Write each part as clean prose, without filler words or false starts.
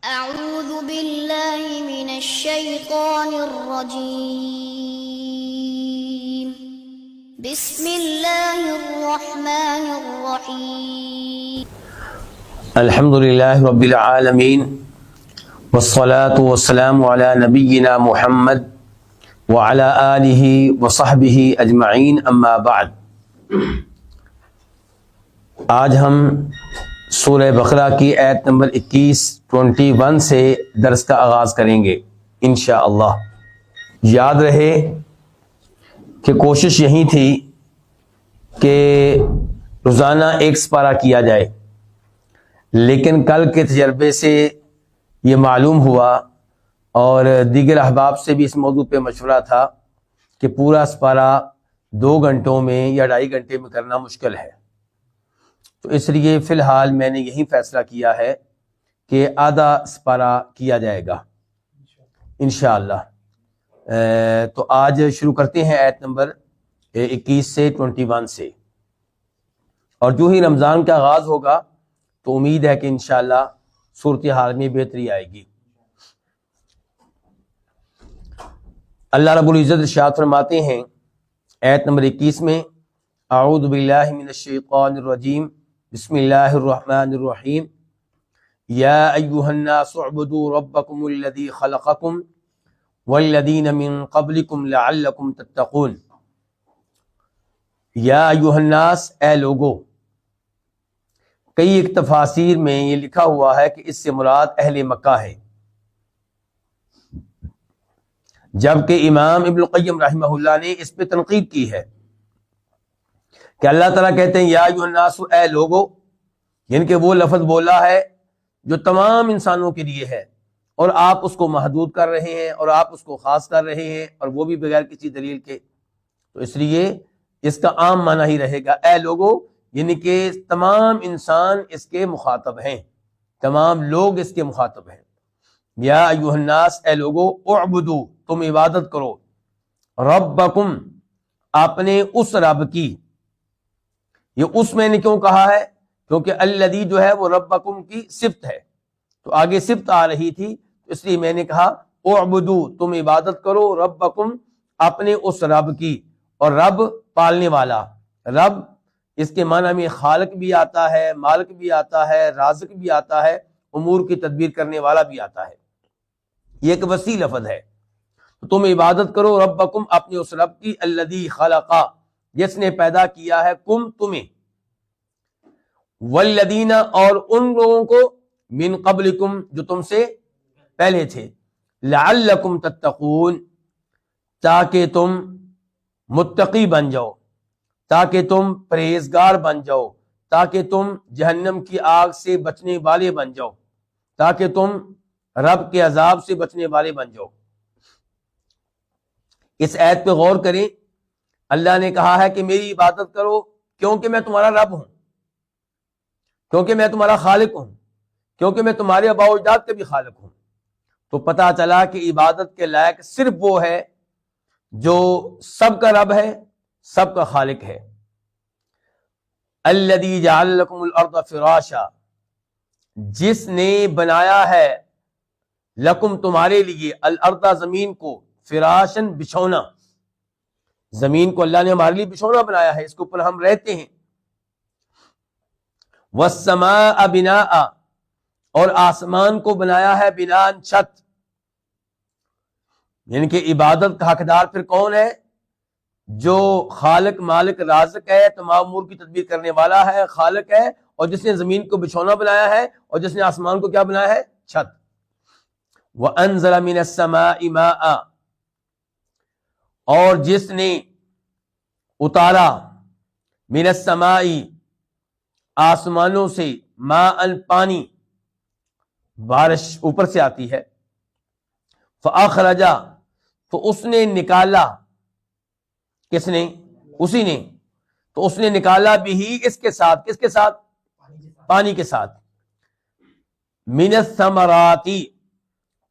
أعوذ بالله من الشيطان الرجيم بسم الله الرحمن الرحيم الحمد للہ رب العالمین والصلاة والسلام علی نبینا محمد وعلی آلہ وصحبہ اجمعین اما بعد۔ آج ہم سورہ بقرہ کی آیت نمبر 21 سے درس کا آغاز کریں گے انشاءاللہ۔ یاد رہے کہ کوشش یہی تھی کہ روزانہ ایک سپارہ کیا جائے، لیکن کل کے تجربے سے یہ معلوم ہوا اور دیگر احباب سے بھی اس موضوع پہ مشورہ تھا کہ پورا سپارہ 2 گھنٹوں میں یا 2.5 گھنٹے میں کرنا مشکل ہے، تو اس لیے فی الحال میں نے یہی فیصلہ کیا ہے کہ آدھا سپارہ کیا جائے گا انشاءاللہ۔ تو آج شروع کرتے ہیں آیت نمبر 21 سے 21 سے، اور جو ہی رمضان کا آغاز ہوگا تو امید ہے کہ انشاءاللہ صورتحال میں بہتری آئے گی۔ اللہ رب العزت ارشاد فرماتے ہیں آیت نمبر 21 میں، اعوذ باللہ من الشیطان الرجیم بسم اللہ الرحمن الرحیم، یا ایہا الناس اعبدوا ربکم الذی خلقکم والذین من قبلکم لعلکم تتقون۔ یا ایہا الناس، اے لوگو۔ کئی ایک تفاسیر میں یہ لکھا ہوا ہے کہ اس سے مراد اہل مکہ ہے، جبکہ امام ابن القیم رحمہ اللہ نے اس پہ تنقید کی ہے کہ اللہ تعالیٰ کہتے ہیں یا ایھا الناس، اے لوگو، یعنی کہ وہ لفظ بولا ہے جو تمام انسانوں کے لیے ہے، اور آپ اس کو محدود کر رہے ہیں اور آپ اس کو خاص کر رہے ہیں، اور وہ بھی بغیر کسی دلیل کے، تو اس لیے اس کا عام معنی ہی رہے گا اے لوگو، یعنی کہ تمام انسان اس کے مخاطب ہیں، تمام لوگ اس کے مخاطب ہیں۔ یا ایھا الناس، اے لوگو، اعبدو، تم عبادت کرو، ربکم، اپنے اس رب کی۔ یہ اس میں نے کیوں کہا ہے؟ کیونکہ الذی جو ہے وہ ربکم کی صفت ہے، تو آگے صفت آ رہی تھی، اس لیے میں نے کہا اعبدو، تم عبادت کرو، ربکم، اپنے اس رب کی۔ اور رب پالنے والا، رب اس کے معنی میں خالق بھی آتا ہے، مالک بھی آتا ہے، رازق بھی آتا ہے، امور کی تدبیر کرنے والا بھی آتا ہے، یہ ایک وسیع لفظ ہے۔ تو تم عبادت کرو ربکم، اپنے اس رب کی، الذی خلقا، جس نے پیدا کیا ہے، کم، تمہیں، والذین، اور ان لوگوں کو، من قبلکم، جو تم سے پہلے تھے، لعلکم تتقون، تاکہ تم متقی بن جاؤ، تاکہ تم پرہیزگار بن جاؤ، تاکہ تم جہنم کی آگ سے بچنے والے بن جاؤ، تاکہ تم رب کے عذاب سے بچنے والے بن جاؤ۔ اس آیت پہ غور کریں، اللہ نے کہا ہے کہ میری عبادت کرو کیونکہ میں تمہارا رب ہوں، کیونکہ میں تمہارا خالق ہوں، کیونکہ میں تمہارے آباء و اجداد کے بھی خالق ہوں۔ تو پتہ چلا کہ عبادت کے لائق صرف وہ ہے جو سب کا رب ہے، سب کا خالق ہے۔ الذی جعل لکم الارض فراشا، جس نے بنایا ہے، لکم، تمہارے لیے، الارض، زمین کو، فراشن، بچھونا، زمین کو اللہ نے ہمارے لیے بچھونا بنایا ہے، اس کے اوپر ہم رہتے ہیں۔ والسماء بناء، اور آسمان کو بنایا ہے بناء، چھت، یعنی کہ عبادت کا حقدار پھر کون ہے؟ جو خالق، مالک، رازق ہے، تمام امور کی تدبیر کرنے والا ہے، خالق ہے، اور جس نے زمین کو بچھونا بنایا ہے، اور جس نے آسمان کو کیا بنایا ہے؟ چھت۔ وَأَنزَلَ مِنَ السَّمَاءِ مَاءً، اور جس نے اتارا، من السماء، آسمانوں سے، ماءً، پانی، بارش اوپر سے آتی ہے، فَأَخْرَجَ، تو اس نے نکالا، کس نے؟ اسی نے، تو اس نے نکالا بھی اس کے ساتھ، کس کے ساتھ؟ پانی کے ساتھ، من الثمرات،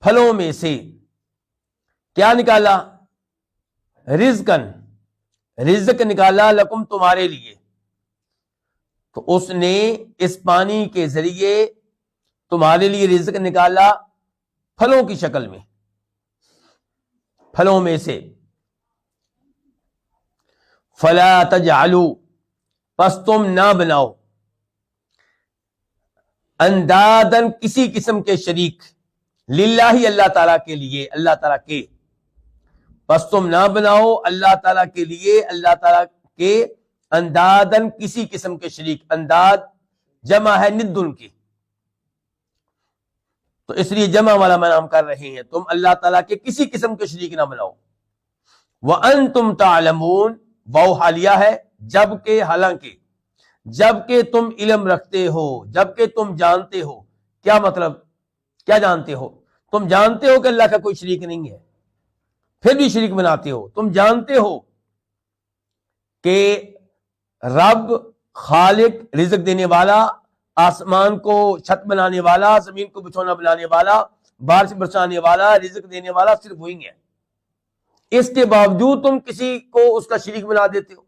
پھلوں میں سے، کیا نکالا؟ رزقن، رزق نکالا، لکم، تمہارے لیے۔ تو اس نے اس پانی کے ذریعے تمہارے لیے رزق نکالا پھلوں کی شکل میں، پھلوں میں سے. فلا تجعلوا، پس تم نہ بناؤ، اندادن کسی قسم کے شریک، للہ اللہ تعالیٰ کے لیے، اللہ تعالیٰ کے، پس تم نہ بناؤ اللہ تعالیٰ کے لیے، اللہ تعالیٰ کے اندادن کسی قسم کے شریک. انداد جمع ہے ندن کی، تو اس لیے جمع والا معنی ہم کر رہے ہیں. تم اللہ تعالیٰ کے کسی قسم کے شریک نہ بناؤ. وَأَنْتُمْ تَعْلَمُونَ، واو حالیہ ہے، جبکہ، حالانکہ، جبکہ تم علم رکھتے ہو، جبکہ تم جانتے ہو. کیا مطلب؟ کیا جانتے ہو؟ تم جانتے ہو کہ اللہ کا کوئی شریک نہیں ہے، پھر بھی شریک بناتے ہو. تم جانتے ہو کہ رب خالق، رزق دینے والا، آسمان کو چھت بنانے والا، زمین کو بچھونا بنانے والا، بارش برسانے والا، رزق دینے والا صرف وہی ہے. اس کے باوجود تم کسی کو اس کا شریک بنا دیتے ہو.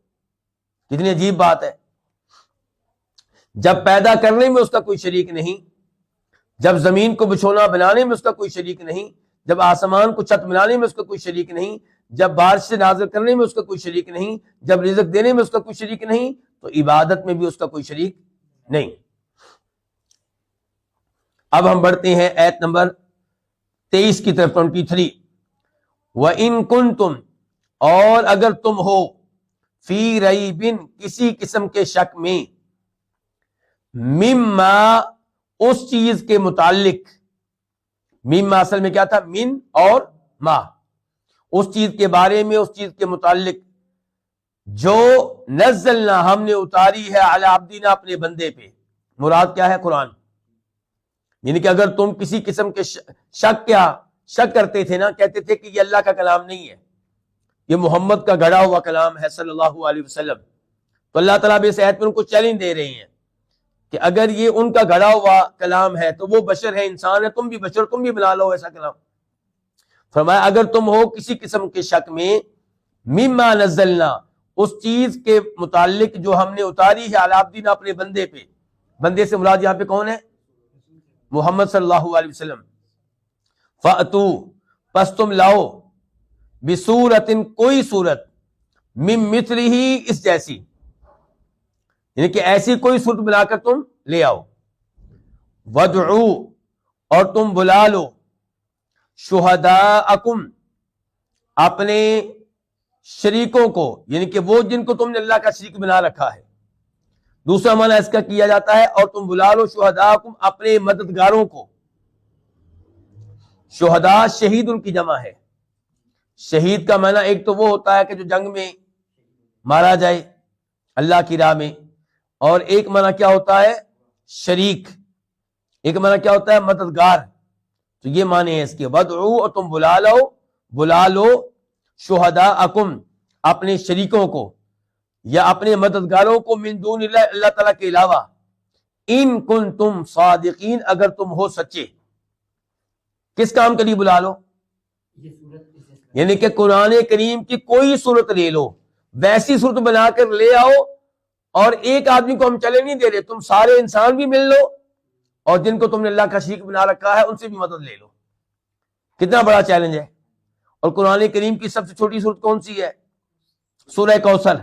کتنی عجیب بات ہے. جب پیدا کرنے میں اس کا کوئی شریک نہیں، جب زمین کو بچھونا بنانے میں اس کا کوئی شریک نہیں، جب آسمان کو چھت بنانے میں اس کا کوئی شریک نہیں، جب بارش سے نازل کرنے میں اس کا کوئی شریک نہیں، جب رزق دینے میں اس کا کوئی شریک نہیں، تو عبادت میں بھی اس کا کوئی شریک نہیں. اب ہم بڑھتے ہیں آیت نمبر 23 کی طرف، 23. وَإِن كُنتُمْ، اور اگر تم ہو، فی ریبن، کسی قسم کے شک میں، مما، اس چیز کے متعلق، مما اصل میں کیا تھا؟ من اور ما، اس چیز کے بارے میں، اس چیز کے متعلق جو نزلنا، ہم نے اتاری ہے، علی عبدنا، اپنے بندے پہ. مراد کیا ہے؟ قرآن. یعنی کہ اگر تم کسی قسم کے شک کرتے تھے نا، کہتے تھے کہ یہ اللہ کا کلام نہیں ہے، یہ محمد کا گھڑا ہوا کلام ہے صلی اللہ علیہ وسلم، تو اللہ تعالیٰ بھی اس آیت میں ان کو چیلنج دے رہے ہیں کہ اگر یہ ان کا گھڑا ہوا کلام ہے تو وہ بشر ہے، انسان ہے، تم بھی بشر، تم بھی بنا لو ایسا کلام. فرمایا اگر تم ہو کسی قسم کے شک میں، مما نزلنا، اس چیز کے متعلق جو ہم نے اتاری ہے، علی عبدنا، اپنے بندے پہ. بندے سے مراد یہاں پہ کون ہے؟ محمد صلی اللہ علیہ وسلم. فَأْتُوا، پس تم لاؤ، بِسُورَةٍ، کوئی صورت، مِن مِثْلِهِ، اس جیسی، یعنی کہ ایسی کوئی صورت بنا کر تم لے آؤ. وَادْعُوا، اور تم بلا لو، شُهَدَاءَكُمْ، اپنے شریکوں کو، یعنی کہ وہ جن کو تم نے اللہ کا شریک بنا رکھا ہے. دوسرا معنی اس کا کیا جاتا ہے، اور تم بلا لو، شہداءکم، اپنے مددگاروں کو. شہداء شہید ان کی جمع ہے. شہید کا معنی ایک تو وہ ہوتا ہے کہ جو جنگ میں مارا جائے اللہ کی راہ میں، اور ایک معنی کیا ہوتا ہے؟ شریک. ایک معنی کیا ہوتا ہے؟ مددگار. تو یہ معنی ہے اس کے. وَادْعُوا، اور تم بلا لو شہداءکم، اپنے شریکوں کو یا اپنے مددگاروں کو، من دون اللہ، اللہ تعالیٰ کے علاوہ، ان کنتم صادقین، اگر تم ہو سچے. کس کام کے لیے بلا لو؟ یعنی کہ قرآن کریم کی کوئی صورت لے لو، ویسی صورت بنا کر لے آؤ، اور ایک آدمی کو ہم چلے نہیں دے رہے، تم سارے انسان بھی مل لو، اور جن کو تم نے اللہ کا شریک بنا رکھا ہے ان سے بھی مدد لے لو. کتنا بڑا چیلنج ہے. اور قرآن کریم کی سب سے چھوٹی صورت کون سی ہے؟ سورہ کوثر.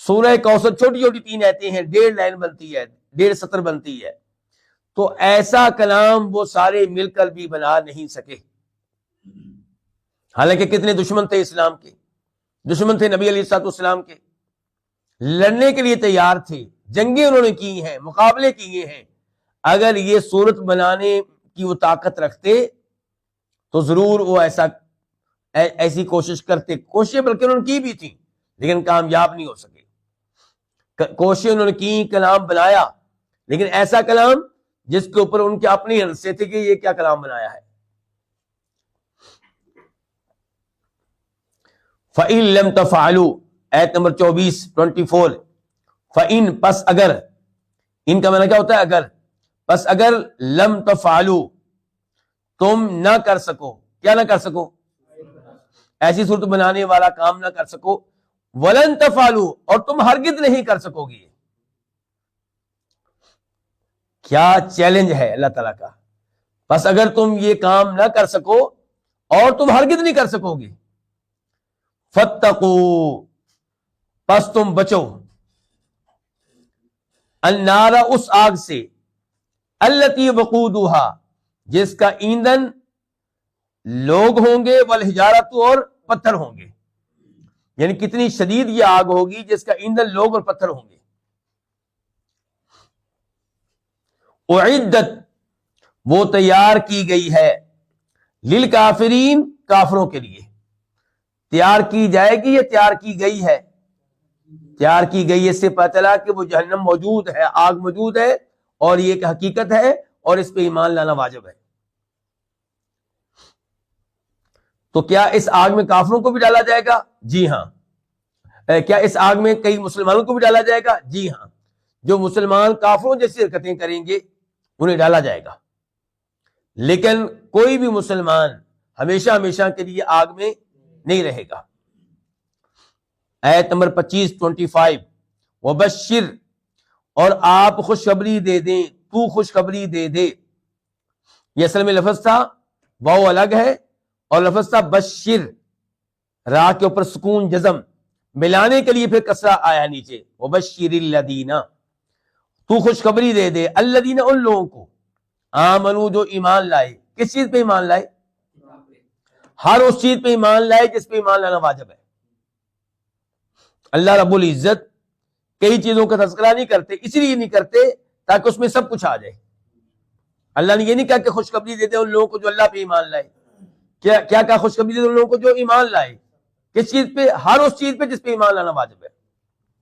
سورہ کوثر چھوٹی چھوٹی 3 آیتیں ہیں، 1.5 لائن بنتی ہے، 1.5 سطر بنتی ہے. تو ایسا کلام وہ سارے مل کر بھی بنا نہیں سکے. حالانکہ کتنے دشمن تھے اسلام کے، دشمن تھے نبی علیہ الصلوۃ والسلام کے، لڑنے کے لیے تیار تھے، جنگیں انہوں نے کی ہیں، مقابلے کیے ہیں. اگر یہ صورت بنانے کی وہ طاقت رکھتے تو ضرور وہ ایسی کوشش کرتے. کوششیں بلکہ انہوں نے کی بھی تھی، لیکن کامیاب نہیں ہو سکے. کوششیں انہوں نے کی، کلام بنایا، لیکن ایسا کلام جس کے اوپر ان کے اپنی حد سے تھے کہ یہ کیا کلام بنایا ہے. فَإِن لَمْ تَفْعَلُوا، آیت نمبر 24. فَإِن، پس اگر، ان کا معنی کیا ہوتا ہے؟ اگر. پس اگر، لم تفعلوا، تم نہ کر سکو. کیا نہ کر سکو؟ ایسی صورت بنانے والا کام نہ کر سکو. وَلَن تفعلوا، اور تم ہرگز نہیں کر سکو گی. کیا چیلنج ہے اللہ تعالیٰ کا. بس اگر تم یہ کام نہ کر سکو اور تم ہرگز نہیں کر سکو گے، فَاتَّقُوا، پس تم بچو، النار، اس آگ سے، التی وقودها، جس کا ایندھن لوگ ہوں گے، والحجارت، اور پتھر ہوں گے. یعنی کتنی شدید یہ آگ ہوگی جس کا ایندھن لوگ اور پتھر ہوں گے. اعدت، وہ تیار کی گئی ہے، للکافرین، کافروں کے لیے. تیار کی جائے گی یا تیار کی گئی ہے؟ تیار کی گئی. اس سے پتہ چلا کہ وہ جہنم موجود ہے، آگ موجود ہے، اور یہ ایک حقیقت ہے اور اس پہ ایمان لانا واجب ہے. تو کیا اس آگ میں کافروں کو بھی ڈالا جائے گا؟ جی ہاں. کیا اس آگ میں کئی مسلمانوں کو بھی ڈالا جائے گا؟ جی ہاں. جو مسلمان کافروں جیسی حرکتیں کریں گے انہیں ڈالا جائے گا، لیکن کوئی بھی مسلمان ہمیشہ ہمیشہ کے لیے آگ میں نہیں رہے گا. آیت نمبر 25 وبشر، اور آپ خوشخبری دے دیں، تو خوشخبری دے دے. یہ اصل میں لفظ تھا، واو الگ ہے، اور لفظ تھا بشر، را کے اوپر سکون جزم ملانے کے لیے پھر کسرہ آیا نیچے، وبشر الذین، تو خوشخبری دے دے، الذین، ان لوگوں کو، آمنو، جو ایمان لائے. کس چیز پہ ایمان لائے؟ ہر اس چیز پہ ایمان لائے جس پہ ایمان لانا واجب ہے. اللہ رب العزت کئی چیزوں کا تذکرہ نہیں کرتے، اسی لیے نہیں کرتے تاکہ اس میں سب کچھ آ جائے. اللہ نے یہ نہیں کہا کہ خوشخبری دے دے ان لوگوں کو جو اللہ پہ ایمان لائے. کیا کہا؟ خوشخبری دے دے ان لوگوں کو جو ایمان لائے. کس چیز پہ؟ ہر اس چیز پہ جس پہ ایمان لانا واجب ہے.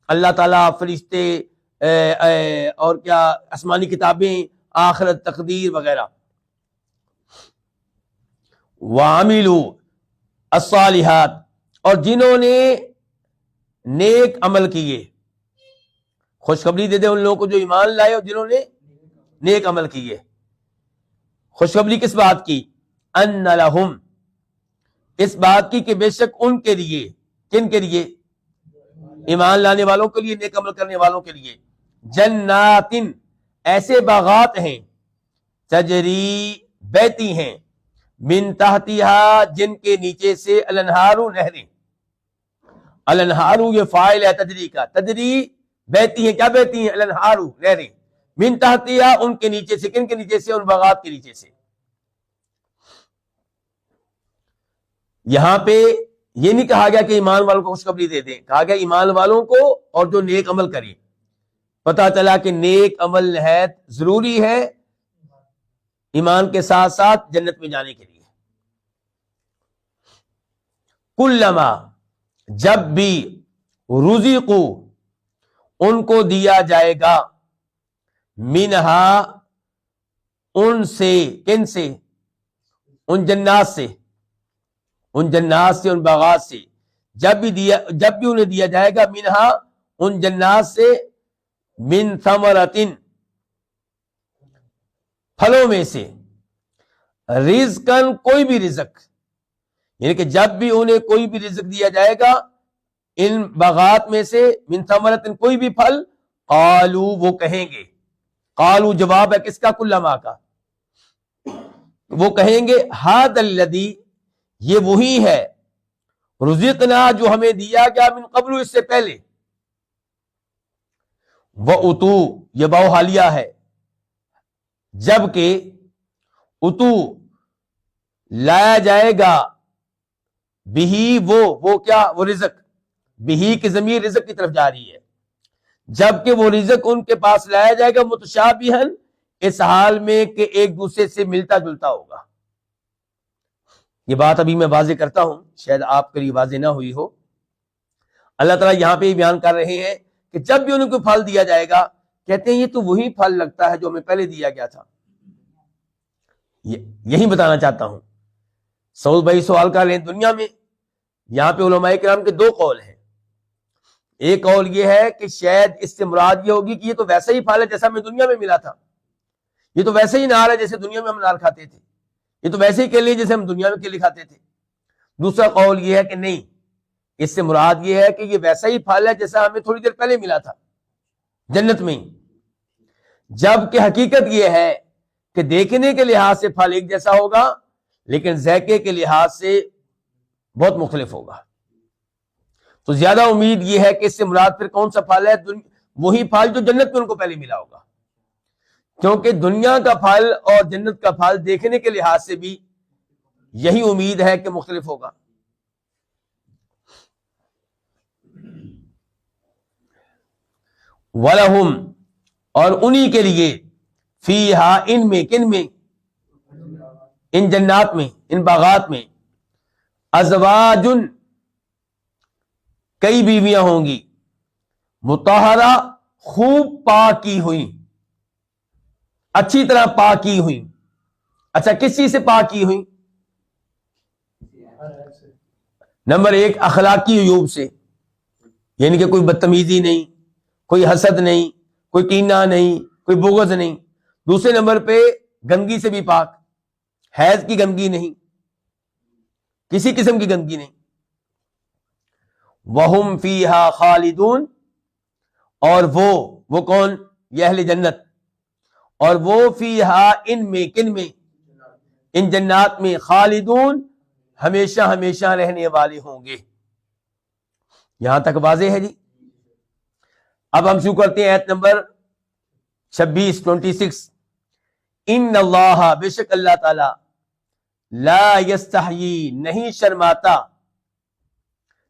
اللہ تعالیٰ، فرشتے، اور کیا آسمانی کتابیں، آخرت، تقدیر وغیرہ. وَعَمِلُوا الصَّالِحَاتِ، اور جنہوں نے نیک عمل کیے. خوشخبری دے دے ان لوگوں کو جو ایمان لائے اور جنہوں نے نیک عمل کیے. خوشخبری کس بات کی؟ ان لہم، اس بات کی کہ بے شک ان کے لیے. کن کے لیے؟ ایمان لانے والوں کے لیے، نیک عمل کرنے والوں کے لیے. جنات، ایسے باغات ہیں، تجری، بہتی ہیں، من تحتہا، جن کے نیچے سے، الانہار، نہریں. الانہار یہ فاعل ہے تجری کا. تجری، بہتی ہیں. کیا بہتی ہیں؟ الانہار، نہریں، من تحتہا، ان کے نیچے سے. کن کے نیچے سے؟ ان باغات کے نیچے سے. یہاں پہ یہ نہیں کہا گیا کہ ایمان والوں کو خوشخبری دے دیں، کہا گیا ایمان والوں کو اور جو نیک عمل کریں. پتا چلا کہ نیک عمل نہایت ضروری ہے ایمان کے ساتھ ساتھ جنت میں جانے کے لیے. کلما، جب بھی، رزقوا، ان کو دیا جائے گا، منہا، ان سے. کن سے؟ ان جنات سے. ان جنات سے، ان باغات سے. جب بھی انہیں دیا جائے گا، منہا، ان جنات سے، من ثمرتن، پھلوں میں سے، رزقن، کوئی بھی رزق. یعنی کہ جب بھی انہیں کوئی بھی رزق دیا جائے گا ان باغات میں سے، من ثمرتن، کوئی بھی پھل، قالو، وہ کہیں گے. قالو جواب ہے کس کا؟ کلما کا. وہ کہیں گے ھذا الذی، یہ وہی ہے، رزقنا، جو ہمیں دیا گیا، من قبل، اس سے پہلے. وَأُتُو، یہ باؤ حالیہ ہے، جبکہ، اتو، لایا جائے گا، بہی، وہ کیا؟ وہ رزق. بہی کی ضمیر رزق کی طرف جا رہی ہے. جبکہ وہ رزق ان کے پاس لایا جائے گا، متشابہن، اس حال میں کہ ایک دوسرے سے ملتا جلتا ہوگا. یہ بات ابھی میں واضح کرتا ہوں، شاید آپ کے لیے واضح نہ ہوئی ہو. اللہ تعالیٰ یہاں پہ بیان کر رہے ہیں کہ جب بھی انہیں کوئی پھل دیا جائے گا، کہتے ہیں یہ تو وہی پھل لگتا ہے جو ہمیں پہلے دیا گیا تھا. یہی بتانا چاہتا ہوں. سعود بھائی سوال کر رہے ہیں دنیا میں. یہاں پہ علماء کرام کے دو قول ہیں. ایک قول یہ ہے کہ شاید اس سے مراد یہ ہوگی کہ یہ تو ویسا ہی پھل ہے جیسا ہمیں دنیا میں ملا تھا. یہ تو ویسے ہی نار ہے جیسے دنیا میں ہم نار کھاتے تھے. یہ تو ویسے ہی کیلے جیسے ہم دنیا میں کیلے کھاتے تھے. دوسرا قول یہ ہے کہ نہیں، اس سے مراد یہ ہے کہ یہ ویسا ہی پھل ہے جیسا ہمیں تھوڑی دیر پہلے ملا تھا جنت میں ہی. جبکہ حقیقت یہ ہے کہ دیکھنے کے لحاظ سے پھل ایک جیسا ہوگا لیکن ذائقے کے لحاظ سے بہت مختلف ہوگا۔ تو زیادہ امید یہ ہے کہ اس سے مراد پھر کون سا پھل ہے؟ وہی پھل جو جنت میں ان کو پہلے ملا ہوگا، کیونکہ دنیا کا پھل اور جنت کا پھل دیکھنے کے لحاظ سے بھی یہی امید ہے کہ مختلف ہوگا۔ وَلَهُمْ، اور انہی کے لیے، فِيهَا، ان میں، کن میں؟ ان جنات میں، ان باغات میں، ازواجن، کئی بیویاں ہوں گی، مطہرہ، خوب پاک کی ہوئی، اچھی طرح پاک کی ہوئی۔ اچھا، کس چیز سے پاک کی ہوئی؟ نمبر ایک، اخلاقی عیوب سے، یعنی کہ کوئی بدتمیزی نہیں، کوئی حسد نہیں، کوئی کینہ نہیں، کوئی بغض نہیں۔ دوسرے نمبر پہ گندگی سے بھی پاک، حیض کی گندگی نہیں، کسی قسم کی گندگی نہیں۔ وَهُمْ فِيهَا خَالِدُونَ، اور وہ کون؟ یہ اہل جنت، اور وہ فِيهَا، ان میں، کن میں؟ ان جنات میں، خالدون، ہمیشہ ہمیشہ رہنے والے ہوں گے۔ یہاں تک واضح ہے جی؟ اب ہم شروع کرتے ہیں آیت نمبر 26 ان اللہ، بے شک اللہ تعالی، لا یستحیی، نہیں شرماتا،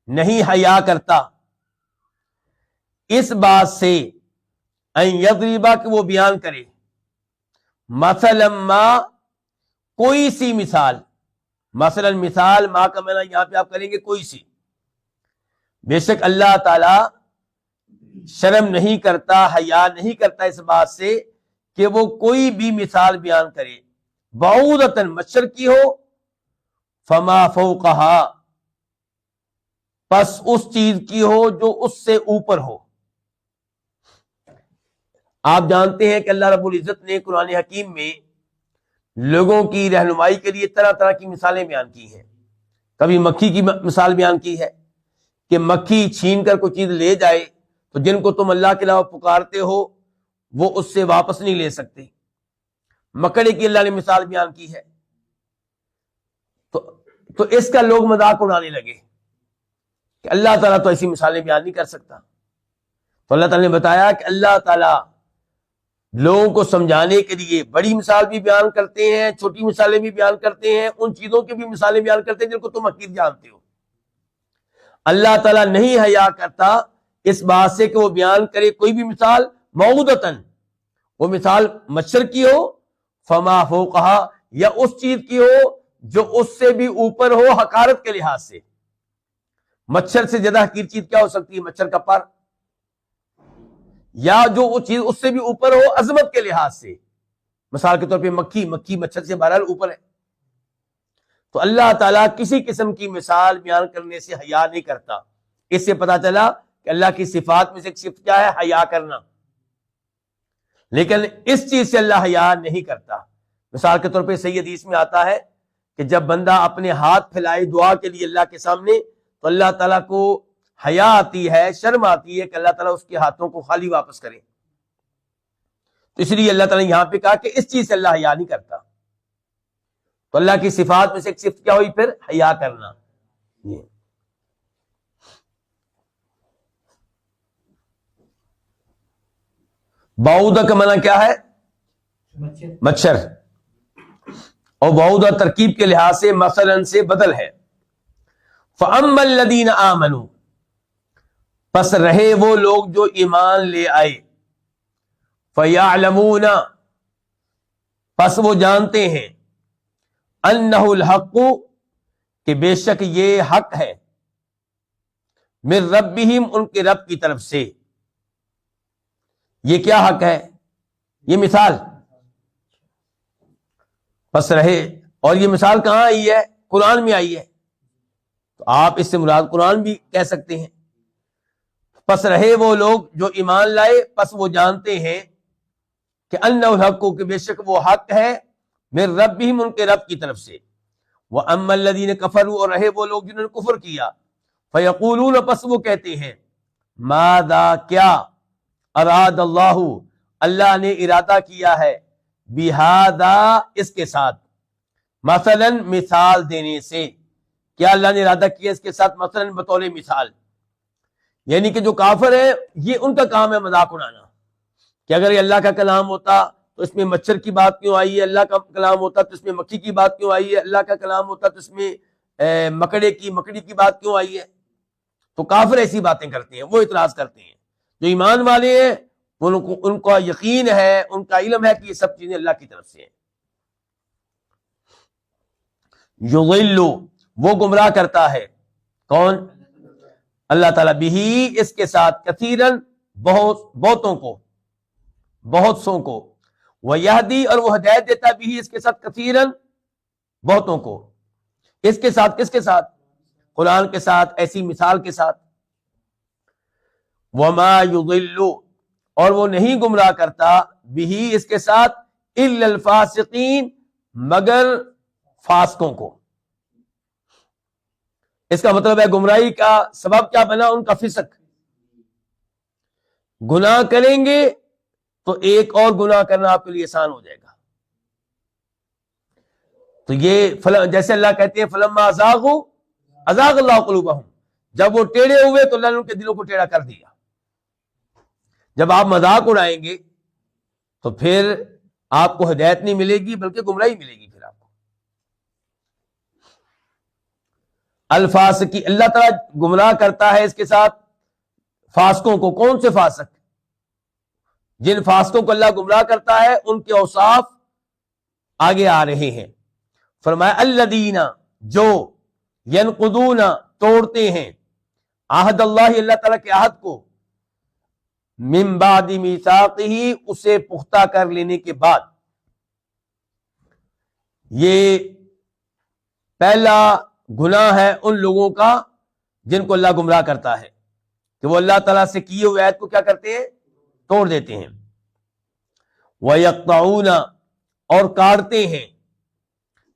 نہیں حیا کرتا، اس بات سے، ان یضربا، کہ وہ بیان کرے، مثلا ما، کوئی سی مثال، مثلا مثال، ما کا معنی یہاں پہ آپ کریں گے کوئی سی۔ بے شک اللہ تعالی شرم نہیں کرتا، حیا نہیں کرتا اس بات سے کہ وہ کوئی بھی مثال بیان کرے، بعودۃ، مچھر کی ہو، فما فوقہا، پس اس چیز کی ہو جو اس سے اوپر ہو۔ آپ جانتے ہیں کہ اللہ رب العزت نے قرآن حکیم میں لوگوں کی رہنمائی کے لیے طرح طرح کی مثالیں بیان کی ہیں۔ کبھی مکھی کی مثال بیان کی ہے کہ مکھی چھین کر کوئی چیز لے جائے تو جن کو تم اللہ کے علاوہ پکارتے ہو وہ اس سے واپس نہیں لے سکتے۔ مکڑے کی اللہ نے مثال بیان کی ہے، تو اس کا لوگ مذاق اڑانے لگے کہ اللہ تعالیٰ تو ایسی مثالیں بیان نہیں کر سکتا۔ تو اللہ تعالیٰ نے بتایا کہ اللہ تعالیٰ لوگوں کو سمجھانے کے لیے بڑی مثال بھی بیان کرتے ہیں، چھوٹی مثالیں بھی بیان کرتے ہیں، ان چیزوں کی بھی مثالیں بیان کرتے ہیں جن کو تم حقیر جانتے ہو۔ اللہ تعالیٰ نہیں حیا کرتا اس بات سے کہ وہ بیان کرے کوئی بھی مثال، موعودتاً، وہ مثال مچھر کی ہو، فما فوقہا، یا اس چیز کی ہو جو اس سے بھی اوپر ہو حقارت کے لحاظ سے۔ مچھر سے زیادہ حقیر چیز کیا ہو سکتی ہے؟ مچھر کا پر، یا جو وہ چیز اس سے بھی اوپر ہو عظمت کے لحاظ سے۔ مثال کے طور پہ مکھی مچھر سے بہرحال اوپر ہے۔ تو اللہ تعالیٰ کسی قسم کی مثال بیان کرنے سے حیا نہیں کرتا۔ اس سے پتہ چلا کہ اللہ کی صفات میں سے ایک صفت کیا ہے؟ حیا کرنا۔ لیکن اس چیز سے اللہ حیا نہیں کرتا۔ مثال کے طور پہ صحیح حدیث میں آتا ہے کہ جب بندہ اپنے ہاتھ پھیلائے دعا کے لیے اللہ کے سامنے تو اللہ تعالیٰ کو حیا آتی ہے، شرم آتی ہے کہ اللہ تعالیٰ اس کے ہاتھوں کو خالی واپس کرے۔ تو اس لیے اللہ تعالیٰ نے یہاں پہ کہا کہ اس چیز سے اللہ حیا نہیں کرتا۔ تو اللہ کی صفات میں سے ایک صفت کیا ہوئی پھر؟ حیا کرنا۔ بعودہ کا معنی کیا ہے؟ مچھر، اور بعودہ ترکیب کے لحاظ سے مثلاً سے بدل ہے۔ فَأَمَّا الَّذِينَ آمَنُوا، پس رہے وہ لوگ جو ایمان لے آئے، فَيَعْلَمُونَ، پس وہ جانتے ہیں، أَنَّهُ الْحَقُّ، کہ بے شک یہ حق ہے، مِن رَبِّهِمْ، ان کے رب کی طرف سے۔ یہ کیا حق ہے؟ یہ مثال، پس رہے، اور یہ مثال کہاں آئی ہے؟ قرآن میں آئی ہے، تو آپ اس سے مراد قرآن بھی کہہ سکتے ہیں۔ پس رہے وہ لوگ جو ایمان لائے، پس وہ جانتے ہیں کہ انہ الحق، کہ بے شک وہ حق ہے، من ربہم، ان کے رب کی طرف سے۔ وَأَمَّا الَّذِينَ كَفَرُوا، اور رہے وہ لوگ جنہوں نے کفر کیا، فَيَقُولُونَ، پس وہ کہتے ہیں، ماذا، کیا، اراد اللہ، اللہ نے ارادہ کیا ہے بہذا اس کے ساتھ، مثلا مثال دینے سے. کیا اللہ نے ارادہ کیا اس کے ساتھ؟ مثلا بطور مثال. یعنی کہ جو کافر ہے یہ ان کا کام ہے مذاق اڑانا کہ اگر یہ اللہ کا کلام ہوتا تو اس میں مچھر کی بات کیوں آئی ہے، اللہ کا کلام ہوتا تو اس میں مکھی کی بات کیوں آئی ہے، اللہ کا کلام ہوتا تو اس میں مکڑی کی بات کیوں آئی ہے. تو کافر ایسی باتیں کرتے ہیں، وہ اعتراض کرتے ہیں. جو ایمان والے ہیں ان کا یقین ہے، ان کا علم ہے کہ یہ سب چیزیں اللہ کی طرف سے ہیں. یضل وہ گمراہ کرتا ہے، کون؟ اللہ تعالیٰ، بھی اس کے ساتھ، کثیرن بہتوں کو، بہت سوں کو، ویہدی اور وہ ہدایت دیتا بھی اس کے ساتھ، کثیرن بہتوں کو. اس کے ساتھ، کس کے ساتھ؟ قرآن کے ساتھ، ایسی مثال کے ساتھ. وما یضل اور وہ نہیں گمراہ کرتا بھی اس کے ساتھ، الا الفاسقین مگر فاسقوں کو. اس کا مطلب ہے گمراہی کا سبب کیا بنا؟ ان کا فسق. گناہ کریں گے تو ایک اور گناہ کرنا آپ کے لیے آسان ہو جائے گا. تو یہ جیسے اللہ کہتے ہیں فلما ازاغوا ازاغ اللہ قلوبہم، جب وہ ٹیڑھے ہوئے تو اللہ نے ان کے دلوں کو ٹیڑھا کر دیا. جب آپ مذاق اڑائیں گے تو پھر آپ کو ہدایت نہیں ملے گی بلکہ گمراہی ملے گی. پھر آپ کو الفاسقی، اللہ تعالیٰ گمراہ کرتا ہے اس کے ساتھ فاسقوں کو. کون سے فاسق؟ جن فاسقوں کو اللہ گمراہ کرتا ہے ان کے اوصاف آگے آ رہے ہیں. فرمایا الذین، جو ینقضون توڑتے ہیں، عہد اللہ، اللہ تعالیٰ کے عہد کو، من بعد میثاقہ اسے پختہ کر لینے کے بعد. یہ پہلا گناہ ہے ان لوگوں کا جن کو اللہ گمراہ کرتا ہے کہ وہ اللہ تعالیٰ سے کیے ہوئے عہد کو کیا کرتے ہیں؟ توڑ دیتے ہیں. وَيَقْطَعُونَ اور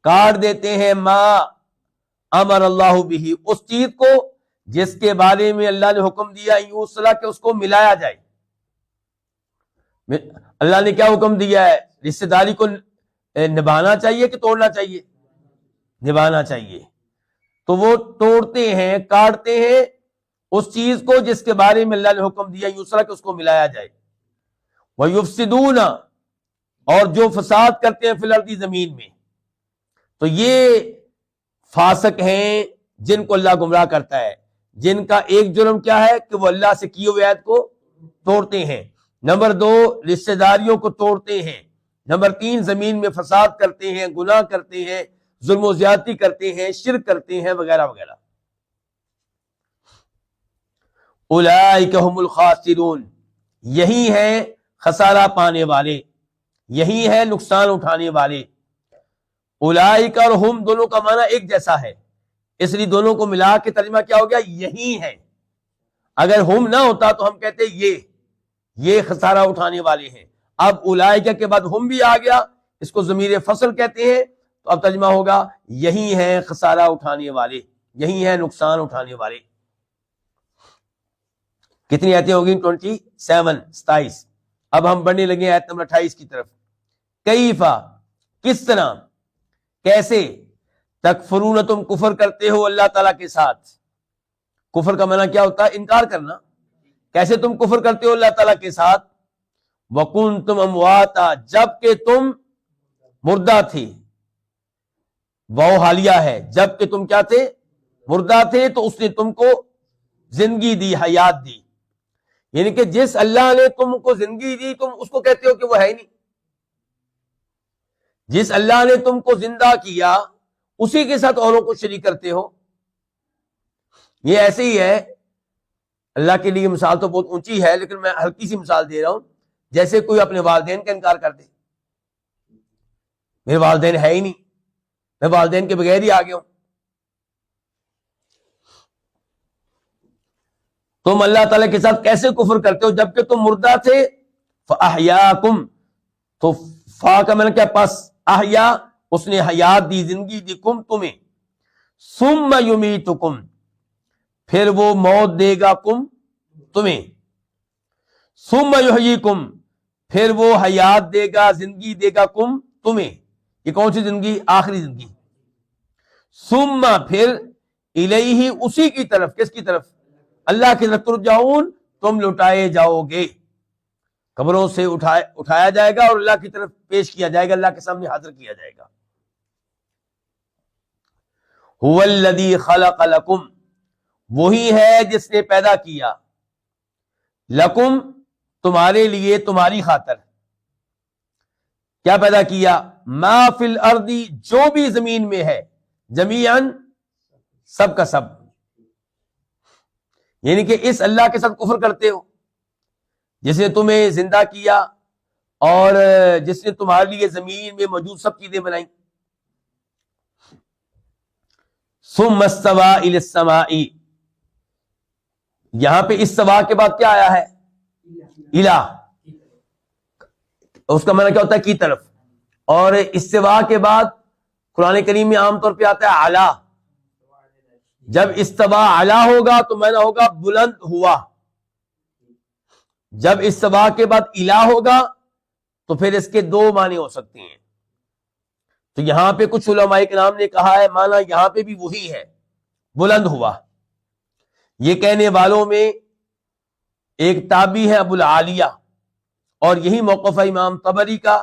کاٹ دیتے ہیں ما امر اللہ بھی، اس چیز کو جس کے بارے میں اللہ نے حکم دیا یوصلہ کہ اس کو ملایا جائے. اللہ نے کیا حکم دیا ہے؟ رشتہ داری کو نبھانا چاہیے کہ توڑنا چاہیے؟ نبھانا چاہیے. تو وہ توڑتے ہیں، کاٹتے ہیں اس چیز کو جس کے بارے میں اللہ نے حکم دیا یوصلہ کہ اس کو ملایا جائے. وَيُفْسِدُونَ اور جو فساد کرتے ہیں فی الارض زمین میں. تو یہ فاسق ہیں جن کو اللہ گمراہ کرتا ہے، جن کا ایک جرم کیا ہے کہ وہ اللہ سے کیے ہوئے عہد کو توڑتے ہیں. نمبر 2 رشتہ داریوں کو توڑتے ہیں. نمبر 3 زمین میں فساد کرتے ہیں، گناہ کرتے ہیں، ظلم و زیادتی کرتے ہیں، شرک کرتے ہیں، وغیرہ وغیرہ. اولئک هم الخاسرون، یہی ہیں خسارہ پانے والے، یہی ہیں نقصان اٹھانے والے. اولئک اور ہم دونوں کا معنی ایک جیسا ہے، اس لیے دونوں کو ملا کے ترجمہ کیا ہو گیا؟ یہی ہیں. اگر ہم نہ ہوتا تو ہم کہتے یہ خسارہ اٹھانے والے ہیں. اب اولئک کے بعد ہم بھی آ گیا، اس کو ضمیر فصل کہتے ہیں. تو اب ترجمہ ہوگا یہی ہیں خسارہ اٹھانے والے، یہی ہیں نقصان اٹھانے والے. کتنی آیتیں ہوگی؟ 27. اب ہم بڑھنے لگے آیت نمبر 28 کی طرف. کیفا، کس طرح، کیسے، تکفرون تم کفر کرتے ہو اللہ تعالیٰ کے ساتھ. کفر کا معنی کیا ہوتا ہے؟ انکار کرنا. کیسے تم کفر کرتے ہو اللہ تعالیٰ کے ساتھ؟ وَكُنْتُمْ أَمْوَاتًا جب کہ تم مردہ تھے. وہ حالیہ ہے، جب کہ تم کیا تھے؟ مردہ تھے. تو اس نے تم کو زندگی دی، حیات دی. یعنی کہ جس اللہ نے تم کو زندگی دی تم اس کو کہتے ہو کہ وہ ہے ہی نہیں. جس اللہ نے تم کو زندہ کیا اسی کے ساتھ اوروں کو شریک کرتے ہو. یہ ایسے ہی ہے. اللہ کے لیے مثال تو بہت اونچی ہے لیکن میں ہلکی سی مثال دے رہا ہوں. جیسے کوئی اپنے والدین کا انکار کر دے، میرے والدین ہے ہی نہیں، میں والدین کے بغیر ہی آ گیا ہوں. تم اللہ تعالیٰ کے ساتھ کیسے کفر کرتے ہو جبکہ تم مردہ تھے؟ فَأَحْيَاكُمْ، تو فا کا معنی کیا؟ پس، احیا اس نے حیات دی، زندگی دی، کم تمہیں، ثُمَّ يُمِيتُكُمْ پھر وہ موت دے گا کم تمہیں، ثُمَّ يُحْيِيكُمْ پھر وہ حیات دے گا، زندگی دے گا تمہیں. یہ کون سی زندگی؟ آخری زندگی. ثم پھر الیہ اسی کی طرف، کس کی طرف؟ اللہ کی طرف، ترجعون تم لٹائے جاؤ گے. قبروں سے اٹھایا جائے گا اور اللہ کی طرف پیش کیا جائے گا، اللہ کے سامنے حاضر کیا جائے گا. هو الذی خلق لکم، وہی ہے جس نے پیدا کیا، لکم تمہارے لیے، تمہاری خاطر. کیا پیدا کیا؟ ما فی الارض، جو بھی زمین میں ہے، جمیعاً سب کا سب. یعنی کہ اس اللہ کے ساتھ کفر کرتے ہو جس نے تمہیں زندہ کیا اور جس نے تمہارے لیے زمین میں موجود سب چیزیں بنائیں. ثم استوى الى السماء، یہاں پہ استوا کے بعد کیا آیا ہے؟ الہ. اس کا معنی کیا ہوتا ہے؟ کی طرف. اور استوا کے بعد قرآن کریم میں عام طور پہ آتا ہے اعلی. جب استوا اعلی ہوگا تو معنی ہوگا بلند ہوا. جب استوا کے بعد الہ ہوگا تو پھر اس کے دو معنی ہو سکتے ہیں. تو یہاں پہ کچھ علماء کرام نے کہا ہے معنی یہاں پہ بھی وہی ہے، بلند ہوا. یہ کہنے والوں میں ایک تابعی ہے ابو العالیہ، اور یہی موقف ہے امام طبری کا،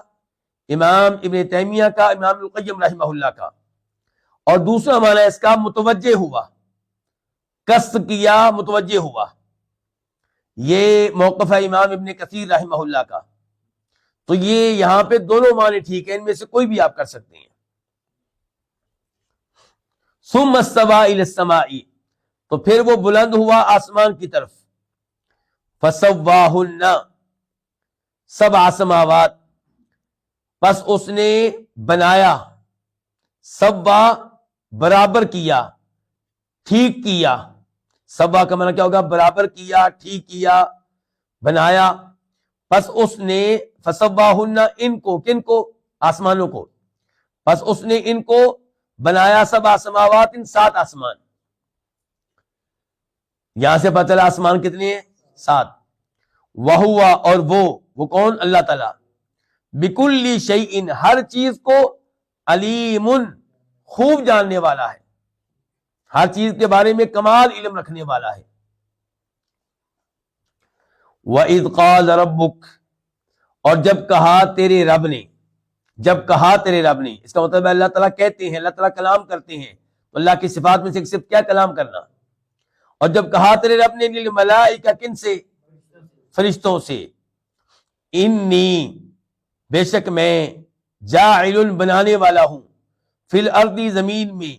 امام ابن تیمیہ کا، امام ابن القیم رحمہ اللہ کا. اور دوسرا معنی اس کا متوجہ ہوا، قصد کیا، متوجہ ہوا. یہ موقف ہے امام ابن کثیر رحمہ اللہ کا. تو یہ یہاں پہ دونوں معنی ٹھیک ہیں، ان میں سے کوئی بھی آپ کر سکتے ہیں. ثم استوى الى السماء، تو پھر وہ بلند ہوا آسمان کی طرف. فسواہن، سبع سماوات، پس اس نے بنایا، سوا برابر کیا، ٹھیک کیا. سوا کا معنی کیا ہوگا؟ برابر کیا، ٹھیک کیا، بنایا. پس اس نے فسواہن، ان کو، کن کو؟ آسمانوں کو. پس اس نے ان کو بنایا، سبع سماوات، ان 7 آسمان. یہاں سے پتہ چلا آسمان کتنے ہیں؟ 7. وہوا، اور وہ کون؟ اللہ تعالی. بکل شیء، ہر چیز کو، علیم، خوب جاننے والا ہے، ہر چیز کے بارے میں کمال علم رکھنے والا ہے. وَإِذْ قَالَ رَبُّكَ، اور جب کہا تیرے رب نے، جب کہا تیرے رب نے، اس کا مطلب ہے اللہ تعالیٰ کہتے ہیں، اللہ تعالیٰ کلام کرتے ہیں. تو اللہ کی صفات میں سے ایک صفت کیا؟ کلام کرنا. اور جب کہا تیرے رب نے للملائکہ، کن سے؟ فرشتوں سے. انی، بے شک میں، جاعل، بنانے والا ہوں، فی الارض، زمین میں،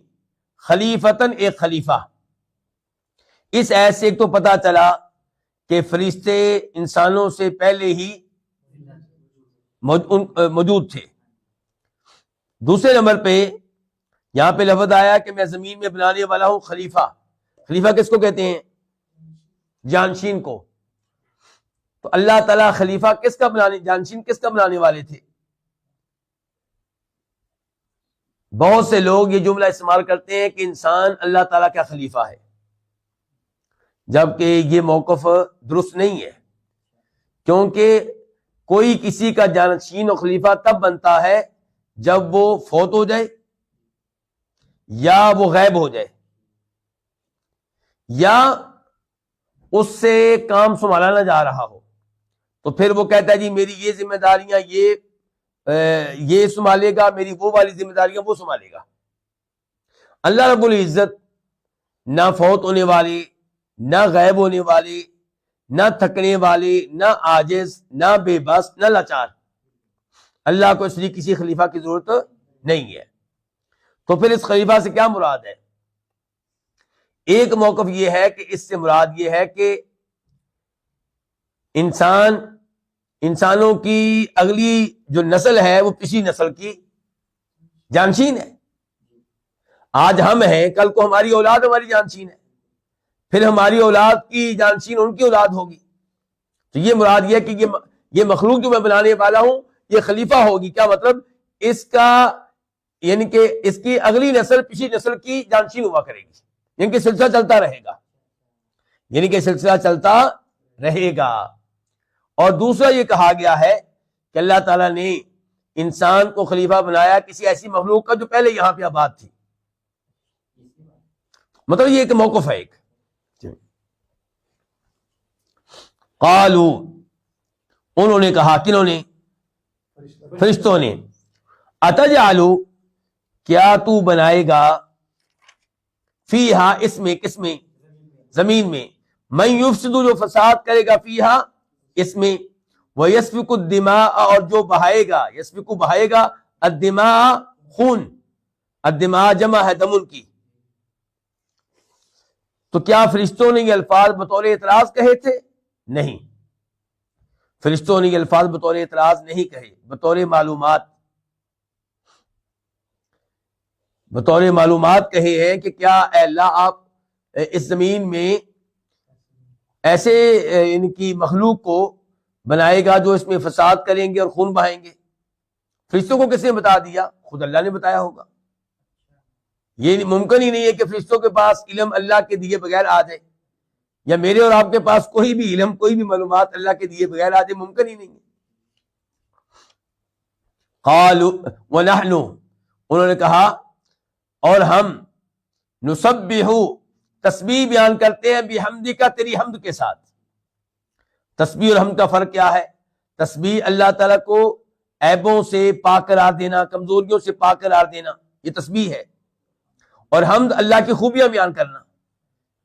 خلیفتاً، ایک خلیفہ. اس ایت سے ایک تو پتا چلا کہ فرشتے انسانوں سے پہلے ہی موجود تھے. دوسرے نمبر پہ یہاں پہ لفظ آیا کہ میں زمین میں بنانے والا ہوں خلیفہ. خلیفہ کس کو کہتے ہیں؟ جانشین کو. تو اللہ تعالیٰ خلیفہ کس کا بنانے، جانشین کس کا بنانے والے تھے؟ بہت سے لوگ یہ جملہ استعمال کرتے ہیں کہ انسان اللہ تعالیٰ کا خلیفہ ہے، جبکہ یہ موقف درست نہیں ہے. کیونکہ کوئی کسی کا جانشین و خلیفہ تب بنتا ہے جب وہ فوت ہو جائے، یا وہ غائب ہو جائے، یا اس سے کام سنبھالا نہ جا رہا ہو. تو پھر وہ کہتا ہے جی میری یہ ذمہ داریاں یہ سنبھالے گا، میری وہ والی ذمہ داریاں وہ سنبھالے گا. اللہ رب العزت نہ فوت ہونے والے، نہ غائب ہونے والے، نہ تھکنے والے، نہ عاجز، نہ بے بس، نہ لاچار. اللہ کو اس لیے کسی خلیفہ کی ضرورت نہیں ہے. تو پھر اس خلیفہ سے کیا مراد ہے؟ ایک موقف یہ ہے کہ اس سے مراد یہ ہے کہ انسانوں کی اگلی جو نسل ہے وہ پچھلی نسل کی جانشین ہے. آج ہم ہیں، کل کو ہماری اولاد ہماری جانشین ہے، پھر ہماری اولاد کی جانشین ان کی اولاد ہوگی. تو یہ مراد یہ ہے کہ یہ مخلوق جو میں بنانے والا ہوں یہ خلیفہ ہوگی. کیا مطلب؟ اس کا یعنی کہ اس کی اگلی نسل پچھلی نسل کی جانشین ہوا کرے گی، یعنی کہ سلسلہ چلتا رہے گا، یعنی کہ سلسلہ چلتا رہے گا. اور دوسرا یہ کہا گیا ہے کہ اللہ تعالیٰ نے انسان کو خلیفہ بنایا کسی ایسی مخلوق کا جو پہلے یہاں پہ آباد تھی. مطلب یہ ایک موقف ہے. ایک قالو، انہوں نے کہا، کنہوں نے؟ فرشتوں نے. اتجعلو، کیا تو بنائے گا، فیہا، اس میں، کس میں؟ زمین میں، من یفسد، جو فساد کرے گا، فیہا، اس میں، ویسفک الدماء، اور جو بہائے گا، یسفک بہائے گا، الدماء، خون، الدماء جمع ہے دمن کی. تو کیا فرشتوں نے یہ الفاظ بطور اعتراض کہے تھے؟ نہیں، فرشتوں نے یہ الفاظ بطور اعتراض نہیں کہے، بطور معلومات کہے ہیں کہ کیا اے اللہ آپ اس زمین میں ایسے ان کی مخلوق کو بنائے گا جو اس میں فساد کریں گے اور خون بہائیں گے. فرشتوں کو کس نے بتا دیا؟ خود اللہ نے بتایا ہوگا. یہ ممکن ہی نہیں ہے کہ فرشتوں کے پاس علم اللہ کے دیے بغیر آ جائے، یا میرے اور آپ کے پاس کوئی بھی علم، کوئی بھی معلومات اللہ کے دیے بغیر آ جائے، ممکن ہی نہیں ہے. قالوا ونحن، انہوں نے کہا اور ہم، نسبح، تسبیح بیان کرتے ہیں، بحمدک، تیری حمد کے ساتھ. تسبیح اور حمد کا فرق کیا ہے؟ تسبیح اللہ تعالیٰ کو عیبوں سے پاک قرار دینا، کمزوریوں سے پاک قرار دینا، یہ تسبیح ہے. اور حمد اللہ کی خوبیاں بیان کرنا.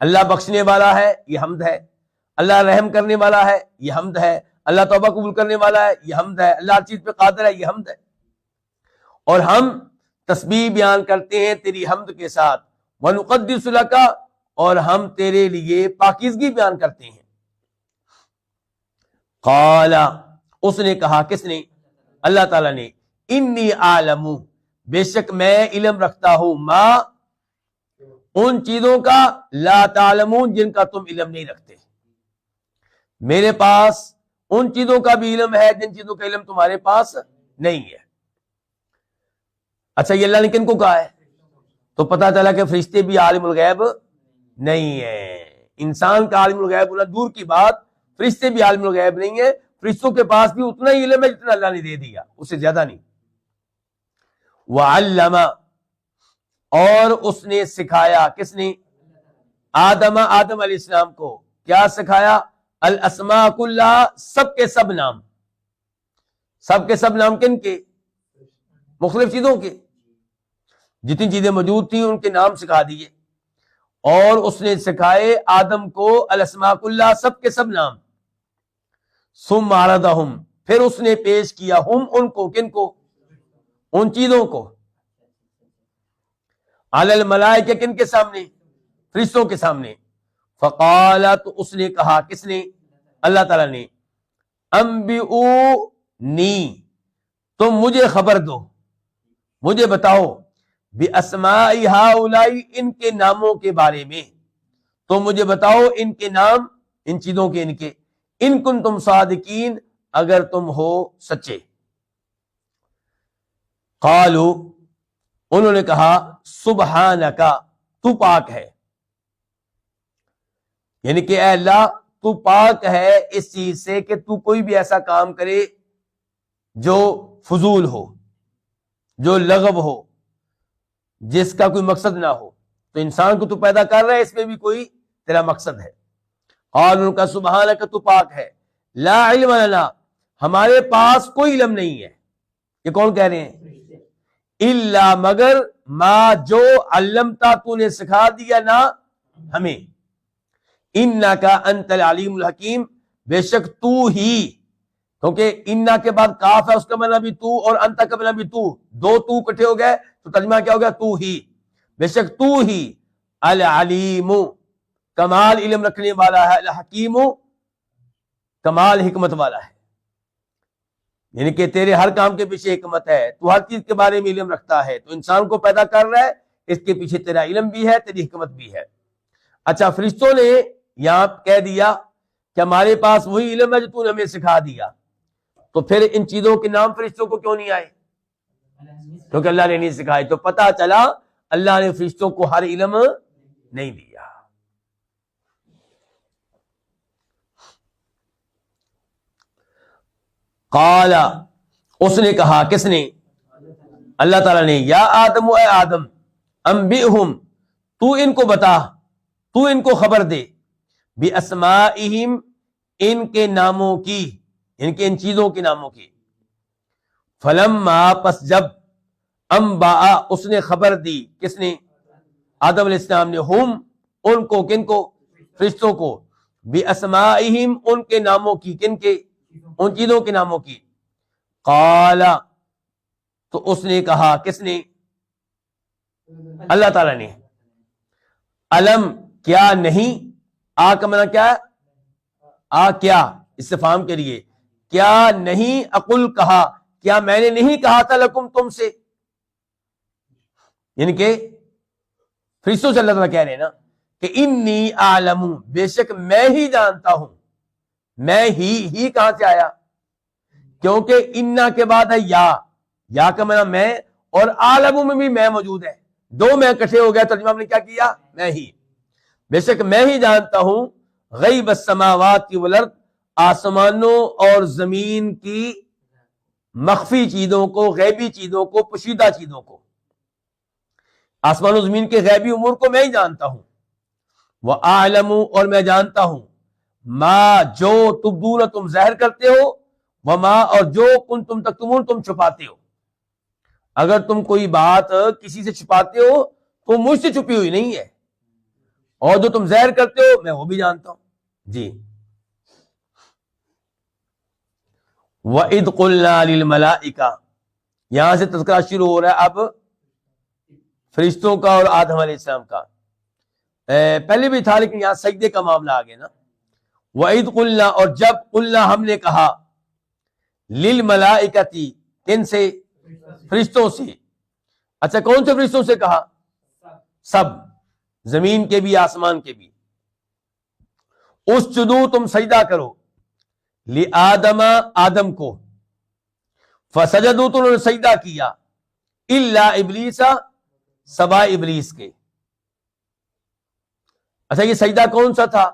اللہ بخشنے والا ہے، یہ حمد ہے. اللہ رحم کرنے والا ہے، یہ حمد ہے. اللہ توبہ قبول کرنے والا ہے، یہ حمد ہے. اللہ ہر چیز پہ قادر ہے، یہ حمد ہے. اور ہم تسبیح بیان کرتے ہیں تیری حمد کے ساتھ. وَنُقَدِّسُ لَكَ، اور ہم تیرے لیے پاکیزگی بیان کرتے ہیں. قال، اس نے کہا، کس نے؟ اللہ تعالیٰ نے. انی اعلم، بے شک میں علم رکھتا ہوں، ما، ان چیزوں کا، لا تعلمون، جن کا تم علم نہیں رکھتے. میرے پاس ان چیزوں کا بھی علم ہے جن چیزوں کا علم تمہارے پاس نہیں ہے. اچھا، یہ اللہ نے کن کو کہا ہے؟ تو پتہ چلا کہ فرشتے بھی عالم الغیب نہیں ہے. انسان کا عالم الغیب ہونا دور کی بات، فرشتے بھی عالم الغیب نہیں ہے. فرشتوں کے پاس بھی اتنا ہی علم ہے جتنا اللہ نے دے دیا، اس سے زیادہ نہیں. وعلم، اور اس نے سکھایا، کس نے؟ آدم علیہ السلام کو کیا سکھایا؟ الاسماء کلها، سب کے سب نام. سب کے سب نام کن کے؟ مختلف چیزوں کے. جتنی چیزیں موجود تھیں ان کے نام سکھا دیے. اور اس نے سکھائے آدم کو الاسماء کلها، سب کے سب نام. ثم عرضهم، پھر اس نے پیش کیا، ہم، ان کو، کن کو؟ ان چیزوں کو. علی الملائکہ، کن کے سامنے؟ فرشتوں کے سامنے. فقال، تو اس نے کہا، کس نے؟ اللہ تعالیٰ نے. انبئونی، تم مجھے خبر دو، مجھے بتاؤ، باسماء ہؤلاء، ان کے ناموں کے بارے میں. تم مجھے بتاؤ ان کے نام، ان چیزوں کے، ان کے. ان کنتم صادقین، اگر تم ہو سچے. قالو، انہوں نے کہا، سبحانک، تو پاک ہے. یعنی کہ اے اللہ تو پاک ہے اس چیز سے کہ تو کوئی بھی ایسا کام کرے جو فضول ہو، جو لغو ہو، جس کا کوئی مقصد نہ ہو. تو انسان کو تو پیدا کر رہا ہے، اس میں بھی کوئی تیرا مقصد ہے. قالوا، کا سبحانک، تو پاک ہے. لا علم لنا، ہمارے پاس کوئی علم نہیں ہے. یہ کون کہہ رہے ہیں؟ الا، مگر، ما، جو، علمتا، تو نے سکھا دیا نا ہمیں. انکا انت العلیم الحکیم، بے شک تو ہی، کیونکہ انا کے بعد کاف ہے، اس کا معنی بھی تو، اور انت کا معنی بھی تو، دو تو اکٹھے ہو گئے تو ترجمہ کیا ہو گیا؟ تو ہی. بے شک تو ہی العلیم، کمال علم رکھنے والا ہے، الحکیم، کمال حکمت والا ہے. یعنی کہ تیرے ہر کام کے پیچھے حکمت ہے، تو ہر چیز کے بارے میں علم رکھتا ہے. تو انسان کو پیدا کر رہا ہے، اس کے پیچھے تیرا علم بھی ہے، تیری حکمت بھی ہے. اچھا، فرشتوں نے یہاں کہہ دیا کہ ہمارے پاس وہی علم ہے جو تو نے ہمیں سکھا دیا. تو پھر ان چیزوں کے نام فرشتوں کو کیوں نہیں آئے؟ کیونکہ اللہ نے نہیں سکھائے. تو پتہ چلا اللہ نے فرشتوں کو ہر علم نہیں دیا. قال، اس نے کہا، کس نے؟ اللہ تعالیٰ نے، یا آدم، اے آدم، انبئہم، تو ان کو بتا، تو ان کو خبر دے، باسمائہم، ان کے ناموں کی، ان چیزوں کے ناموں کی۔ فلما، پس جب، انبا، اس نے خبر دی، کس نے؟ آدم علیہ السلام نے، ہم، ان کو، کن کو؟ فرشتوں کو، باسمائہم، ان کے ناموں کی، کن کے؟ ان چیزوں کے ناموں کی۔ قال، تو اس نے کہا، کس نے؟ اللہ تعالیٰ نے، علم، کیا نہیں، آ کا معنی کیا ہے؟ آ کیا، استفہام کے لیے، کیا نہیں، اقل، کہا، کیا میں نے نہیں کہا تھا، لکم، تم سے، یعنی کہ فرشتوں سے اللہ تعالیٰ کہہ رہے ہیں نا کہ انی اعلم، بے شک میں ہی جانتا ہوں۔ میں ہی کہاں سے آیا؟ کیونکہ انا کے بعد ہے یا کا معنی میں، اور عالم میں بھی میں موجود ہے، دو میں اکٹھے ہو گیا، ترجمہ ہم نے کیا کیا؟ میں ہی، بے شک میں ہی جانتا ہوں، غیب السماوات والارض، آسمانوں اور زمین کی مخفی چیزوں کو، غیبی چیزوں کو، پوشیدہ چیزوں کو، آسمان و زمین کے غیبی امور کو میں ہی جانتا ہوں۔ وَأَعْلَمُ، اور میں جانتا ہوں، ما، جو، تبدون، تم ظاہر کرتے ہو، وما، اور جو، کنتم تکتمون، تم چھپاتے ہو۔ اگر تم کوئی بات کسی سے چھپاتے ہو تو مجھ سے چھپی ہوئی نہیں ہے، اور جو تم ظاہر کرتے ہو میں وہ بھی جانتا ہوں۔ جی، وَإِذْ قُلْنَا لِلْمَلَائِكَةِ، یہاں سے تذکرہ شروع ہو رہا ہے اب فرشتوں کا اور آدم علیہ السلام کا۔ پہلے بھی تھا لیکن یہاں سجدے کا معاملہ آ گیا نا۔ وَإِذْ قُلْنَا، اور جب، قُلْنَا، ہم نے کہا، لِلْمَلَائِكَةِ، کن سے؟ فرشتوں سے۔ اچھا، کون سے فرشتوں سے کہا؟ سب، زمین کے بھی، آسمان کے بھی۔ اسجدوا، تم سجدہ کرو، لآدم، آدم کو، فسجدوا، تو انہوں نے سجدہ کیا، الا ابلیس، سوائے ابلیس کے۔ اچھا، یہ سجدہ کون سا تھا؟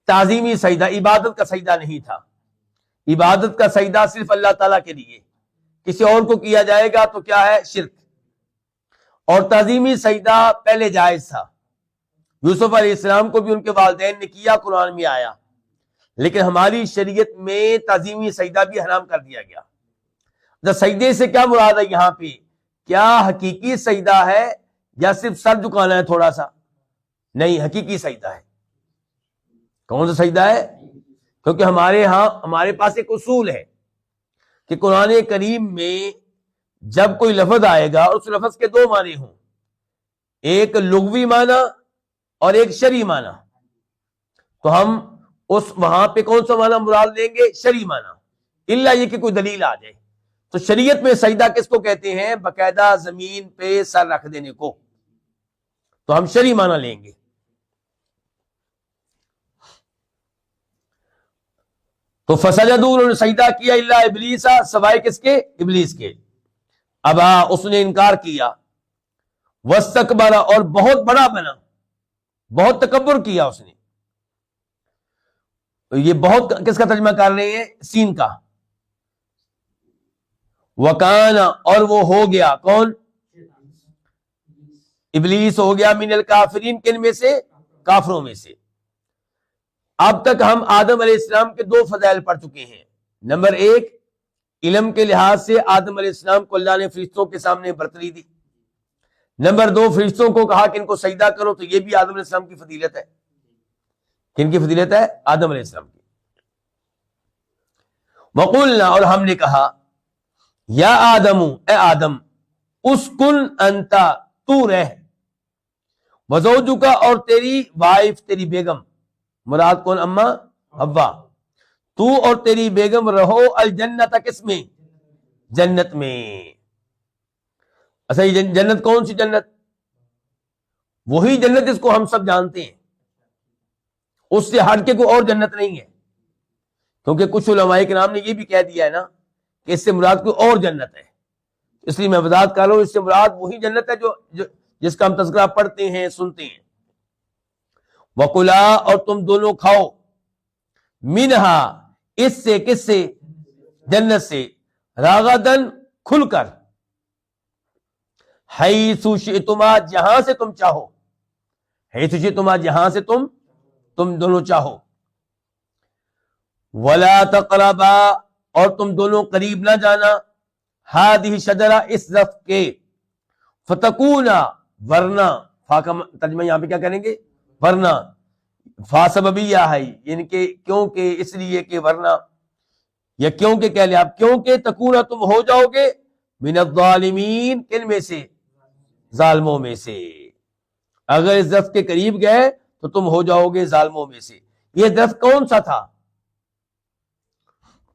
تعظیمی سجدہ، عبادت کا سجدہ نہیں تھا۔ عبادت کا سجدہ صرف اللہ تعالیٰ کے لیے، کسی اور کو کیا جائے گا تو کیا ہے؟ شرک۔ اور تعظیمی سجدہ پہلے جائز تھا، یوسف علیہ السلام کو بھی ان کے والدین نے کیا، قرآن میں آیا، لیکن ہماری شریعت میں تعظیمی سجدہ بھی حرام کر دیا گیا۔ سجدے سے کیا مراد ہے یہاں پہ؟ کیا حقیقی سجدہ ہے یا صرف سر جھکانا ہے تھوڑا سا؟ نہیں، حقیقی سجدہ ہے۔ کون سا سجدہ ہے؟ کیونکہ ہمارے پاس ایک اصول ہے کہ قرآن کریم میں جب کوئی لفظ آئے گا اور اس لفظ کے دو معنی ہوں، ایک لغوی معنی اور ایک شرعی معنی، تو ہم وہاں پہ کون سا معنی مراد لیں گے؟ شرعی معنی، الا یہ کہ کوئی دلیل آ جائے۔ تو شریعت میں سجدہ کس کو کہتے ہیں؟ باقاعدہ زمین پہ سر رکھ دینے کو، تو ہم شرعی معنی لیں گے۔ تو فسجدوا، انہوں نے سجدہ کیا، الا ابلیس، سوائے کس کے؟ ابلیس کے۔ ابا، اس نے انکار کیا، واستکبر، اور بہت بڑا بنا، بہت تکبر کیا اس نے۔ یہ بہت کس کا ترجمہ کر رہے ہیں؟ سین کا۔ وکان، اور وہ ہو گیا، کون؟ ابلیس ہو گیا، من الکافرین، کن میں سے؟ کافروں میں سے۔ اب تک ہم آدم علیہ السلام کے دو فضائل پڑھ چکے ہیں۔ نمبر ایک، علم کے لحاظ سے آدم علیہ السلام کو اللہ نے فرشتوں کے سامنے برتری دی۔ نمبر دو، فرشتوں کو کہا کہ ان کو سجدہ کرو، تو یہ بھی آدم علیہ السلام کی فضیلت ہے۔ کن کی فضیلت ہے؟ آدم علیہ السلام کی۔ وقلنا، اور ہم نے کہا، یا آدم، اے آدم، اسکن انتا، تو رہ، وزوجک، اور تیری وائف، تیری بیگم، مراد کون؟ اما حوا، تو اور تیری بیگم رہو، الجنت، کس میں؟ جنت میں۔ اچھا، یہ جنت کون سی جنت؟ وہی جنت جس کو ہم سب جانتے ہیں، اس سے ہٹ کے کوئی اور جنت نہیں ہے، کیونکہ کچھ علماء کرام نے یہ بھی کہہ دیا ہے نا کہ اس سے مراد کوئی اور جنت ہے، اس لیے میں وضاحت کر رہا ہوں، اس سے مراد وہی جنت ہے جو جس کا ہم تذکرہ پڑھتے ہیں، سنتے ہیں۔ وَقُلَا، اور تم دونوں کھاؤ، منہا، اس سے، کس سے؟ جنت سے راغدن کھل کر، حیث شئتما جہاں سے تم چاہو، حیث شئتما جہاں سے تم دونوں چاہو، ولا تقربا اور تم دونوں قریب نہ جانا، ہادہ شجرہ اس درخت کے، فتکونا ورنہ، فا کا ترجمہ یہاں پہ کیا کریں گے؟ ورنہ، فا سببیہ ہے، یعنی کہ کیونکہ، اس لیے کہ ورنہ، یا کیونکہ کہہ لیں آپ، کیونکہ تکونا تم ہو جاؤ گے من الظالمین، کن میں سے؟ ظالموں میں سے۔ اگر اس درخت کے قریب گئے تو تم ہو جاؤ گے ظالموں میں سے۔ یہ درخت کون سا تھا؟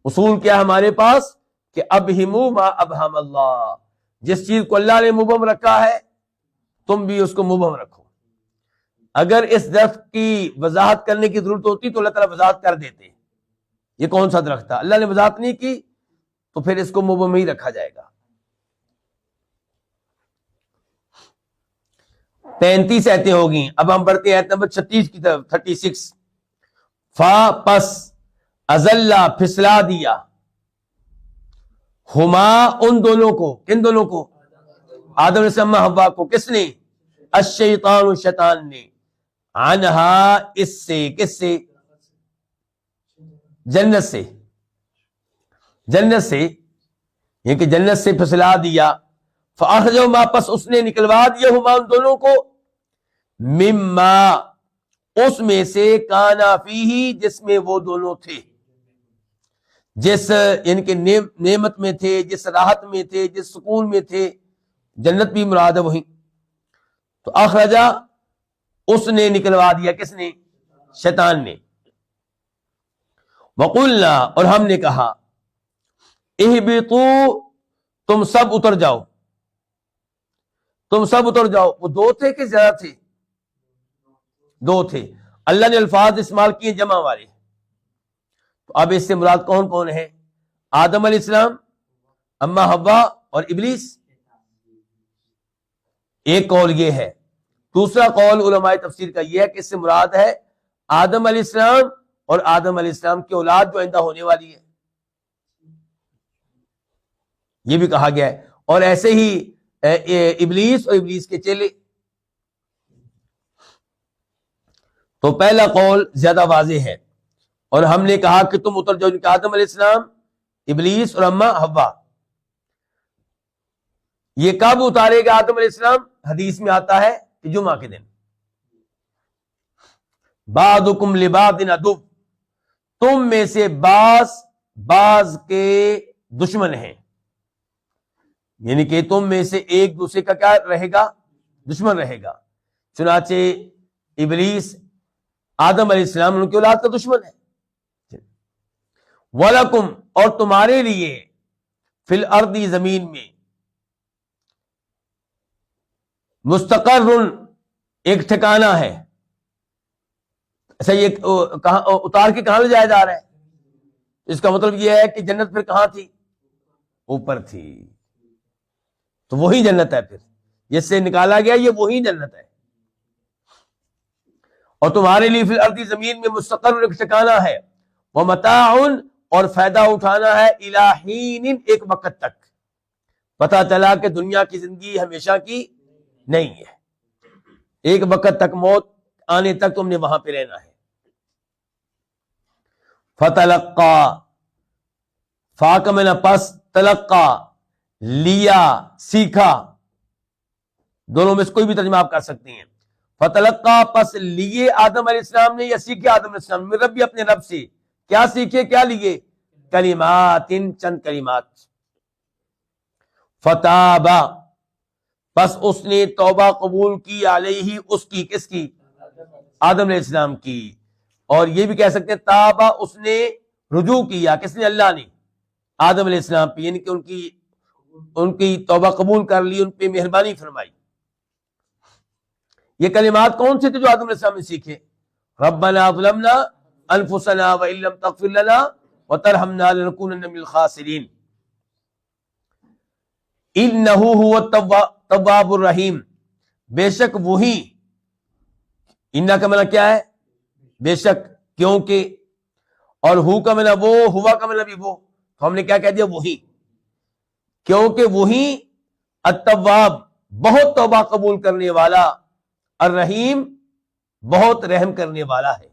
اصول کیا ہمارے پاس کہ ابہموا ما ابہم اللہ، جس چیز کو اللہ نے مبہم رکھا ہے تم بھی اس کو مبہم رکھو۔ اگر اس درخت کی وضاحت کرنے کی ضرورت ہوتی تو اللہ تعالیٰ وضاحت کر دیتے، یہ کون سا درخت تھا، اللہ نے وضاحت نہیں کی تو پھر اس کو مبہم ہی رکھا جائے گا۔ 35 آیتیں ہوگی، اب ہم بڑھتے ہیں آیت نمبر 36 کی طرف، 36۔ فا پس، ازلہ پھسلا دیا، ہما ان دونوں کو، کن دونوں کو؟ آدم علیہ السلام حوا کو، کس نے؟ الشیطان شیطان نے، عنہا اس سے، کس سے؟ جنت سے، جنت سے، یہ کہ جنت سے پھسلا دیا، فاخرجہما پس اس نے نکلوا دیا، ہما ان دونوں کو، مما اس میں سے، کانا فیہ جس میں وہ دونوں تھے، جس یعنی کہ نعمت میں تھے، جس راحت میں تھے، جس سکون میں تھے، جنت بھی مراد ہے وہی۔ تو اخرجا اس نے نکلوا دیا، کس نے؟ شیطان نے۔ وقلنا اور ہم نے کہا، اہبطوا تم سب اتر جاؤ، تم سب اتر جاؤ۔ وہ دو تھے کہ زیادہ تھے؟ دو تھے۔ اللہ نے الفاظ استعمال کیے جمع والے، تو اب اس سے مراد کون کون ہے؟ آدم علیہ السلام، اما حوا اور ابلیس۔ ایک قول یہ ہے، دوسرا قول علماء تفسیر کا یہ ہے کہ اس سے مراد ہے آدم علیہ السلام اور آدم علیہ السلام کی اولاد جو آئندہ ہونے والی ہے، یہ بھی کہا گیا ہے، اور ایسے ہی ابلیس اور ابلیس کے چیلے۔ تو پہلا قول زیادہ واضح ہے، اور ہم نے کہا کہ تم اتر جاؤ، آدم علیہ السلام، ابلیس اور اما حوا۔ یہ کب اتارے گا آدم علیہ السلام؟ حدیث میں آتا ہے کہ جمعہ کے دن، بعضکم لبعض عدو، تم میں سے بعض کے دشمن ہیں، یعنی کہ تم میں سے ایک دوسرے کا کیا رہے گا؟ دشمن رہے گا۔ چنانچہ ابلیس آدم علیہ السلام ان کی اولاد کا دشمن ہے۔ وَلَكُمْ اور تمہارے لیے، فی الارض زمین میں، مستقر ایک ٹھکانہ ہے۔ ایسا یہ کہاں اتار کے کہاں لے جایا جا رہا ہے؟ اس کا مطلب یہ ہے کہ جنت پھر کہاں تھی؟ اوپر تھی، تو وہی جنت ہے، پھر جس سے نکالا گیا یہ وہی جنت ہے۔ اور تمہارے لیے فی الارض زمین میں مستقر ایک ٹھکانہ ہے، ومتاع اور فائدہ اٹھانا ہے، الی حین ایک وقت تک۔ پتہ چلا کہ دنیا کی زندگی ہمیشہ کی نہیں ہے، ایک وقت تک، موت آنے تک تم نے وہاں پہ رہنا ہے۔ فتلقا، فا کا معنی پس، تلقا لیا، سیکھا، دونوں میں سے کوئی بھی ترجمہ آپ کر سکتی ہیں۔ فتلقا پس لیے آدم علیہ السلام نے، یا سیکھے آدم علیہ السلام نے، ربی اپنے رب سے، کیا سیکھے، کیا لیے؟ کلمات، چند کلمات۔ فتابا پس اس نے توبہ قبول کی، علیہ اس کی، کس کی؟ آدم علیہ السلام کی۔ اور یہ بھی کہہ سکتے ہیں تابا اس نے رجوع کیا، کس نے؟ اللہ نے، آدم علیہ السلام پہ، یعنی کہ ان کی توبہ قبول کر لی، ان پہ مہربانی فرمائی۔ یہ کلمات کون سے تھے جو آدم علیہ السلام نے سیکھے؟ ربنا ظلمنا انفسنا وان لم تغفر لنا وترحمنا لنكونن من الخاسرین، انہ هو التواب الرحیم، بے شک وہی، انہ کا معنی کیا ہے؟ بے شک، کیونکہ، اور ہو کا معنی وہ، ہوا کا معنی بھی وہ، تو ہم نے کیا کہہ دیا؟ وہی، کیونکہ وہی التواب بہت توبہ قبول کرنے والا، الرحیم بہت رحم کرنے والا ہے۔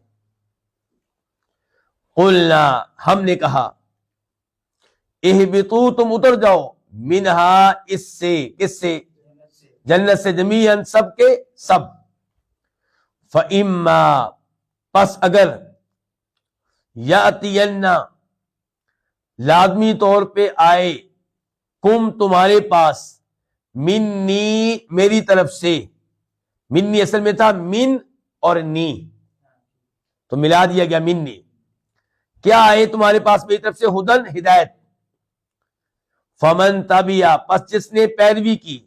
قلنا ہم نے کہا، اہبطوا تم اتر جاؤ، منہا اس سے، کس سے؟ جنت سے، جمیعاً سب کے سب، فَإِمَّا پس اگر، یَأْتِيَنَّ لازمی طور پہ آئے، کم تمہارے پاس، منی میری طرف سے، منی اصل میں تھا من اور نی تو ملا دیا گیا منی، کیا آئے تمہارے پاس میری طرف سے؟ ہدن ہدایت، فمن تبع پس جس نے پیروی کی،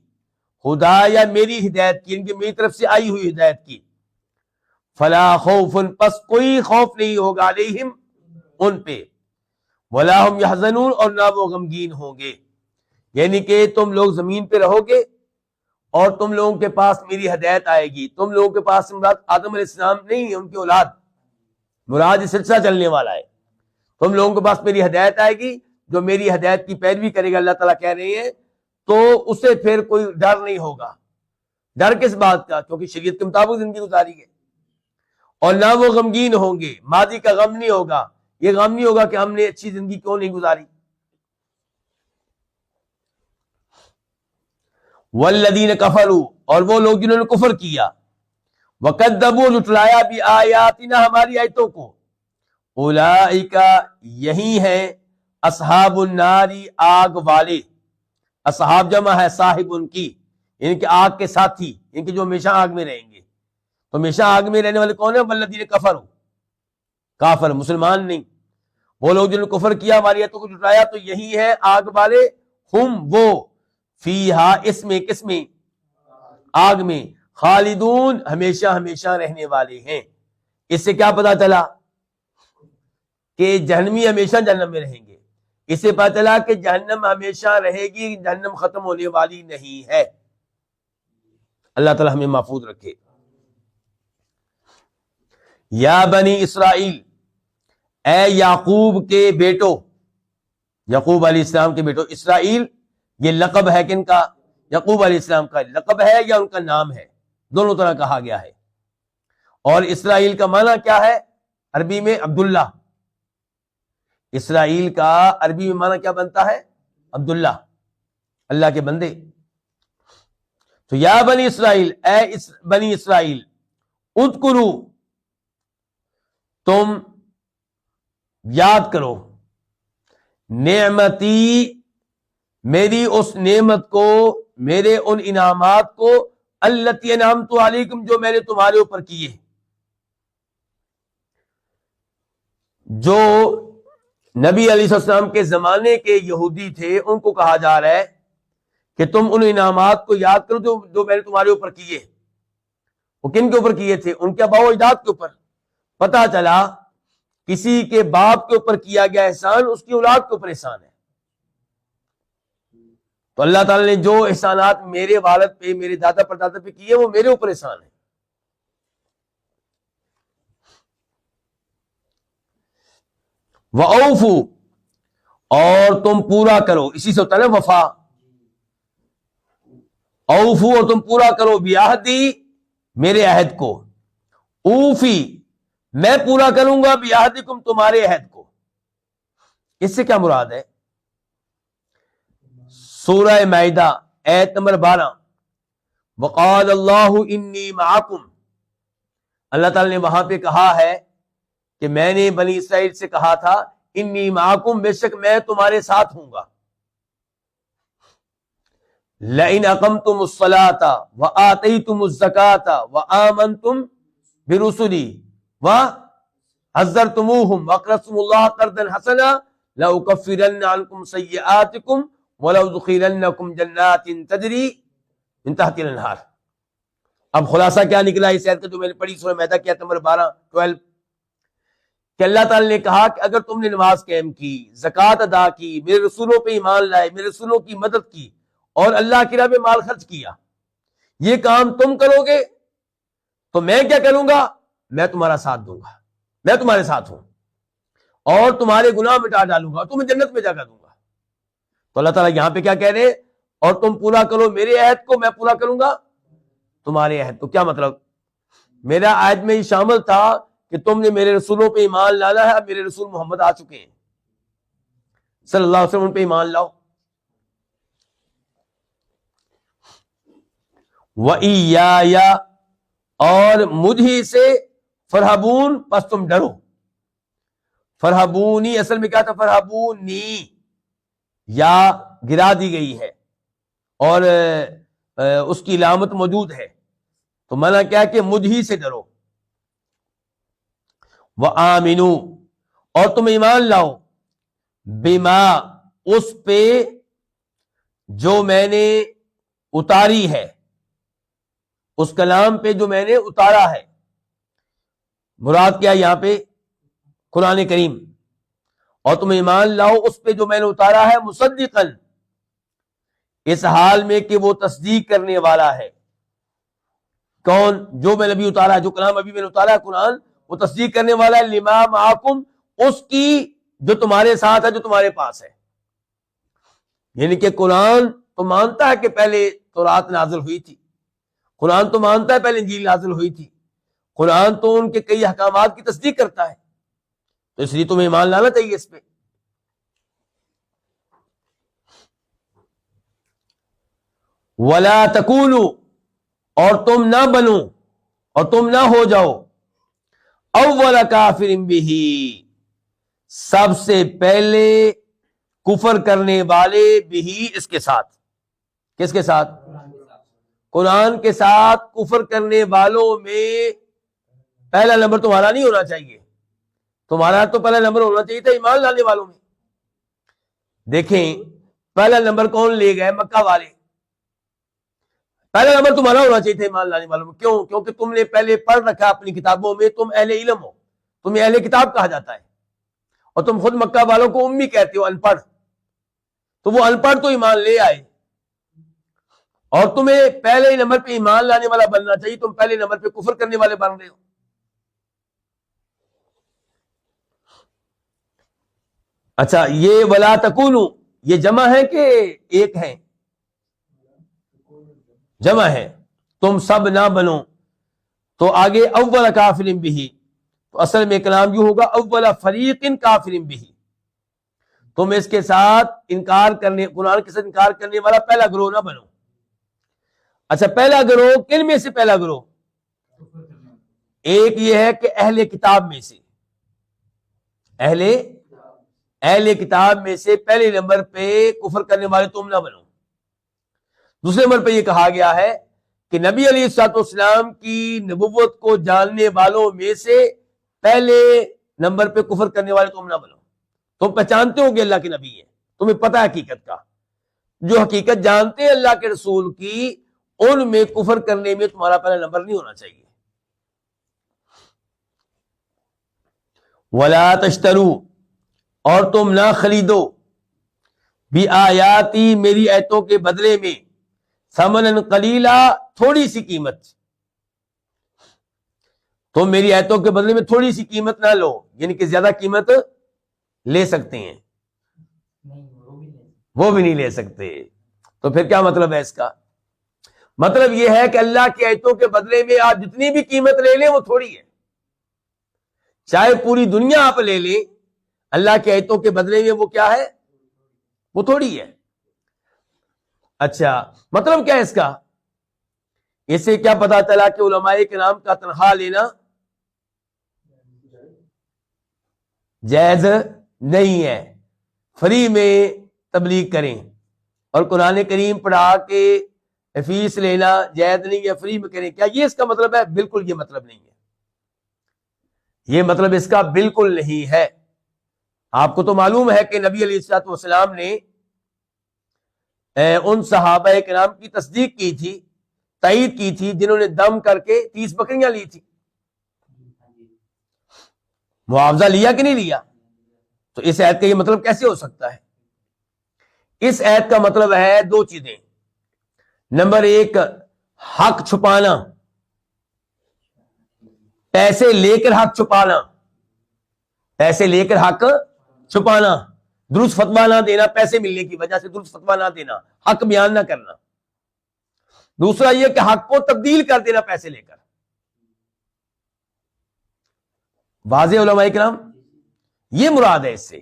خدا یا میری ہدایت کی، ان کی میری طرف سے آئی ہوئی ہدایت کی، فلا خوف پس کوئی خوف نہیں ہوگا، علیہم ان پہ، ولا ہم یحزنون اور نہ وہ غمگین ہوں گے۔ یعنی کہ تم لوگ زمین پہ رہو گے اور تم لوگوں کے پاس میری ہدایت آئے گی۔ تم لوگوں کے پاس مراد آدم علیہ السلام نہیں، ان کی اولاد مراد، یہ سلسلہ چلنے والا ہے۔ تم لوگوں کے پاس میری ہدایت آئے گی، جو میری ہدایت کی پیروی کرے گا، اللہ تعالیٰ کہہ رہے ہیں، تو اسے پھر کوئی ڈر نہیں ہوگا۔ ڈر کس بات کا؟ کیونکہ شریعت کے مطابق زندگی گزاری ہے، اور نہ وہ غمگین ہوں گے، ماضی کا غم نہیں ہوگا، یہ غم نہیں ہوگا کہ ہم نے اچھی زندگی کیوں نہیں گزاری۔ والذین کفروا اور وہ لوگ جنہوں نے کفر کیا، وکذبوا جھٹلایا بآیاتنا ہماری آیتوں کو، اولئک یہی ہیں اصحاب النار آگ والے، اصحاب جمع ہے صاحب ان کی، ان کے آگ کے ساتھی، ان کے جو ہمیشہ آگ میں رہیں گے۔ تو ہمیشہ آگ میں رہنے والے کون ہیں؟ والذین کفروا، کافر مسلمان نہیں، وہ لوگ جنہوں نے کفر کیا ہماری آیتوں کو جھٹلایا، تو یہی ہے آگ والے، ہم وہ، فیہا اس میں، کس میں؟ آگ میں، خالدون ہمیشہ ہمیشہ رہنے والے ہیں۔ اس سے کیا پتا چلا؟ کہ جہنمی ہمیشہ جہنم میں رہیں گے۔ اس سے پتا چلا کہ جہنم ہمیشہ رہے گی، جہنم ختم ہونے والی نہیں ہے۔ اللہ تعالی ہمیں محفوظ رکھے۔ یا بنی اسرائیل، اے یعقوب کے بیٹو، یعقوب علیہ السلام کے بیٹو۔ اسرائیل یہ لقب ہے کن کا؟ یعقوب علیہ السلام کا لقب ہے یا ان کا نام ہے؟ دونوں طرح کہا گیا ہے۔ اور اسرائیل کا معنی کیا ہے عربی میں؟ عبداللہ۔ اسرائیل کا عربی میں معنی کیا بنتا ہے؟ عبداللہ، اللہ کے بندے۔ تو یا بنی اسرائیل، اے بنی اسرائیل، اذکروا تم یاد کرو، نعمتی میری اس نعمت کو، میرے ان انعامات کو، التی انعمت علیکم جو میں نے تمہارے اوپر کیے۔ جو نبی علیہ السلام کے زمانے کے یہودی تھے، ان کو کہا جا رہا ہے کہ تم ان انعامات کو یاد کرو جو میں نے تمہارے اوپر کیے۔ وہ کن کے اوپر کیے تھے؟ ان کے آباء و اجداد کے اوپر۔ پتا چلا کسی کے باپ کے اوپر کیا گیا احسان اس کی اولاد کے اوپر احسان ہے۔ تو اللہ تعالیٰ نے جو احسانات میرے والد پہ، میرے دادا پردادا پہ کیے، وہ میرے اوپر احسان ہے۔ وَأَوْفُوا اور تم پورا کرو، اسی سے ہوتا ہے نا وفا۔ اوفو اور تم پورا کرو، بیاہدی میرے عہد کو، اوفی میں پورا کروں گا، بیاہدکم تمہارے عہد کو۔ اس سے کیا مراد ہے؟ سورہ مائدہ آیت نمبر 12، وقال اللہ انی معکم، اللہ تعالی نے وہاں پہ کہا ہے کہ میں نے بنی اسرائیل سے کہا تھا، انی معکم بے شک میں تمہارے ساتھ ہوں گا۔ لئن اقمتم الصلاۃ وآتیتم الزکاۃ وآمنتم برسلی وعزرتموہم واقرضتم اللہ قرضا حسنا لأکفرن عنکم سیئاتکم وَلَأُدْخِلَنَّكُمْ جَنَّاتٍ تَجْرِي مِن تَحْتِهَا الْأَنْهَارُ۔ اب خلاصہ کیا نکلا اس آیت کا جو میں نے پڑھی سورہ مائدہ کی آیت نمبر 12 کہ اللہ تعالی نے کہا کہ اگر تم نے نماز قائم کی، زکوٰۃ ادا کی، میرے رسولوں پہ ایمان لائے، میرے رسولوں کی مدد کی، اور اللہ کی راہ میں مال خرچ کیا، یہ کام تم کرو گے تو میں کیا کروں گا؟ میں تمہارا ساتھ دوں گا، میں تمہارے ساتھ ہوں۔ اور تمہارے گناہ مٹا ڈالوں گا اور تمہیں جنت میں جگہ دوں گا. تو اللہ تعالیٰ یہاں پہ کیا کہہ رہے ہیں؟ اور تم پورا کرو میرے عہد کو، میں پورا کروں گا تمہارے عہد کو. کیا مطلب؟ میرا عہد میں یہ شامل تھا کہ تم نے میرے رسولوں پہ ایمان لانا ہے. اب میرے رسول محمد آ چکے ہیں صلی اللہ علیہ وسلم، ان پہ ایمان لاؤ. وَإِيَّایَ، اور مجھ ہی سے، فرحبون، پس تم ڈرو. فرحبونی اصل میں کیا تھا؟ فرحبونی یا گرا دی گئی ہے اور اس کی علامت موجود ہے، تو مانا کیا کہ مجھ ہی سے ڈرو. وَآمِنُوا، اور تم ایمان لاؤ، بما، اس پہ جو میں نے اتاری ہے، اس کلام پہ جو میں نے اتارا ہے. مراد کیا یہاں پہ؟ قرآن کریم. اور تم ایمان لاؤ اس پہ جو میں نے اتارا ہے، مصدقاً، اس حال میں کہ وہ تصدیق کرنے والا ہے. کون؟ جو میں نے ابھی اتارا ہے، جو کلام ابھی میں نے اتارا ہے قرآن، وہ تصدیق کرنے والا ہے. لما معکم، اس کی جو تمہارے ساتھ ہے، جو تمہارے پاس ہے. یعنی کہ قرآن تو مانتا ہے کہ پہلے تورات نازل ہوئی تھی، قرآن تو مانتا ہے پہلے انجیل نازل ہوئی تھی، قرآن تو ان کے کئی احکامات کی تصدیق کرتا ہے، تو اس لیے تمہیں ایمان لانا چاہیے اس پہ. وَلَا تَكُونُوا، اور تم نہ بنو اور تم نہ ہو جاؤ، اول کافر بہ، سب سے پہلے کفر کرنے والے، بھی، اس کے ساتھ. کس کے ساتھ؟ قرآن کے ساتھ کفر کرنے والوں میں پہلا نمبر تمہارا نہیں ہونا چاہیے. تمہارا تو پہلا نمبر ہونا چاہیے تھا ایمان لانے والوں میں. دیکھیں پہلا نمبر کون لے گئے؟ مکہ والے. پہلا نمبر تمہارا ہونا چاہیے تھا ایمان لانے والوں میں. کیوں؟ کیونکہ تم نے پہلے پڑھ رکھا اپنی کتابوں میں، تم اہل علم ہو، تمہیں اہل کتاب کہا جاتا ہے، اور تم خود مکہ والوں کو امی کہتے ہو، ان پڑھ. تو وہ ان پڑھ تو ایمان لے آئے، اور تمہیں پہلے نمبر پہ ایمان لانے والا بننا چاہیے، تم پہلے نمبر پہ کفر کرنے والے بن رہے ہو. اچھا، یہ ولا تکونوا یہ جمع ہے کہ ایک ہے؟ جمع ہے. تم سب نہ بنو، تو آگے اول کافر بہ، تو اصل میں کلام یوں ہوگا اول فریق کافر بہ، تم اس کے ساتھ انکار کرنے، قرآن کے ساتھ انکار کرنے والا پہلا گروہ نہ بنو. اچھا، پہلا گروہ کن میں سے؟ پہلا گروہ ایک یہ ہے کہ اہل کتاب میں سے، اہل کتاب میں سے پہلے نمبر پہ کفر کرنے والے تم نہ بنو. دوسرے نمبر پہ یہ کہا گیا ہے کہ نبی علیہ الصلوۃ والسلام کی نبوت کو جاننے والوں میں سے پہلے نمبر پہ کفر کرنے والے تم نہ بنو. تم پہچانتے ہو کہ اللہ کے نبی ہیں، تمہیں پتہ ہے حقیقت کا، جو حقیقت جانتے ہیں اللہ کے رسول کی، ان میں کفر کرنے میں تمہارا پہلا نمبر نہیں ہونا چاہیے. وَلَا تَشْتَرُوا، اور تم نہ خریدو، بِآیاتی، میری آیتوں کے بدلے میں، ثمنًا قلیلا، تھوڑی سی قیمت. تم میری آیتوں کے بدلے میں تھوڑی سی قیمت نہ لو، یعنی کہ زیادہ قیمت لے سکتے ہیں، وہ بھی نہیں لے سکتے. تو پھر کیا مطلب ہے اس کا؟ مطلب یہ ہے کہ اللہ کی آیتوں کے بدلے میں آپ جتنی بھی قیمت لے لیں وہ تھوڑی ہے. چاہے پوری دنیا آپ لے لیں، اللہ کی آیتوں کے بدلے میں وہ کیا ہے؟ وہ تھوڑی ہے. اچھا، مطلب کیا ہے اس کا؟ اس سے کیا پتا چلا کہ علماء کرام کا تنخواہ لینا جائز نہیں ہے. فری میں تبلیغ کریں اور قرآن کریم پڑھا کے فیس لینا جائز نہیں ہے، فری میں کریں. کیا یہ اس کا مطلب ہے؟ بالکل یہ مطلب نہیں ہے. یہ مطلب اس کا بالکل نہیں ہے. آپ کو تو معلوم ہے کہ نبی علیہ الصلوۃ والسلام نے ان صحابہ کرام کی تصدیق کی تھی، تائید کی تھی، جنہوں نے دم کر کے 30 بکریاں لی تھی. معاوضہ لیا کہ نہیں لیا؟ تو اس آیت کا یہ مطلب کیسے ہو سکتا ہے؟ اس آیت کا مطلب ہے دو چیزیں. نمبر ایک، حق چھپانا، پیسے لے کر حق چھپانا. پیسے لے کر حق چھپانا، درست فتویٰ نہ دینا، پیسے ملنے کی وجہ سے درست فتویٰ نہ دینا، حق بیان نہ کرنا۔ دوسرا یہ کہ حق کو تبدیل کر دینا پیسے لے کر۔ واضح علماء کرام؟ یہ مراد ہے اس سے۔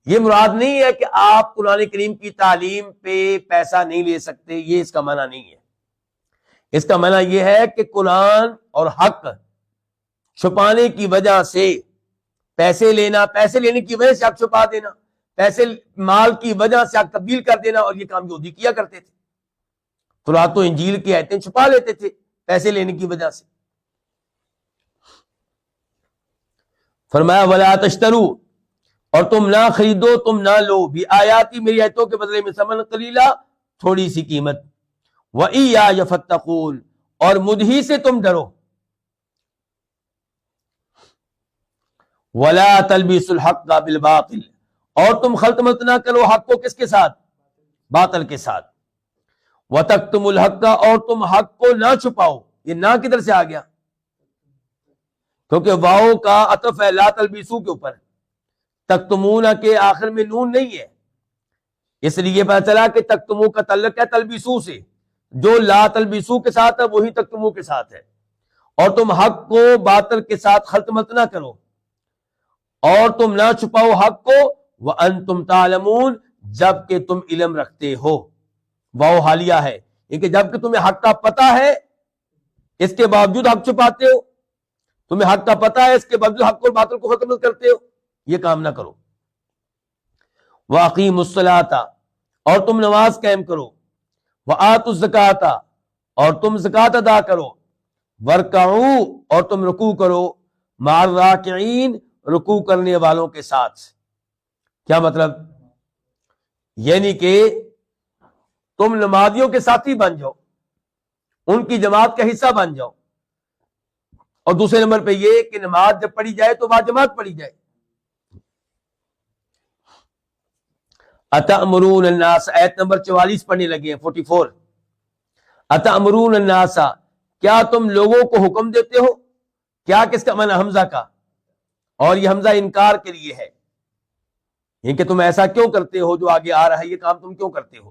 یہ مراد نہیں ہے کہ آپ قرآن کریم کی تعلیم پہ پیسہ نہیں لے سکتے، یہ اس کا معنی نہیں ہے۔ اس کا معنی یہ ہے کہ قرآن اور حق چھپانے کی وجہ سے پیسے لینا، پیسے لینے کی وجہ سے حق چھپا دینا، پیسے مال کی وجہ سے حق تبدیل کر دینا، اور یہ کام یہودی کیا کرتے تھے۔ تورات و انجیل کی آیتیں چھپا لیتے تھے پیسے لینے کی وجہ سے۔ فرمایا وَلَا تَشْتَرُوا، اور تم نہ خریدو، تم نہ لو، بھی آیاتی، میری آیتوں کے بدلے میں، ثمن قلیلا، تھوڑی سی قیمت، وَإِيَّايَ فَاتَّقُونَ، اور مجھ ہی سے تم ڈرو۔ وَلَا تَلْبِسُوا الْحَقَّ بِالْبَاطِلِ، اور تم خلط ملط نہ کرو حق کو کس کے ساتھ؟ باطل کے ساتھ۔ وَتَكْتُمُوا الْحَقَّ، اور تم حق کو نہ چھپاؤ۔ یہ نہ کدھر سے آ گیا؟ کیونکہ واؤ کا عطف ہے لا تلبسو کے اوپر، تکتمون کے آخر میں نون نہیں ہے، اس لیے پتہ چلا کہ تکتمو کا تعلق ہے تلبسو سے، جو لا تلبسو کے ساتھ ہے وہی تکتمو کے ساتھ ہے۔ اور تم حق کو باطل کے ساتھ خلط ملط نہ کرو، اور تم نہ چھپاؤ حق کو، وَأَنْتُمْ تَعْلَمُونَ، جب کہ تم علم رکھتے ہو۔ واؤ حالیہ ہے، یہ کہ جب کہ تمہیں حق کا پتہ ہے اس کے باوجود حق چھپاتے ہو، تمہیں حق کا پتہ ہے اس کے باوجود حق اور باطل کو ختم کرتے ہو، یہ کام نہ کرو۔ وَأَقِيمُوا الصَّلَاةَ، اور تم نماز قائم کرو، وَآتُوا الزَّكَاةَ، اور تم زکوٰۃ ادا کرو، وَارْكَعُوا، اور تم رکوع کرو، مع الراکعین، رکوع کرنے والوں کے ساتھ۔ کیا مطلب؟ یعنی کہ تم نمازیوں کے ساتھی بن جاؤ، ان کی جماعت کا حصہ بن جاؤ، اور دوسرے نمبر پہ یہ کہ نماز جب پڑھی جائے تو جماعت پڑھی جائے۔ اتأمرون الناس، آیت نمبر 44 پڑھنے لگے ہیں، 44۔ اتأمرون الناس، کیا تم لوگوں کو حکم دیتے ہو؟ کیا کس کا معنی؟ حمزہ کا، اور یہ حمزہ انکار کے لیے ہے، یہ کہ تم ایسا کیوں کرتے ہو جو آگے آ رہا ہے، یہ کام تم کیوں کرتے ہو؟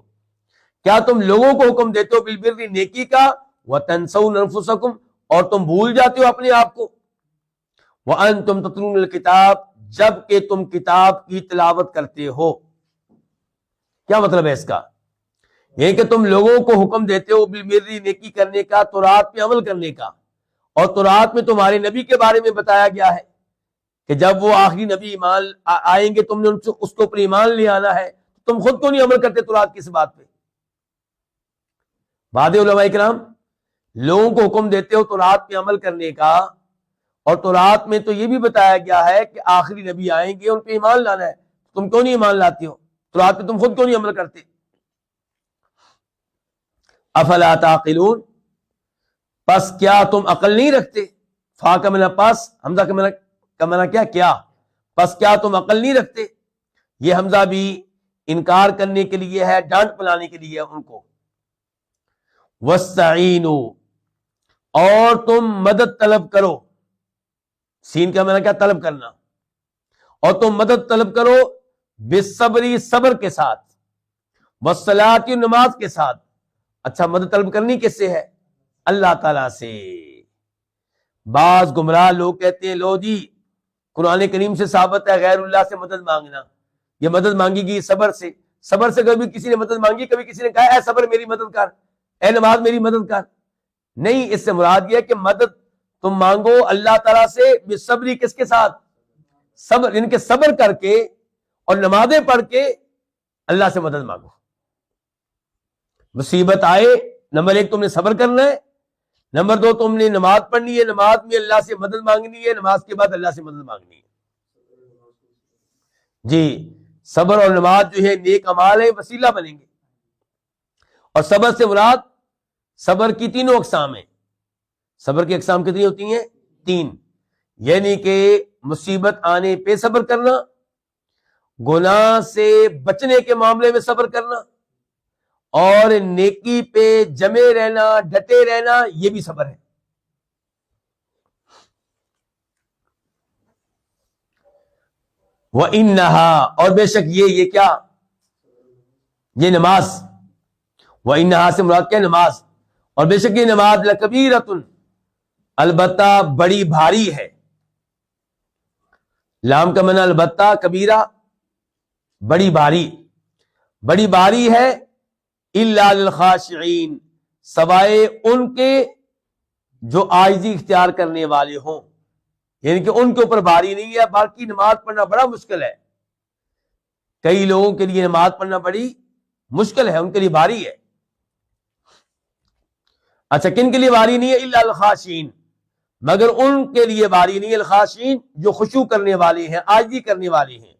کیا تم لوگوں کو حکم دیتے ہو بالبر، نیکی کا، وتنسون انفسکم، اور تم بھول جاتے ہو اپنے آپ کو، وانتم تتلون الکتاب، جب کہ تم کتاب کی تلاوت کرتے ہو۔ کیا مطلب ہے اس کا؟ یہ کہ تم لوگوں کو حکم دیتے ہو بالبر، نیکی کرنے کا، تورات پہ عمل کرنے کا، اور تورات میں تمہارے نبی کے بارے میں بتایا گیا ہے کہ جب وہ آخری نبی ایمان آئیں گے تم نے اس کو پر ایمان لے آنا ہے، تم خود کو نہیں عمل کرتے تورات کی اس بات پہ۔ بعد علماء کرام لوگوں کو حکم دیتے ہو تورات پہ عمل کرنے کا، اور تورات میں تو یہ بھی بتایا گیا ہے کہ آخری نبی آئیں گے ان پہ ایمان لانا ہے، تم کیوں نہیں ایمان لاتے ہو؟ تورات پہ تم خود کیوں نہیں عمل کرتے؟ افلا تعقلون، پس کیا تم عقل نہیں رکھتے؟ فا کا معنی پس، حمزہ کا معنی کیا؟ پس کیا تم عقل نہیں رکھتے؟ یہ حمزہ بھی انکار کرنے کے لیے ہے، ڈانٹ پلانے کے لیے ان کو۔ وَاسْتَعِینُوا، اور تم مدد طلب کرو، سین کا معنی کیا؟ طلب کرنا، اور تم مدد طلب کرو، بالصبر، صبر کے ساتھ، والصلاۃ، نماز کے ساتھ۔ اچھا، مدد طلب کرنی کس سے ہے؟ اللہ تعالیٰ سے۔ بعض گمراہ لوگ کہتے ہیں لو جی قرآن کریم سے ثابت ہے غیر اللہ سے مدد مانگنا، یہ مدد مانگی گی صبر سے، صبر سے کبھی کسی نے مدد مانگی؟ کبھی کسی نے کہا اے صبر میری مدد کر، اے نماز میری مدد کر؟ نہیں، اس سے مراد یہ ہے کہ مدد تم مانگو اللہ تعالیٰ سے بالصبر، کس کے ساتھ؟ صبر، ان کے صبر کر کے اور نمازیں پڑھ کے اللہ سے مدد مانگو۔ مصیبت آئے، نمبر 1 تم نے صبر کرنا ہے، نمبر 2 تم نے نماز پڑھنی ہے، نماز میں اللہ سے مدد مانگنی ہے، نماز کے بعد اللہ سے مدد مانگنی ہے۔ جی، صبر اور نماز جو ہے نیک اعمال ہے، وسیلہ بنیں گے۔ اور صبر سے مراد صبر کی تینوں اقسام ہیں۔ صبر کی اقسام کتنی ہوتی ہیں؟ 3، یعنی کہ مصیبت آنے پہ صبر کرنا، گناہ سے بچنے کے معاملے میں صبر کرنا، اور نیکی پہ جمے رہنا، ڈٹے رہنا، یہ بھی صبر ہے۔ وَإِنَّهَا، اور بے شک یہ کیا، یہ نماز، وَإِنَّهَا سے مراد کیا، نماز، اور بے شک یہ نماز لَكَبِيرَةٌ، البتہ بڑی بھاری ہے، لام کا معنی البتہ، کبیرہ بڑی بھاری، بڑی بھاری ہے، إِلَّا لِلْخَاشِعِينَ، سوائے ان کے جو عاجزی اختیار کرنے والے ہوں، یعنی کہ ان کے اوپر بھاری نہیں ہے، باقی نماز پڑھنا بڑا مشکل ہے، کئی لوگوں کے لیے نماز پڑھنا بڑی مشکل ہے، ان کے لیے بھاری ہے۔ اچھا، کن کے لیے بھاری نہیں ہے؟ الا الخاشعین، مگر ان کے لیے بھاری نہیں ہے، الخاشعین جو خشوع کرنے والے ہیں، عاجزی کرنے والے ہیں۔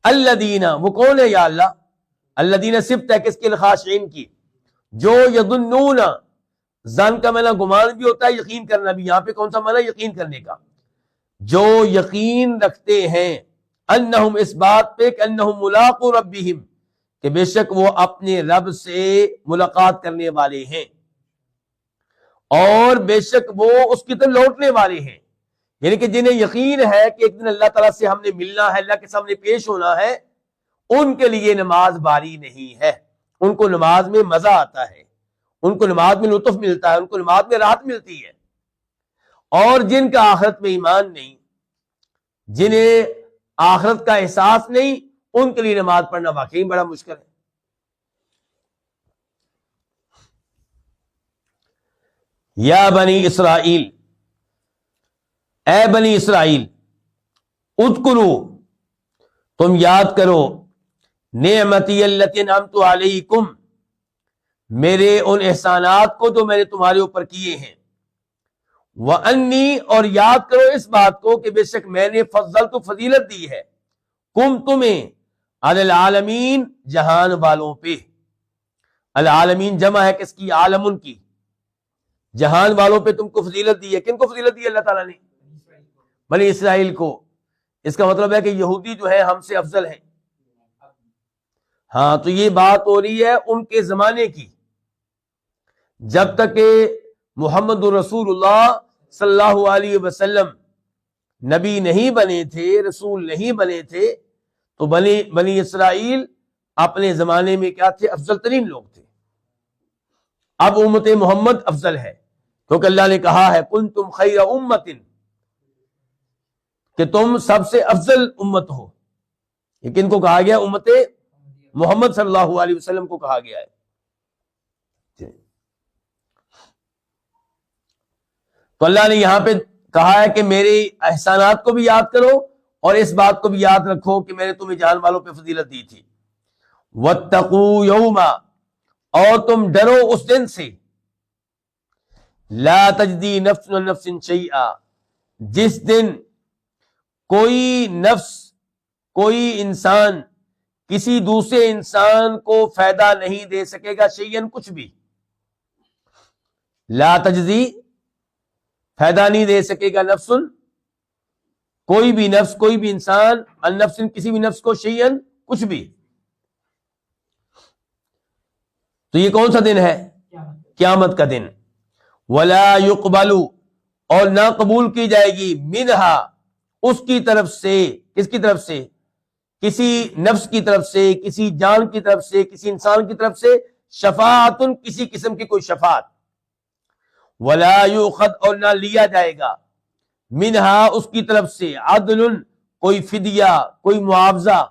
الذین، وہ کون ہے یا اللہ؟ الذین صفت ہے کس کے؟ الخاشعین کی، جو یظنون، ظن کا معنی گمان بھی ہوتا ہے، یقین کرنا بھی، یہاں پہ کون سا معنی؟ یقین کرنے کا، جو یقین رکھتے ہیں، انہم، اس بات پہ کہ انہم ملاقو ربہم، کہ بے شک وہ اپنے رب سے ملاقات کرنے والے ہیں، اور بے شک وہ اس کی طرف لوٹنے والے ہیں، یعنی کہ جنہیں یقین ہے کہ ایک دن اللہ تعالیٰ سے ہم نے ملنا ہے، اللہ کے سامنے پیش ہونا ہے، ان کے لیے نماز بھاری نہیں ہے، ان کو نماز میں مزہ آتا ہے، ان کو نماز میں لطف ملتا ہے، ان کو نماز میں راحت ملتی ہے۔ اور جن کا آخرت میں ایمان نہیں، جنہیں آخرت کا احساس نہیں، ان کے لیے نماز پڑھنا واقعی بڑا مشکل ہے۔ یا بنی اسرائیل، اے بنی اسرائیل، اذکروا، تم یاد کرو، نعمتی التی انعمت علیکم، میرے ان احسانات کو جو میں نے تمہارے اوپر کیے ہیں، وانی، اور یاد کرو اس بات کو کہ بے شک میں نے فضلت، فضیلت دی ہے، کم، تمہیں، علی العالمین، جہان والوں پہ، العالمین جمع ہے کس کی؟ عالمن کی، جہان والوں پہ تم کو فضیلت دی ہے۔ کن کو فضیلت دی ہے اللہ تعالیٰ نے؟ بنی اسرائیل کو۔ اس کا مطلب ہے کہ یہودی جو ہے ہم سے افضل ہیں، ہاں، تو یہ بات ہو رہی ہے ان کے زمانے کی، جب تک کہ محمد رسول اللہ صلی اللہ علیہ وسلم نبی نہیں بنے تھے، رسول نہیں بنے تھے، تو بنی اسرائیل اپنے زمانے میں کیا تھے؟ افضل ترین لوگ تھے۔ اب امت محمد افضل ہے، کیونکہ اللہ نے کہا ہے کنتم خیر امت، کہ تم سب سے افضل امت ہو۔ یہ کن کو کہا گیا؟ امت محمد صلی اللہ علیہ وسلم کو کہا گیا ہے۔ تو اللہ نے یہاں پہ کہا ہے کہ میرے احسانات کو بھی یاد کرو، اور اس بات کو بھی یاد رکھو کہ میں نے تمہیں جان والوں پہ فضیلت دی تھی۔ واتقوا یوما، اور تم ڈرو اس دن سے، لا تجزی نفس عن نفس شیئا، جس دن کوئی نفس، کوئی انسان کسی دوسرے انسان کو فائدہ نہیں دے سکے گا، شیئن، کچھ بھی، لا تجزی، فائدہ نہیں دے سکے گا، نفس، کوئی بھی نفس، کوئی بھی انسان، عن نفس، کسی بھی نفس کو، شیئن، کچھ بھی۔ تو یہ کون سا دن ہے؟ قیامت کا دن۔ ولا يقبل، اور نہ قبول کی جائے گی، منہا، اس کی طرف سے، کس کی طرف سے؟ کسی نفس کی طرف سے، کسی جان کی طرف سے، کسی انسان کی طرف سے، شفاعت، کسی قسم کی کوئی شفاعت۔ ولا یؤخذ، اور نہ لیا جائے گا، منہا، اس کی طرف سے، عدل، کوئی فدیہ، کوئی معاوضہ،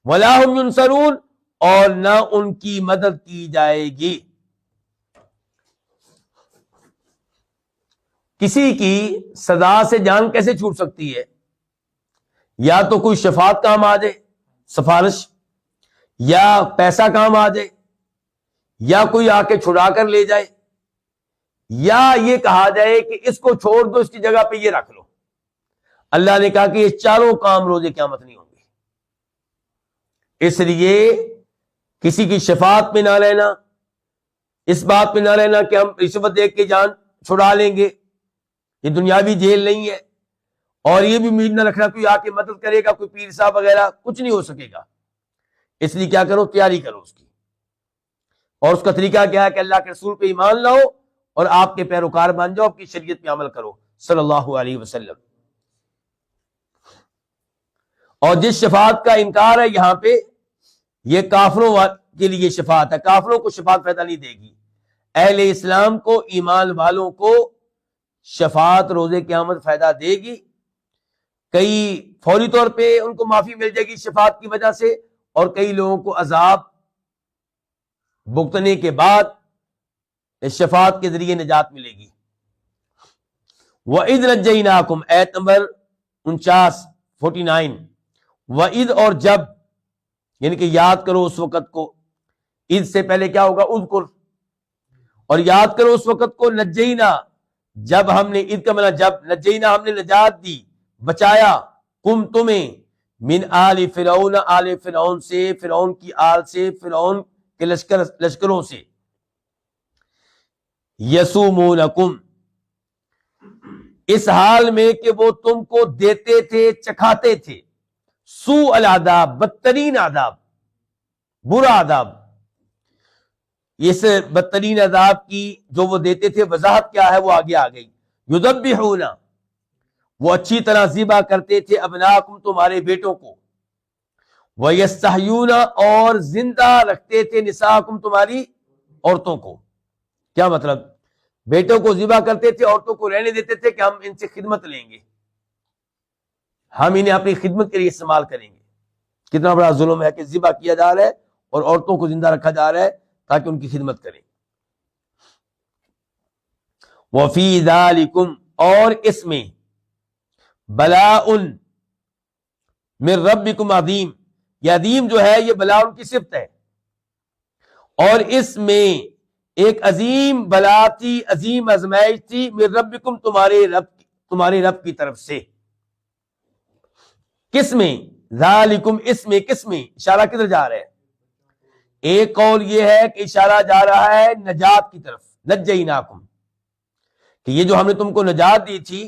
ولا هم ينصرون، اور نہ ان کی مدد کی جائے گی۔ کسی کی سزا سے جان کیسے چھوٹ سکتی ہے؟ یا تو کوئی شفاعت کام آ جائے، سفارش، یا پیسہ کام آ جائے، یا کوئی آ کے چھڑا کر لے جائے، یا یہ کہا جائے کہ اس کو چھوڑ دو، اس کی جگہ پہ یہ رکھ لو۔ اللہ نے کہا کہ یہ چاروں کام روز قیامت نہیں ہوں گے۔ اس لیے کسی کی شفاعت میں نہ رہنا، اس بات پہ نہ رہنا کہ ہم رشوت دے کے جان چھڑا لیں گے، یہ دنیاوی جیل نہیں ہے، اور یہ بھی امید نہ رکھنا کوئی آ کے مدد کرے گا، کوئی پیر صاحب وغیرہ، کچھ نہیں ہو سکے گا۔ اس لیے کیا کرو؟ تیاری کرو اس کی، اور اس کا طریقہ کیا ہے کہ اللہ کے رسول پہ ایمان لاؤ اور آپ کے پیروکار بن جاؤ، آپ کی شریعت پہ عمل کرو، صلی اللہ علیہ وسلم۔ اور جس شفاعت کا انکار ہے یہاں پہ یہ کافروں کے لیے شفاعت ہے، کافروں کو شفاعت فائدہ نہیں دے گی، اہل اسلام کو، ایمان والوں کو شفاعت روز قیامت فائدہ دے گی۔ کئی فوری طور پہ ان کو معافی مل جائے گی شفاعت کی وجہ سے، اور کئی لوگوں کو عذاب بھگتنے کے بعد اس شفاعت کے ذریعے نجات ملے گی۔ وَإِذْ نَجَّيْنَاكُمْ، آیت نمبر 49 وَإِذْ، اور جب، یعنی کہ یاد کرو اس وقت کو، اذ سے پہلے کیا ہوگا؟ اذکر، اور یاد کرو اس وقت کو، نجینا، جب ہم نے، اذ کا معنی جب، نجینا ہم نے نجات دی، بچایا، کم تمہیں، من آل فرعون، آل فرعون سے، فرعون کی آل سے، فرعون کے لشکروں سے، یسومونکم، اس حال میں کہ وہ تم کو دیتے تھے، چکھاتے تھے، سوء العذاب، بدترین عذاب، برا عذاب۔ اس بدترین عذاب کی جو وہ دیتے تھے وضاحت کیا ہے وہ آگے آ گئی۔ یذبحون، وہ اچھی طرح ذبح کرتے تھے، ابناکم، تمہارے بیٹوں کو، ویستحیون، اور زندہ رکھتے تھے، نساءکم، تمہاری عورتوں کو۔ کیا مطلب؟ بیٹوں کو ذبح کرتے تھے، عورتوں کو رہنے دیتے تھے کہ ہم ان سے خدمت لیں گے، ہم انہیں اپنی خدمت کے لیے استعمال کریں گے۔ کتنا بڑا ظلم ہے کہ ذبح کیا جا رہا ہے اور عورتوں کو زندہ رکھا جا رہا ہے تاکہ ان کی خدمت کریں۔ وفی ذالکم، اور اس میں، بلاء من ربکم عظیم، یہ عظیم جو ہے یہ بلاء کی صفت ہے، اور اس میں ایک عظیم بلا تھی، عظیم آزمائش تھی، من ربکم، تمہارے رب کی طرف سے۔ کس میں؟ ذالکم، اس میں، کس میں؟ اشارہ کدھر جا رہا ہے؟ ایک قول یہ ہے کہ اشارہ جا رہا ہے نجات کی طرف، نجیناکم، کہ یہ جو ہم نے تم کو نجات دی تھی،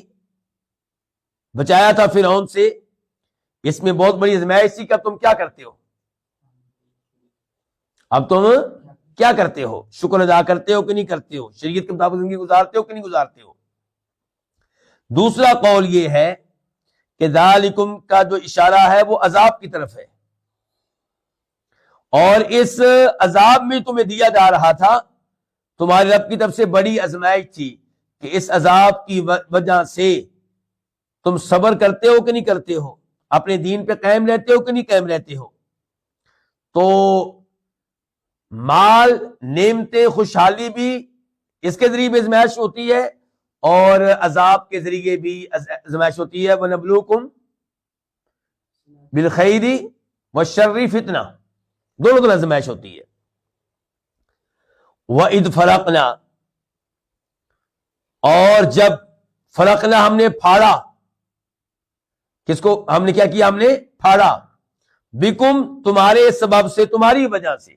بچایا تھا فرعون سے، اس میں بہت بڑی آزمائش تھی کہ اب تم کیا کرتے ہو، اب تم کیا کرتے ہو، شکر ادا کرتے ہو کہ نہیں کرتے ہو، شریعت کے مطابق زندگی گزارتے ہو کہ نہیں گزارتے ہو۔ دوسرا قول یہ ہے کہ ذالکم کا جو اشارہ ہے وہ عذاب کی طرف ہے، اور اس عذاب میں تمہیں دیا جا رہا تھا، تمہارے رب کی طرف سے بڑی آزمائش تھی کہ اس عذاب کی وجہ سے تم صبر کرتے ہو کہ نہیں کرتے ہو، اپنے دین پہ قائم رہتے ہو کہ نہیں قائم رہتے ہو۔ تو مال، نعمتیں، خوشحالی بھی اس کے ذریعے بھی آزمائش ہوتی ہے، اور عذاب کے ذریعے بھی آزمائش ہوتی ہے۔ وَنَبْلُوكُمْ بِالْخَيْرِ وَالشَّرِّ فِتْنَةً، دونوں طرح آزمائش ہوتی ہے۔ وَإِذْ فَرَقْنَا، اور جب، فرقنا ہم نے پھاڑا، کس کو ہم نے کیا کیا؟ ہم نے پھاڑا، بکم، تمہارے سبب سے، تمہاری وجہ سے،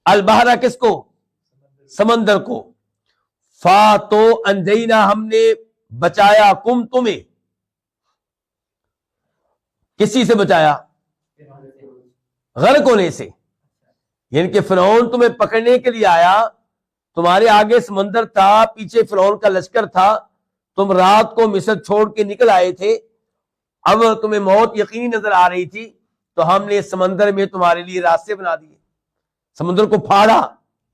البحر، کس کو؟ سمندر کو، فا، تو، انجینا، ہم نے بچایا، کم، تمہیں، کسی سے بچایا؟ غرق ہونے سے، یعنی کہ فرعون تمہیں پکڑنے کے لیے آیا، تمہارے آگے سمندر تھا، پیچھے فرعون کا لشکر تھا، تم رات کو مصر چھوڑ کے نکل آئے تھے، اب تمہیں موت یقینی نظر آ رہی تھی، تو ہم نے سمندر میں تمہارے لیے راستے بنا دیے، سمندر کو پھاڑا،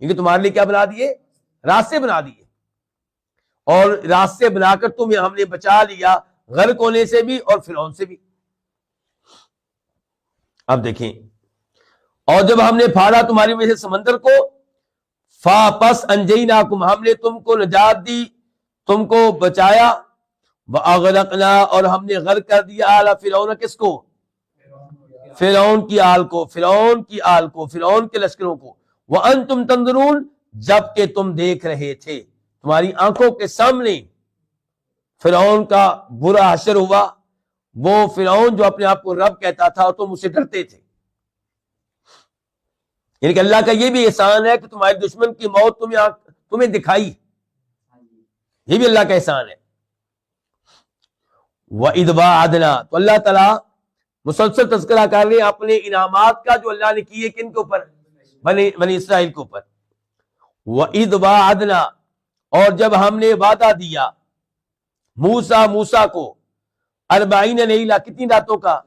کیونکہ تمہارے لیے کیا بنا دیے؟ راستے بنا دیے، اور راستے بنا کر تمہیں ہم نے بچا لیا، غرق ہونے سے بھی اور فرعون سے بھی۔ اب دیکھیں، اور جب ہم نے پھاڑا تمہاری وجہ سے سمندر کو، فا، پس، انجیناکم، ہم نے تم کو نجات دی، تم کو بچایا، وَأَغْرَقْنَا، اور ہم نے غرق کر دیا، آل فرعون، کس کو؟ فرعون کی آل کو، فرعون کی آل کو، فرعون کے لشکروں کو، وَأَنْتُمْ تَنظُرُونَ، جب کہ تم دیکھ رہے تھے، تمہاری آنکھوں کے سامنے فرعون کا برا حشر ہوا، وہ فرعون جو اپنے آپ کو رب کہتا تھا اور تم اسے ڈرتے تھے۔ یعنی کہ اللہ کا یہ بھی احسان ہے کہ تمہارے دشمن کی موت تمہیں دکھائی، یہ بھی اللہ کا احسان ہے۔ وَإِذْ وَعَدْنَا، تو اللہ تعالیٰ مسلسل تذکرہ کر رہے ہیں اپنے انعامات کا جو اللہ نے کیے کن کے اوپر؟ بنی اسرائیل کے اوپر۔ وَإِذْ وَعَدْنَا، اور جب ہم نے وعدہ دیا موسیٰ کو 40 لیلہ، کتنی راتوں کا؟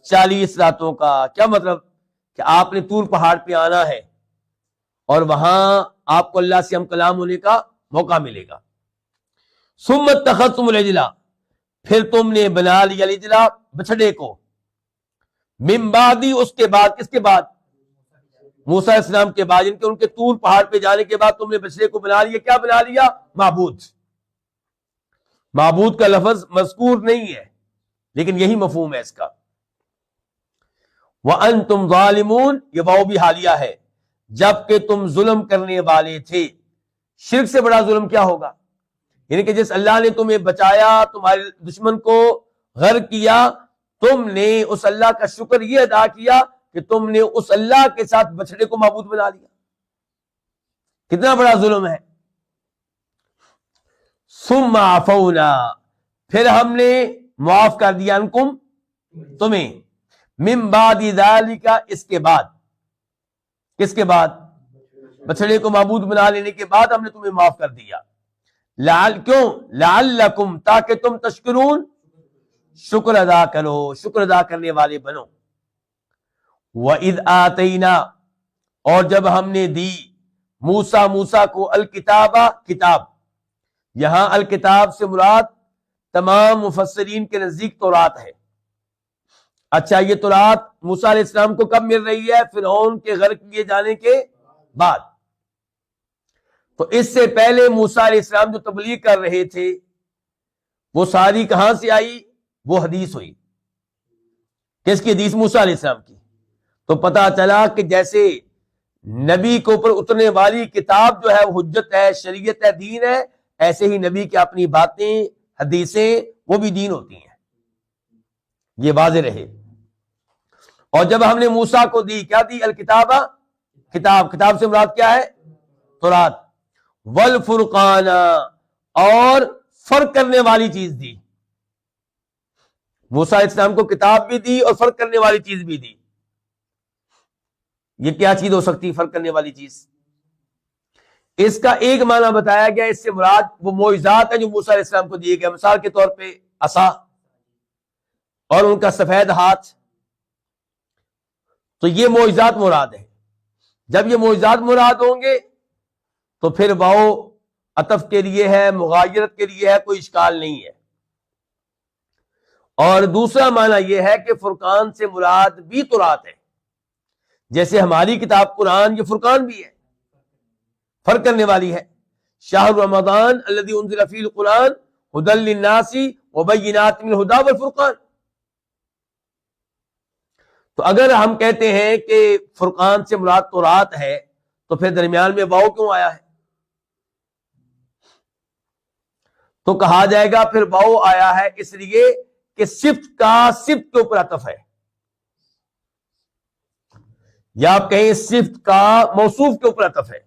40 راتوں کا. کیا مطلب؟ کہ آپ نے طور پہاڑ پہ آنا ہے اور وہاں آپ کو اللہ سے ہم کلام ہونے کا موقع ملے گا. ثم اتخذتم العجل، پھر تم نے بنا لیا العجل بچھڑے کو، من بعدی، اس کے بعد. کس کے بعد؟ موسیٰ علیہ السلام کے بعد. ان کے طور پہاڑ پہ جانے کے بعد تم نے بچڑے کو بنا لیا. کیا بنا لیا؟ معبود. معبود کا لفظ مذکور نہیں ہے لیکن یہی مفہوم ہے اس کا. وَأَنْتُمْ ظَالِمُونَ، یہ واو بھی حالیہ ہے، جبکہ تم ظلم کرنے والے تھے. شرک سے بڑا ظلم کیا ہوگا؟ یعنی کہ جس اللہ نے تمہیں بچایا، تمہارے دشمن کو غرق کیا، تم نے اس اللہ کا شکر یہ ادا کیا کہ تم نے اس اللہ کے ساتھ بچڑے کو معبود بنا لیا. کتنا بڑا ظلم ہے. ثم عفونا، پھر ہم نے معاف کر دیا، انکم، تمہیں، من بعد ذالک، اس کے بعد. کس کے بعد؟ بچڑے کو معبود بنا لینے کے بعد ہم نے تمہیں معاف کر دیا. کیوں؟ لعلکم، تاکہ تم تشکرون، شکر ادا کرو، شکر ادا کرنے والے بنو. وَإِذْ آتَيْنَا، اور جب ہم نے دی موسیٰ کو الکتاب، کتاب. یہاں الکتاب سے مراد تمام مفسرین کے نزدیک تورات ہے. اچھا، یہ تورات موسیٰ علیہ السلام کو کب مل رہی ہے؟ فرعون کے غرق کیے جانے کے بعد. تو اس سے پہلے موسیٰ علیہ السلام جو تبلیغ کر رہے تھے وہ ساری کہاں سے آئی؟ وہ حدیث ہوئی. کس کی حدیث؟ موسیٰ علیہ السلام کی. تو پتا چلا کہ جیسے نبی کے اوپر اترنے والی کتاب جو ہے وہ حجت ہے، شریعت ہے، دین ہے، ایسے ہی نبی کی اپنی باتیں، حدیثیں، وہ بھی دین ہوتی ہیں. یہ واضح رہے. اور جب ہم نے موسیٰ کو دی، کیا دی؟ الکتاب، کتاب. کتاب سے مراد کیا ہے؟ تورات. والفرقان، اور فرق کرنے والی چیز دی. موسیٰ علیہ السلام کو کتاب بھی دی اور فرق کرنے والی چیز بھی دی. یہ کیا چیز ہو سکتی؟ فرق کرنے والی چیز. اس کا ایک معنی بتایا گیا، اس سے مراد وہ معجزات ہیں جو موسیٰ علیہ السلام کو دیے گئے. مثال کے طور پہ عصا اور ان کا سفید ہاتھ. تو یہ معجزات مراد ہے. جب یہ معجزات مراد ہوں گے تو پھر واو عطف کے لیے ہے، مغایرت کے لیے ہے، کوئی اشکال نہیں ہے. اور دوسرا معنی یہ ہے کہ فرقان سے مراد بھی تورات ہے. جیسے ہماری کتاب قرآن، یہ فرقان بھی ہے، فرق کرنے والی ہے. شہر رمضان الذی انزل فیہ القرآن ھدی للناس وبینات من الھدی والفرقان. تو اگر ہم کہتے ہیں کہ فرقان سے مراد تورات ہے تو پھر درمیان میں واو کیوں آیا ہے؟ تو کہا جائے گا پھر واو آیا ہے اس لیے کہ صفت کا صفت کے اوپر عطف ہے، یا آپ کہیں صفت کا موصوف کے اوپر عطف ہے.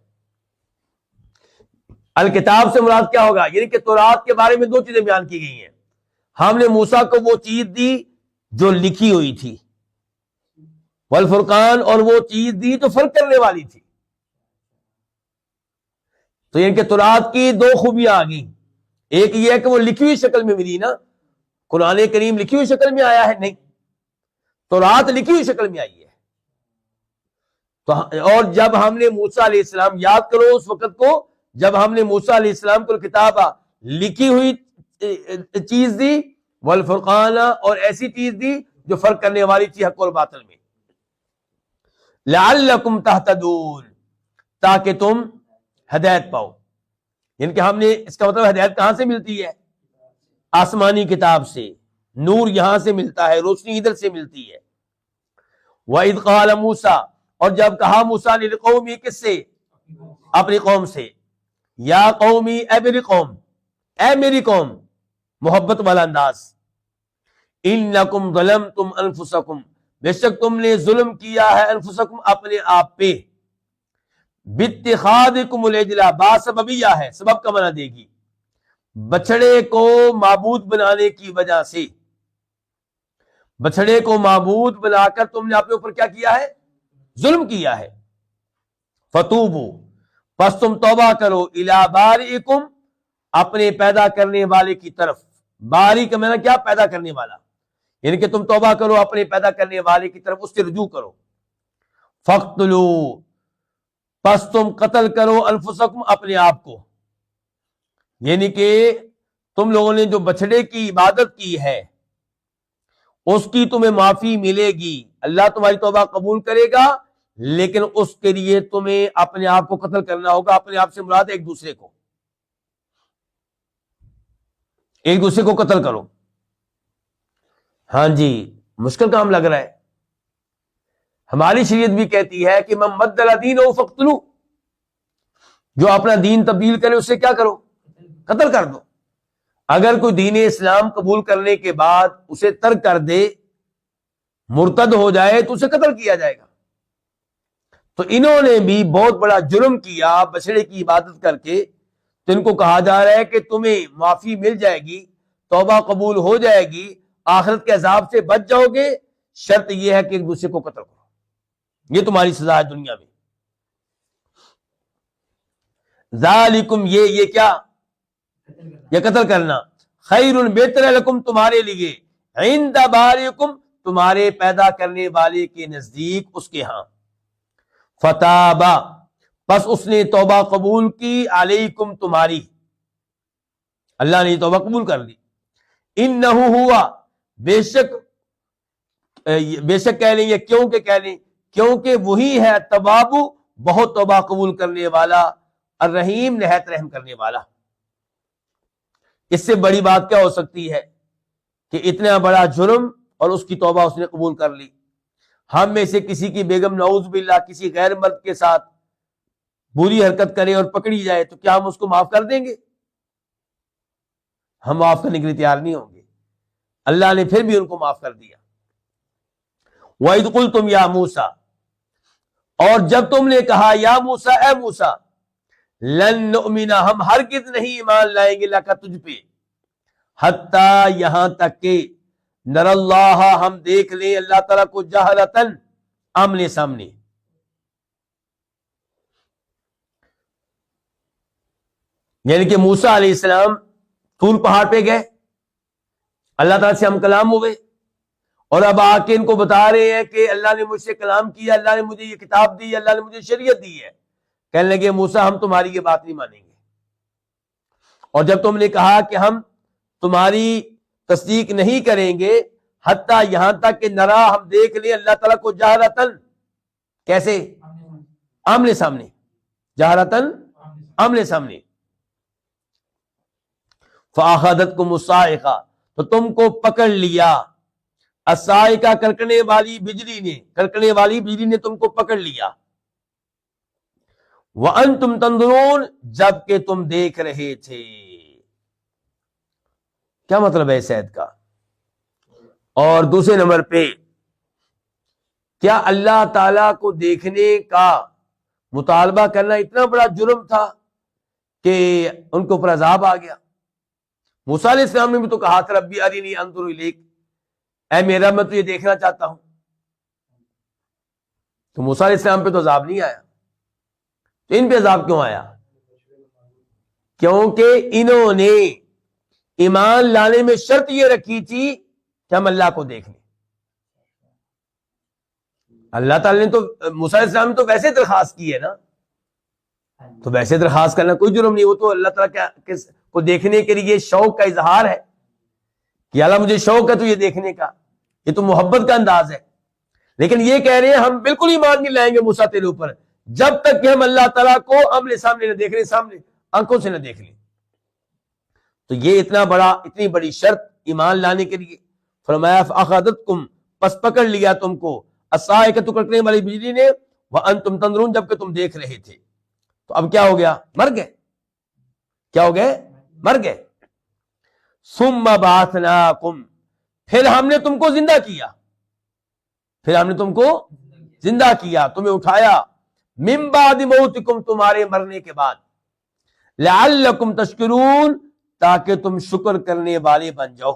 الکتاب سے مراد کیا ہوگا؟ یعنی کہ تورات کے بارے میں دو چیزیں بیان کی گئی ہیں. ہم نے موسیٰ کو وہ چیز دی جو لکھی ہوئی تھی، والفرقان، اور وہ چیز دی جو فرق کرنے والی تھی. تو یعنی کہ تورات کی دو خوبیاں آ گئیں. ایک یہ ہے کہ وہ لکھی ہوئی شکل میں ملی نا. قرآن کریم لکھی ہوئی شکل میں آیا ہے؟ نہیں، تورات لکھی ہوئی شکل میں آئی ہے. تو اور جب ہم نے موسیٰ علیہ السلام، یاد کرو اس وقت کو جب ہم نے موسیٰ علیہ السلام کو کتاب لکھی ہوئی چیز دی، والفرقان، اور ایسی چیز دی جو فرق کرنے والی تھی حق اور باطل میں. لعلکم تہتدون، تاکہ تم ہدایت پاؤ. یعنی کہ ہم نے، اس کا مطلب ہدایت کہاں سے ملتی ہے؟ آسمانی کتاب سے. نور یہاں سے ملتا ہے، روشنی ادھر سے ملتی ہے. وَإِذْ قَالَ مُوسَىٰ، اور جب کہا موسیٰ نے لِقَوْمِهِ، کس سے؟ اپنی قوم سے. یا قومی، اے میری قوم، اے میری قوم، محبت والا انداز. انکم ظلمتم انفسکم، بے شک تم نے ظلم کیا ہے، انفسکم، اپنے آپ پہ. باتخاذکم العجل، با سببیہ ہے، سبب کا معنی دے گی. بچڑے کو معبود بنانے کی وجہ سے، بچڑے کو معبود بنا کر تم نے اپنے اوپر کیا کیا ہے؟ ظلم کیا ہے. فتوبو، پس تم توبہ کرو، الی بارئکم، اپنے پیدا کرنے والے کی طرف. باری کا معنی کیا؟ پیدا کرنے والا. یعنی کہ تم توبہ کرو اپنے پیدا کرنے والے کی طرف، اس سے رجوع کرو. فَاقْتُلُوا، پس تم قتل کرو انفسکم، اپنے آپ کو. یعنی کہ تم لوگوں نے جو بچڑے کی عبادت کی ہے اس کی تمہیں معافی ملے گی، اللہ تمہاری توبہ قبول کرے گا، لیکن اس کے لیے تمہیں اپنے آپ کو قتل کرنا ہوگا. اپنے آپ سے مراد ایک دوسرے کو، ایک دوسرے کو قتل کرو. ہاں جی، مشکل کام لگ رہا ہے. ہماری شریعت بھی کہتی ہے کہ من بدل دینہ فاقتلوہ، جو اپنا دین تبدیل کرے اسے کیا کرو؟ قتل کر دو. اگر کوئی دین اسلام قبول کرنے کے بعد اسے ترک کر دے، مرتد ہو جائے، تو اسے قتل کیا جائے گا. تو انہوں نے بھی بہت بڑا جرم کیا بچڑے کی عبادت کر کے. تو ان کو کہا جا رہا ہے کہ تمہیں معافی مل جائے گی، توبہ قبول ہو جائے گی، آخرت کے عذاب سے بچ جاؤ گے، شرط یہ ہے کہ ایک دوسرے کو قتل کرو. یہ تمہاری سزا ہے دنیا میں. ذالکم، یہ کیا؟ یہ قتل کرنا. خیر، بہتر ہے، لکم، تمہارے لیے، عند بارئکم، تمہارے پیدا کرنے والے کے نزدیک، اس کے ہاں. فتابا، پس اس نے توبہ قبول کی، علیکم، تمہاری، اللہ نے توبہ قبول کر لی. انہ ہوا، بے شک کہہ لیں یا کیونکہ کہہ لیں، کیونکہ وہی ہے تواب، بہت توبہ قبول کرنے والا، الرحیم، نہایت رحم کرنے والا. اس سے بڑی بات کیا ہو سکتی ہے کہ اتنا بڑا جرم اور اس کی توبہ اس نے قبول کر لی. ہم میں سے کسی کی بیگم نعوذ باللہ کسی غیر مرد کے ساتھ بری حرکت کرے اور پکڑی جائے تو کیا ہم اس کو معاف کر دیں گے؟ ہم معاف کرنے کے لیے تیار نہیں ہوں گے. اللہ نے پھر بھی ان کو معاف کر دیا. وَإِذْ قُلْتُمْ يَا مُوسَىٰ، اور جب تم نے کہا یا موسیٰ، اے موسیٰ، لن نؤمن، ہم ہرگز نہیں ایمان لائیں گے، لکا، تجھ پہ، حتیٰ، یہاں تک کہ نر اللہ، ہم دیکھ لیں اللہ تعالیٰ کو، جہرتن، آمنے سامنے. یعنی کہ موسیٰ علیہ السلام طور پہاڑ پہ گئے، اللہ تعالیٰ سے ہم کلام ہوئے، اور اب آ کے ان کو بتا رہے ہیں کہ اللہ نے مجھ سے کلام کیا، اللہ نے مجھے یہ کتاب دی، اللہ نے مجھے شریعت دی ہے. کہنے لگے موسیٰ ہم تمہاری یہ بات نہیں مانیں گے، اور جب تم نے کہا کہ ہم تمہاری تصدیق نہیں کریں گے حتیٰ یہاں تک کہ نرا، ہم دیکھ لیں اللہ تعالیٰ کو، جہرتن، کیسے؟ آمنے سامنے، جہرتن، آمنے سامنے. فَأَخَذَتْكُمُ الصَّاعِقَةُ، تو تم کو پکڑ لیا، الصاعقہ، کڑکنے والی بجلی نے، کڑکنے والی بجلی نے تم کو پکڑ لیا. وَأَنْتُمْ تَنْظُرُونَ، جب کہ تم دیکھ رہے تھے. کیا مطلب ہے اس آیت کا؟ اور دوسرے نمبر پہ، کیا اللہ تعالی کو دیکھنے کا مطالبہ کرنا اتنا بڑا جرم تھا کہ ان کے اوپر عذاب آ گیا؟ موسیٰ علیہ السلام نے بھی تو کہا تھا ربی ارینی انظر الیک، اے میرا میں تجھے دیکھنا چاہتا ہوں. تو موسیٰ علیہ السلام پہ تو عذاب نہیں آیا، تو ان پہ عذاب کیوں آیا؟ کیونکہ انہوں نے ایمان لانے میں شرط یہ رکھی تھی کہ ہم اللہ کو دیکھ لیں. اللہ تعالی نے تو موسیٰ علیہ السلام نے تو ویسے درخواست کی ہے نا، تو ویسے درخواست کرنا کوئی جرم نہیں. وہ تو اللہ تعالیٰ کو دیکھنے کے لیے شوق کا اظہار ہے کہ اللہ مجھے شوق ہے تو یہ دیکھنے کا، یہ تو محبت کا انداز ہے. لیکن یہ کہہ رہے ہیں ہم بالکل ایمان نہیں لائیں گے موسیٰ تیرے اوپر جب تک کہ ہم اللہ تعالیٰ کو آمنے سامنے نہ دیکھ لیں، سامنے آنکھوں سے نہ دیکھ لیں. تو یہ اتنی بڑی شرط ایمان لانے کے لیے. فرمایا فَأَخَذَتْكُمْ، پس پکڑ لیا تم کو، الصَّاعِقَةُ، کڑکنے والی بجلی نے، وَأَنْتُمْ تَنْظُرُونَ، جب کہ تم دیکھ رہے تھے. تو اب کیا ہو گیا؟ مر گئے. کیا ہو گئے؟ مر گئے. ثُمَّ بَعَثْنَاكُمْ، پھر ہم نے تم کو زندہ کیا، پھر ہم نے تم کو زندہ کیا، تمہیں اٹھایا، مِن بَعْدِ مَوْتِكُمْ، تمہارے مرنے کے بعد، لَعَلَّكُمْ تَشْكُرُونَ، تاکہ تم شکر کرنے والے بن جاؤ.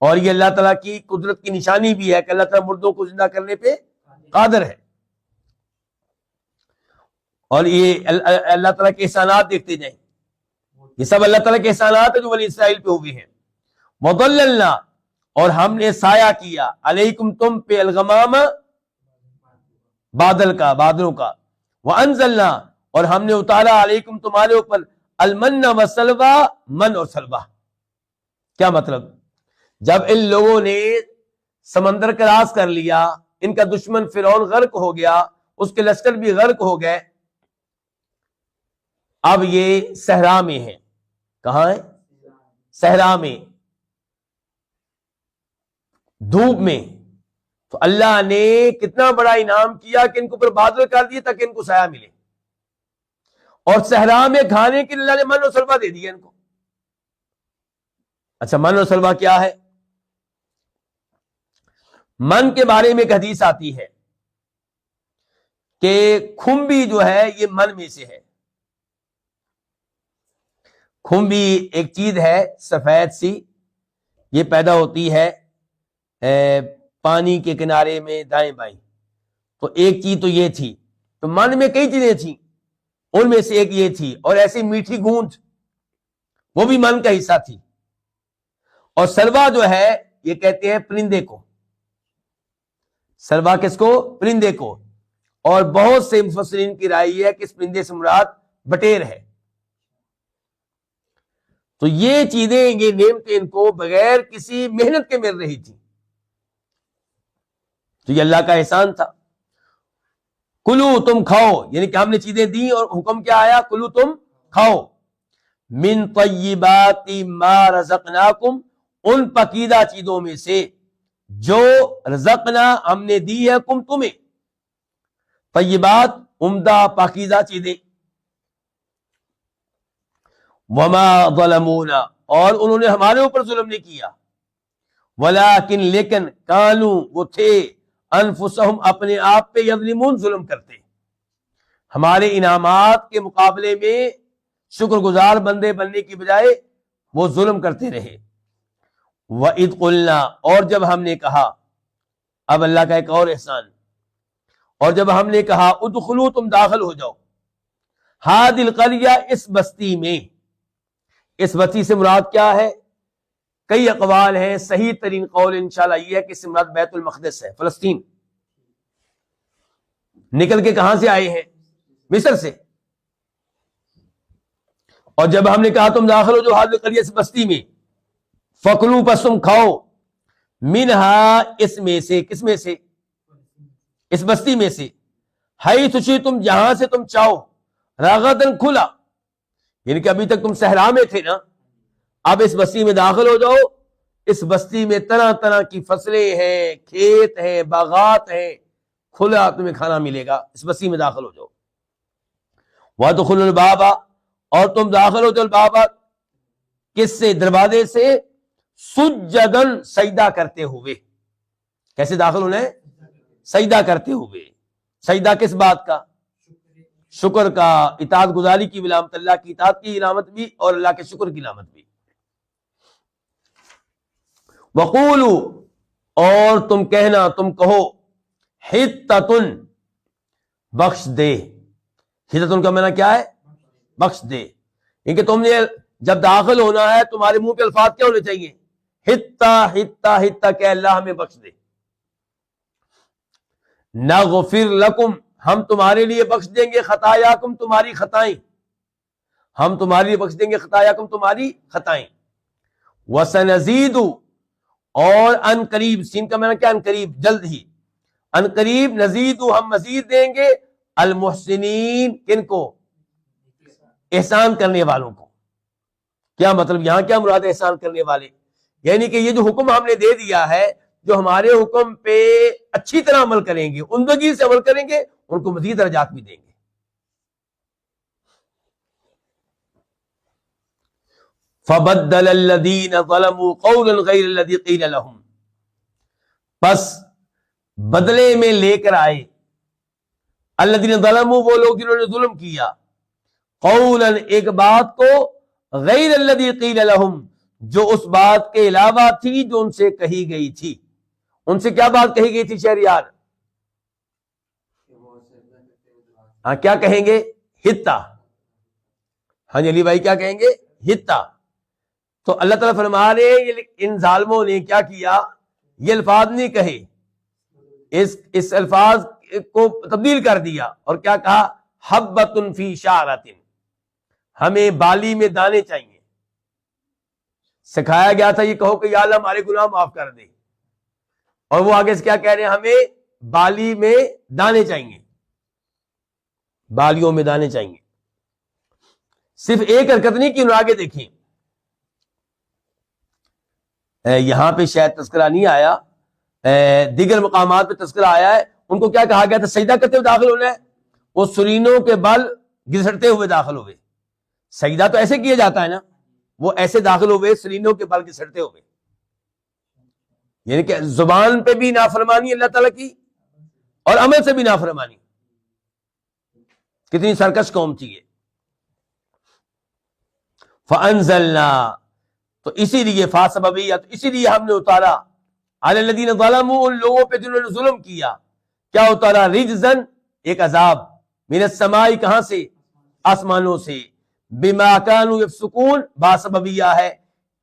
اور یہ اللہ تعالیٰ کی قدرت کی نشانی بھی ہے کہ اللہ تعالیٰ مردوں کو زندہ کرنے پہ قادر ہے. اور یہ اللہ تعالیٰ کے احسانات دیکھتے جائیں، یہ سب اللہ تعالیٰ کے احسانات ہیں جو بنی اسرائیل پہ ہوئے ہیں. وَضَلَّلْنَا، اور ہم نے سایہ کیا علیکم تم پہ الغمام بادلوں کا وانزلنا اور ہم نے اتارا علیکم تمہارے اوپر المن والسلوی من اور سلوہ. کیا مطلب؟ جب ان لوگوں نے سمندر کراس کر لیا، ان کا دشمن فرعون غرق ہو گیا، اس کے لشکر بھی غرق ہو گئے، اب یہ صحرا میں ہیں. کہاں ہے؟ صحرا میں، دھوپ میں. تو اللہ نے کتنا بڑا انعام کیا کہ ان کو اوپر بادل کر دیے تاکہ ان کو سایہ ملے، اور صحرا میں کھانے کے لیے اللہ نے من و سلوہ دے دیا ان کو. اچھا، من و سلوہ کیا ہے؟ من کے بارے میں ایک حدیث آتی ہے کہ کھمبی جو ہے یہ من میں سے ہے. کھمبی ایک چیز ہے سفید سی، یہ پیدا ہوتی ہے پانی کے کنارے میں دائیں بائیں. تو ایک چیز تو یہ تھی. تو من میں کئی چیزیں تھیں، ان میں سے ایک یہ تھی. اور ایسی میٹھی گونج وہ بھی من کا حصہ تھی. اور سلوہ جو ہے یہ کہتے ہیں پرندے کو. سلوہ کس کو؟ پرندے کو. اور بہت سے مفسرین کی رائے ہے کہ اس پرندے سے مراد بٹیر ہے. تو یہ چیزیں، یہ نعمتیں ان کو بغیر کسی محنت کے مل رہی تھی. تو یہ اللہ کا احسان تھا. کلو تم کھاؤ، یعنی کہ ہم نے چیزیں دی اور حکم کیا آیا؟ کلو تم کھاؤ. من طیبات ما رزقناکم، ان پاکیزہ چیزوں میں سے جو رزقنا ہم نے دی ہے کم تمہیں. طیبات عمدہ پاکیزہ چیزیں. وما ظلمونا، اور انہوں نے ہمارے اوپر ظلم نہیں کیا. ولیکن لیکن کانو وہ تھے انفسہم اپنے آپ پہ یظلمون ظلم کرتے. ہمارے انعامات کے مقابلے میں شکر گزار بندے بننے کی بجائے وہ ظلم کرتے رہے. وَإِذْ قُلْنَا، اور جب ہم نے کہا، اب اللہ کا ایک اور احسان، اور جب ہم نے کہا ادخلوا تم داخل ہو جاؤ، ہذہ القریہ اس بستی میں. اس بستی سے مراد کیا ہے؟ کئی اقوال ہیں. صحیح ترین قول انشاءاللہ یہ ہے کہ اس سے مراد بیت المقدس ہے، فلسطین. نکل کے کہاں سے آئے ہیں؟ مصر سے. اور جب ہم نے کہا تم داخل ہو جو ہذہ القریہ اس بستی میں، فکلوا پس تم کھاؤ، منہا اس میں سے. کس میں سے؟ اس بستی میں سے. حیث شئتم جہاں سے تم چاہو، رغدن کھلا، یعنی کہ ابھی تک تم صحرا میں تھے نا، اب اس بستی میں داخل ہو جاؤ. اس بستی میں طرح طرح کی فصلیں ہیں، کھیت ہیں، باغات ہیں، کھلا تمہیں کھانا ملے گا. اس بستی میں داخل ہو جاؤ. وادخلوا الباب، اور تم داخل ہو جاؤ الباب، کس سے؟ دروازے سے. سجدن سجدہ کرتے ہوئے. کیسے داخل ہونا ہے؟ سجدہ کرتے ہوئے. سجدہ کس بات کا؟ شکر کا، اطاعت گزاری کی علامت، اللہ کی اطاعت کی علامت بھی اور اللہ کے شکر کی علامت بھی. وقولوا، اور تم کہنا، تم کہو، حطۃ بخش دے. حطۃ کا معنی کیا ہے؟ بخش دے. کیونکہ تم نے جب داخل ہونا ہے تمہارے منہ پہ الفاظ کیا ہونے چاہیے؟ حطہ حطہ حطہ، کہ اللہ ہمیں بخش دے. نغفر لکم، ہم تمہارے لیے بخش دیں گے خطایاکم، تمہاری خطائیں. ہم تمہارے لیے بخش دیں گے خطایاکم، تمہاری خطائیں. وسنزید، اور ان قریب، سین کا معنی کیا؟ ان قریب، جلد ہی. ان قریب نزید، ہم مزید دیں گے المحسنین، کن کو؟ احسان کرنے والوں کو. کیا مطلب؟ یہاں کیا مراد ہے احسان کرنے والے؟ یعنی کہ یہ جو حکم ہم نے دے دیا ہے، جو ہمارے حکم پہ اچھی طرح عمل کریں گے، عمدگی سے عمل کریں گے، ان کو مزید درجات بھی دیں گے. فَبَدَّلَ الَّذِينَ ظَلَمُوا قَوْلًا غَيْرَ الَّذِي قِيلَ لَهُمْ، پس بدلے میں لے کر آئے الذین ظلموا، وہ لوگ جنہوں نے ظلم کیا، قولا ایک بات کو، غیر الذی قیل لہم، جو اس بات کے علاوہ تھی جو ان سے کہی گئی تھی. ان سے کیا بات کہی گئی تھی شہریار؟ ہاں کیا کہیں گے؟ حطہ. ہاں جی علی بھائی کیا کہیں گے؟ حطہ. تو اللہ تعالیٰ فرما رہے ہیں ان ظالموں نے کیا کیا، یہ الفاظ نہیں کہے، اس الفاظ کو تبدیل کر دیا اور کیا کہا، حبۃ فی شعرۃ، ہمیں بالی میں دانے چاہیے۔ سکھایا گیا تھا یہ کہو کہ یا اللہ ہمارے گناہ معاف کر دے، اور وہ آگے سے کیا کہہ رہے ہیں، ہمیں بالی میں دانے چاہیے، بالیوں میں دانے چاہیے۔ صرف ایک حرکت نہیں کی، انہوں آگے دیکھیں، یہاں پہ شاید تذکرہ نہیں آیا، دیگر مقامات پہ تذکرہ آیا ہے۔ ان کو کیا کہا گیا تھا، سجدہ کرتے ہوئے داخل ہونا ہے، وہ سرینوں کے بل گھسٹتے ہوئے داخل ہوئے۔ سجدہ تو ایسے کیا جاتا ہے نا، وہ ایسے داخل ہوئے سرینوں کے بل گھسٹتے ہوئے، یعنی کہ زبان پہ بھی نافرمانی اللہ تعالیٰ کی اور عمل سے بھی نافرمانی۔ کتنی سرکش قوم تھی یہ۔ فَأَنزَلْنَا، تو اسی لیے فاسببیہ، تو اسی لیے ہم نے اتارا، علی الذین ظلموا، ان لوگوں پہ جنہوں نے ظلم کیا، کیا اتارا، رجزن، ایک عذاب، من السماء، کہاں سے، آسمانوں سے، بما کانوا یفسقون، باسببیہ ہے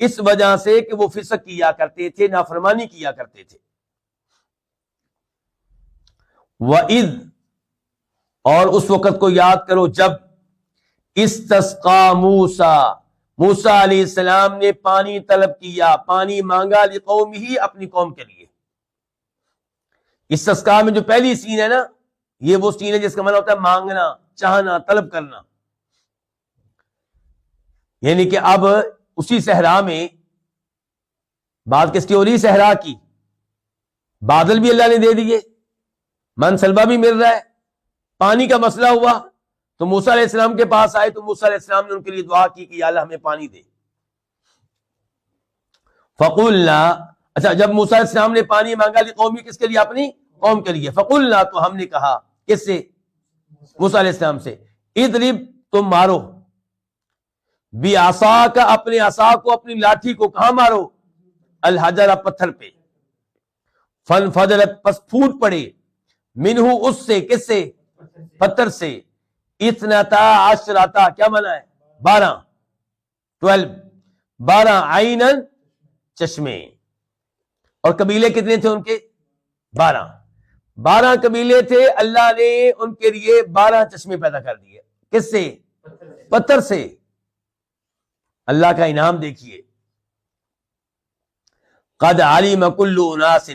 اس وجہ سے کہ وہ فسق کیا کرتے تھے، نافرمانی کیا کرتے تھے۔ وَإِذْ، اور اس وقت کو یاد کرو جب، استسقا موسیٰ، موسیٰ علیہ السلام نے پانی طلب کیا، پانی مانگا، لقومہ، اپنی قوم کے لیے۔ استسقا میں جو پہلی سین ہے نا، یہ وہ سین ہے جس کا معنی ہوتا ہے مانگنا، چاہنا، طلب کرنا، یعنی کہ اب اسی صحرا میں، بات کس کی ہو رہی، صحرا کی، بادل بھی اللہ نے دے دیے، من سلبہ بھی مل رہا ہے، پانی کا مسئلہ ہوا تو موسیٰ علیہ السلام کے پاس آئے، تو موسیٰ علیہ السلام نے ان کے لیے دعا کی کہ یا اللہ ہمیں پانی دے۔ فقلنا، اچھا جب موسیٰ علیہ السلام نے پانی مانگا لقومی، کس کے لیے، اپنی قوم کے لیے، فقلنا، تو ہم نے کہا، کس سے، موسیٰ علیہ السلام سے، اضرب، تم مارو، بعصاک، اپنے عصا کو، اپنی لاٹھی کو، کہاں مارو، الحجر، پتھر پہ، فانفجرت، پس پھوٹ پڑے، منہ، اس سے، کس سے، پتھر سے، اثنتا عشرتا، کیا معنی ہے، 12، 12 عینن، چشمے، اور قبیلے کتنے تھے ان کے، 12 قبیلے تھے، اللہ نے ان کے لیے 12 چشمے پیدا کر دیے، کس سے، پتھر سے۔ اللہ کا انعام دیکھیے، قد علم کل اناس،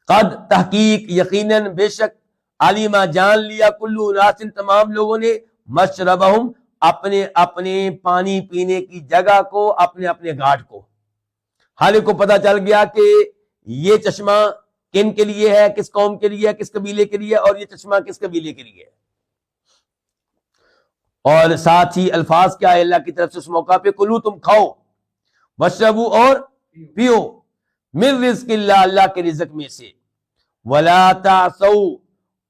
قد، تحقیق، یقیناً، بے شک، علما، جان لیا، کل اناس، تمام لوگوں نے، مشربہم، اپنے اپنے پانی پینے کی جگہ کو، اپنے اپنے گھاٹ کو، ہر ایک کو پتا چل گیا کہ یہ چشمہ کن کے لیے ہے، کس قوم کے لیے ہے، کس قبیلے کے لیے، اور یہ چشمہ کس قبیلے کے لیے ہے۔ اور ساتھ ہی الفاظ کیا ہے اللہ کی طرف سے اس موقع پہ، کلو، تم کھاؤ، وشربو، اور پیو، من رزق اللہ، اللہ کے رزق میں سے، ولا تعثوا،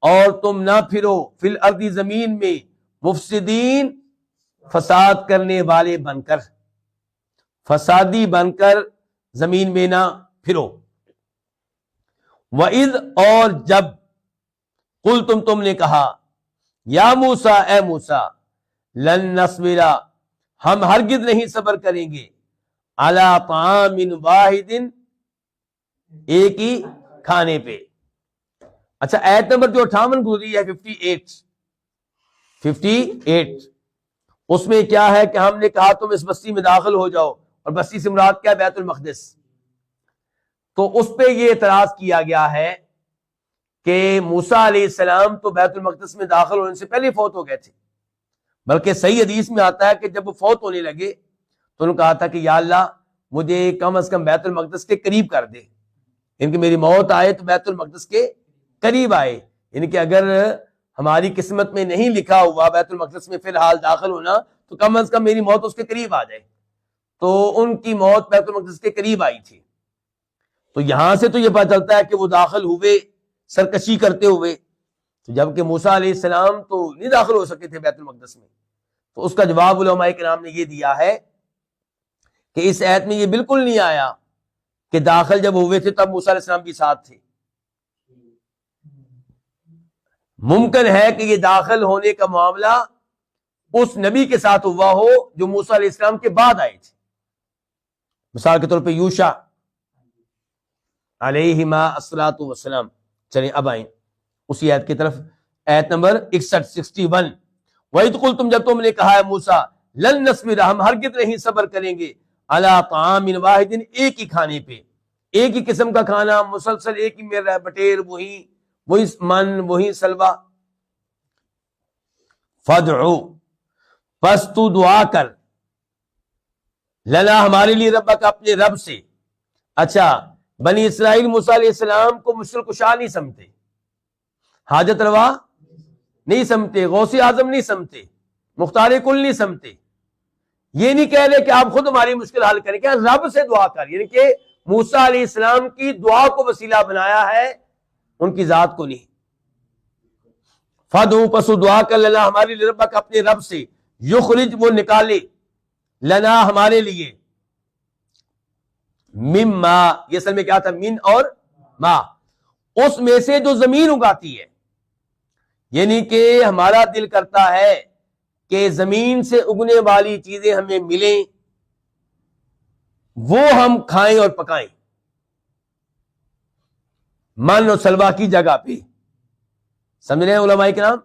اور تم نہ پھرو، فی الارض، زمین میں، مفسدین، فساد کرنے والے بن کر، فسادی بن کر زمین میں نہ پھرو۔ وَإِذْ، اور جب، قُلْتُمْ، تم نے کہا، یا موسیٰ، اے موسیٰ، لن نصبر، ہم ہرگز نہیں صبر کریں گے، علی طعام واحد، ایک ہی کھانے پہ۔ اچھا آیت نمبر جو 58 گزری ہے، 58، اس میں کیا ہے کہ ہم نے کہا تم اس بستی میں داخل ہو جاؤ، اور بستی سے مراد کیا، بیت المقدس۔ تو اس پہ یہ اعتراض کیا گیا ہے کہ موسیٰ علیہ السلام تو بیت المقدس میں داخل ہونے سے پہلے فوت ہو گئے تھے، بلکہ صحیح حدیث میں آتا ہے کہ جب وہ فوت ہونے لگے تو انہوں نے کہا تھا کہ یا اللہ مجھے کم از کم بیت المقدس کے قریب کر دے، یعنی کہ میری موت آئے تو بیت المقدس کے قریب آئے، یعنی کہ اگر ہماری قسمت میں نہیں لکھا ہوا بیت المقدس میں فی الحال داخل ہونا، تو کم از کم میری موت اس کے قریب آ جائے۔ تو ان کی موت بیت المقدس کے قریب آئی تھی۔ تو یہاں سے تو یہ پتہ چلتا ہے کہ وہ داخل ہوئے سرکشی کرتے ہوئے، تو جبکہ موسیٰ علیہ السلام تو نہیں داخل ہو سکے تھے بیت المقدس میں۔ تو اس کا جواب علماء کرام نے یہ دیا ہے کہ اس آیت میں یہ بالکل نہیں آیا کہ داخل جب ہوئے تھے تب موسیٰ علیہ السلام بھی ساتھ تھے۔ ممکن ہے کہ یہ داخل ہونے کا معاملہ اس نبی کے ساتھ ہوا ہو جو موسیٰ علیہ السلام کے بعد آئے تھے، مثال کے طور پہ یوشع علیہما الصلاۃ والسلام. چلیں اب آئیں اسی آیت کی طرف, آیت نمبر 61. وَإِذْ قُلْتُمْ, جب تم نے کہا ہے موسیٰ, لن نصبر, ہم ہرگز نہیں صبر کریں گے, علی طعام واحد, ایک ہی کھانے پہ, ایک ہی قسم کا کھانا مسلسل ایک ہی میں رہ بٹیر, وہی من, وہی سلوا. فادعو, پس تو دعا کر, لنا, ہمارے لیے, ربک, اپنے رب سے. اچھا, بنی اسرائیل موسیٰ علیہ السلام کو مشکل کشا نہیں سمجھتے, حاجت روا نہیں سمجھتے, غوث اعظم نہیں سمجھتے, مختار کل نہیں سمجھتے. یہ نہیں کہہ رہے کہ آپ خود ہماری مشکل حل کریں, کہ رب سے دعا کر, یعنی کہ موسیٰ علیہ السلام کی دعا کو وسیلہ بنایا ہے, ان کی ذات کو نہیں. فدعو, پس دعا کر, لنا, ہمارے لیے, ربک, اپنے رب سے, یخرج, وہ نکالے, لنا, ہمارے لیے, مما, یہ اصل میں کیا تھا, من اور ما, اس میں سے جو زمین اگاتی ہے. یعنی کہ ہمارا دل کرتا ہے کہ زمین سے اگنے والی چیزیں ہمیں ملیں, وہ ہم کھائیں اور پکائیں, من اور سلوا کی جگہ پہ. سمجھ رہے ہیں علماء کرام؟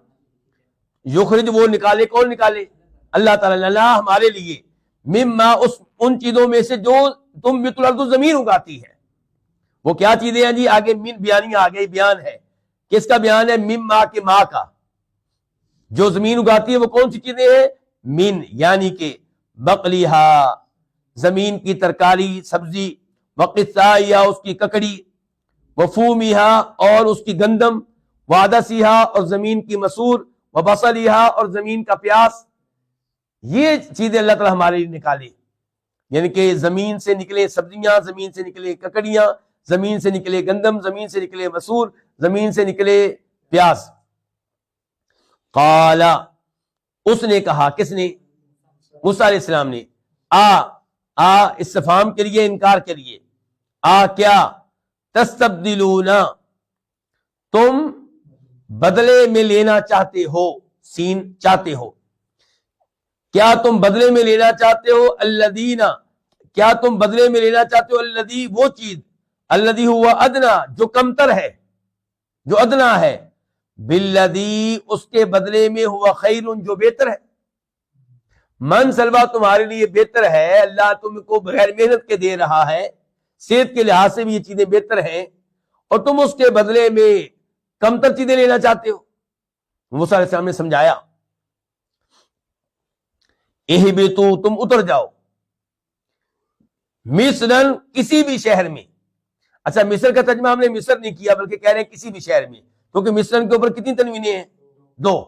یخرج, وہ نکالے, کون نکالے, اللہ تعالیٰ, لنا, ہمارے لیے, مما, ان چیزوں میں سے جو تم بالارض, زمین اگاتی ہے. وہ کیا چیزیں ہیں جی, آگے من بیانی آ گئی, بیان ہے, کس کا بیان ہے, مما کے ماں کا, جو زمین اگاتی ہے وہ کون سی چیزیں ہیں, من, یعنی کہ بقلیہا, زمین کی ترکاری سبزی, وقثائیہا, اس کی ککڑی, وفومیہا, اور اس کی گندم, وعدسیہا, اور زمین کی مسور, وبصلیہا, اور زمین کا پیاس. یہ چیزیں اللہ تعالیٰ ہمارے لیے نکالے, یعنی کہ زمین سے نکلے سبزیاں, زمین سے نکلے ککڑیاں, زمین سے نکلے گندم, زمین سے نکلے مسور, زمین سے نکلے پیاز. قال, اس نے کہا, کس نے, موسیٰ علیہ السلام نے, استفہام کے لیے, انکار کے لیے, کیا, تستبدلون, تم بدلے میں لینا چاہتے ہو, سین, چاہتے ہو, کیا تم بدلے میں لینا چاہتے ہو, الذین, کیا تم بدلے میں لینا چاہتے ہو, الذی, وہ چیز, الذی ہوا ادنا, جو کمتر ہے, جو ادنا ہے, بالذی, اس کے بدلے میں, ہوا خیر, جو بہتر ہے. من سلوا تمہارے لیے بہتر ہے, اللہ تم کو بغیر محنت کے دے رہا ہے, صحت کے لحاظ سے بھی یہ چیزیں بہتر ہیں, اور تم اس کے بدلے میں کمتر چیزیں لینا چاہتے ہو. موسیٰ علیہ السلام نے سمجھایا, اہبطوا, تم اتر جاؤ, مصرن, کسی بھی شہر میں. اچھا, مصر کا ترجمہ ہم نے مصر نہیں کیا, بلکہ کہہ رہے ہیں کسی بھی شہر میں, کیونکہ مصرن کے اوپر کتنی تنوینیں ہیں, 2.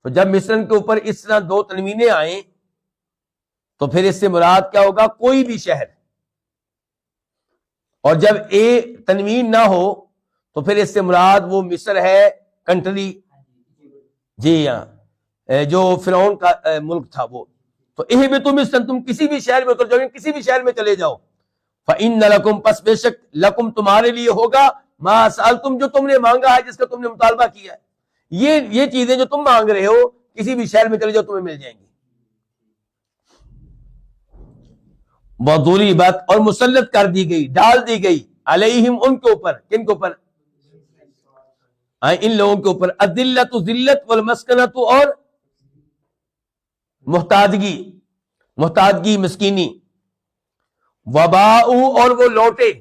تو جب مصرن کے اوپر اس طرح 2 تنوینیں آئیں تو پھر اس سے مراد کیا ہوگا, کوئی بھی شہر. اور جب تنوین نہ ہو تو پھر اس سے مراد وہ مصر ہے, کنٹری, جی ہاں, جو فرعون کا ملک تھا وہ. تو اہبطوا مصرا, تم کسی بھی شہر میں اتر جاؤ, کسی بھی شہر میں چلے جاؤ. فإن لکم, پس بے شک, لکم, تمہارے لیے ہوگا, ما سألتم, جو تم نے مانگا ہے, جس کا تم نے مطالبہ کیا ہے. یہ چیزیں جو تم مانگ رہے ہو, کسی بھی شہر میں چلے جاؤ, تمہیں مل جائیں گی. وضربت, اور مسلط کر دی گئی, ڈال دی گئی, علیہم, ان کے اوپر, کن کے اوپر, ان لوگوں کے اوپر, الذلۃ, ذلت, والمسکنۃ, اور محتاجگی, مسکینی, وباؤ, اور وہ لوٹے,